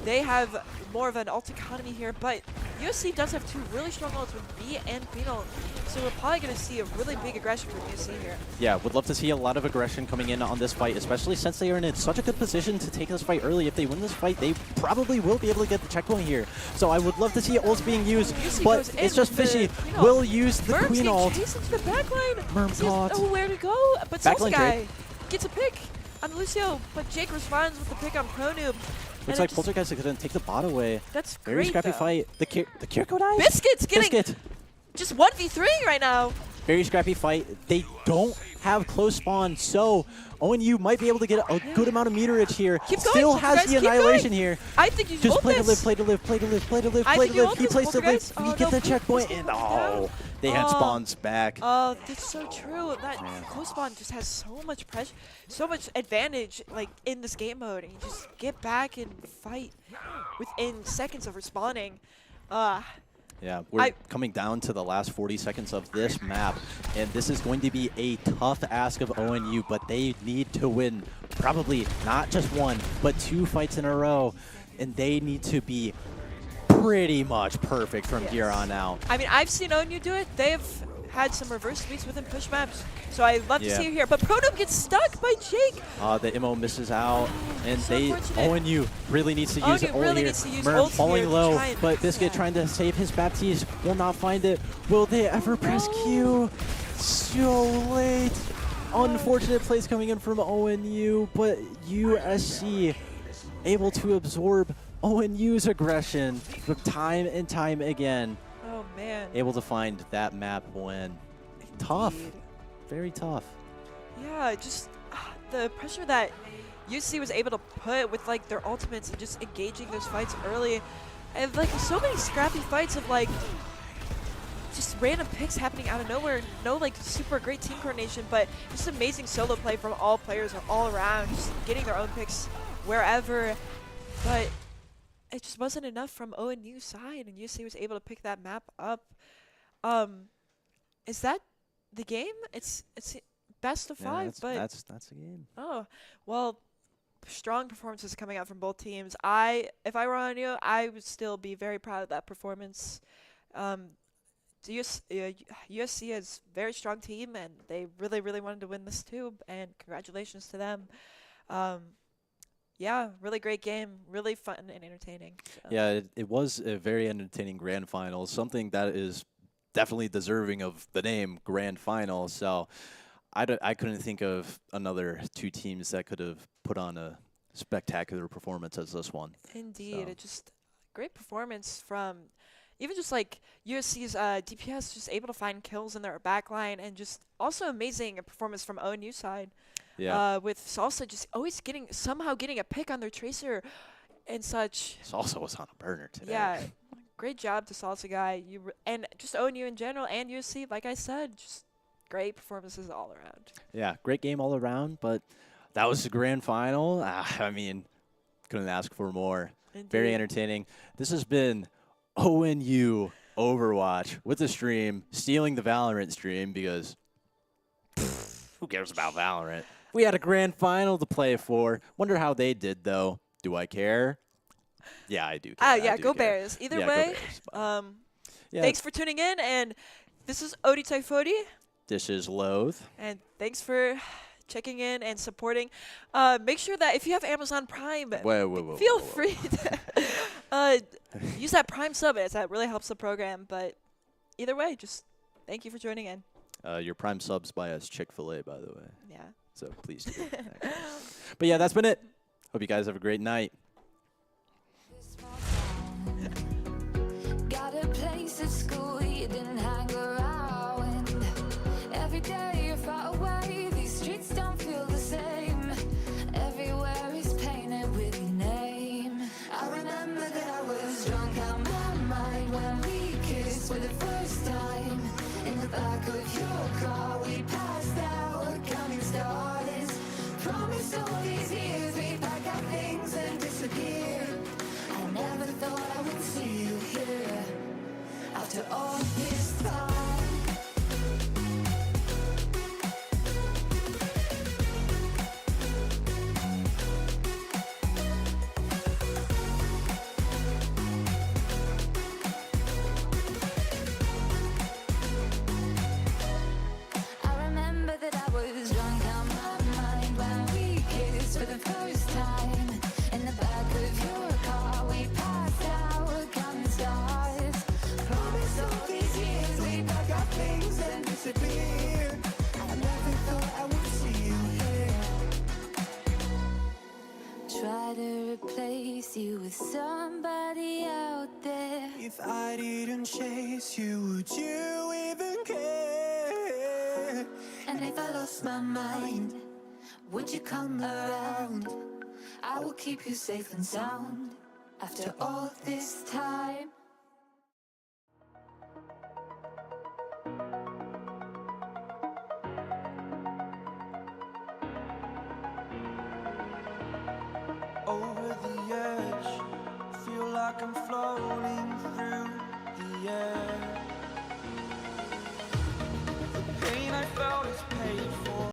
they have more of an ult economy here. But USC does have two really strong ults with B and Penal, so we're probably going to see a really big aggression from USC here. Yeah, would love to see a lot of aggression coming in on this fight, especially since they are in such a good position to take this fight early. If they win this fight, they probably will be able to get the checkpoint here. So I would love to see ults being used, USC but goes in it's just with the fishy. Queen ult. Will use the Merm's Queen getting ult. chased into the backline. Merm He doesn't caught. know where to go, but Salsa Backline guy Jake. gets a pick on Lucio, but Jake responds with the pick on ProNoob. Looks like Poltergeist is going to take the bot away. That's Very great, scrappy though. fight. The Kiriko dies? Biscuit's getting Biscuit. just 1v3 right now. Very scrappy fight. They don't have close spawn, so ONU might be able to get a good amount of meterage here. Keep going, Still has Poltergeist, the keep annihilation going. here. I think you should Just ult play to this. live, play to live, play to live, play to live, I play think to you live. ult He this, plays to live. Poltergeist. He Oh, gets no, the please, checkpoint, please and don't go down. they had Oh. spawns back. Oh, that's so true. That close spawn just has so much pressure, so much advantage, like in this game mode, and you just get back and fight within seconds of respawning. Yeah, we're coming down to the last 40 seconds of this map, and this is going to be a tough ask of ONU, but they need to win probably not just one, but 2 fights in a row, and they need to be pretty much perfect from here on out. I mean, I've seen ONU do it. They've had some reverse sweeps within push maps, so I'd love to see it here. But ProNoob gets stuck by Jake. The Immo misses out, and So unfortunate. ONU really needs to use ONU ult really here. needs to use Merm ult falling here to low, try and but fix Biscuit that. trying to save his Baptiste will not find it. Will they ever press Q? So late. Unfortunate plays coming in from ONU, but USC able to absorb ONU's aggression time and time again. Oh man. Able to find that map win. Tough. Indeed. Very tough. Yeah, just the pressure that UC was able to put with like their ultimates and just engaging those fights early, and like so many scrappy fights of like just random picks happening out of nowhere. No like super great team coordination, but just amazing solo play from all players all around, just getting their own picks wherever. But it just wasn't enough from ONU's side, and UC was able to pick that map up. Is that the game? It's best of 5, but that's the game. oh well, strong performances coming out from both teams. If I were on you, I would still be very proud of that performance. USC is a very strong team, and they really wanted to win this too. And congratulations to them. Yeah, really great game, really fun and entertaining. So. Yeah, it was a very entertaining grand final, something that is definitely deserving of the name grand final. So I couldn't think of another 2 teams that could have put on a spectacular performance as this one. Indeed, So. it just great performance from even just like USC's DPS, just able to find kills in their backline, and just also amazing performance from ONU side. Yeah. With Salsa just always somehow getting a pick on their tracer and such. Salsa was on a burner today. Yeah, great job to Salsa guy. And just ONU in general and USC, like I said, just great performances all around. Yeah, great game all around, but that was the grand final. I mean, couldn't ask for more. Very Indeed. entertaining. This has been ONU Overwatch with the stream, stealing the Valorant stream because who cares about Valorant? We had a grand final to play for. Wonder how they did, though. Do I care? Yeah, I do care. I Yeah, do go care. Bears. Either Yeah, go way, Bears. Yeah, thanks for tuning in, and this is Odi Typhodi, this is Loathe. and thanks for checking in and supporting. Make sure that if you have Amazon Prime, Whoa, feel free to use that Prime sub, as that really helps the program. But either way, just thank you for joining in. Your Prime subs by us Chick-fil-A, by the way. Yeah. So please do. Actually. But yeah, that's been it. Hope you guys have a great night. Got a place at school you didn't hang around. Every day you're far away, these streets don't feel the same. Everywhere is painted with your name. I remember that I was drunk out my mind when we kissed for the first time. In the back of your car we passed out, counting stars. Promised all these years we'd pack up things and disappear. I never thought I would see you here after all this time. try to replace you with somebody out there. If I didn't chase you, would you even care? And if I lost my mind, would you come around? I will keep you safe and sound after all this time. Over the edge, feel like I'm floating through the air. The pain I felt is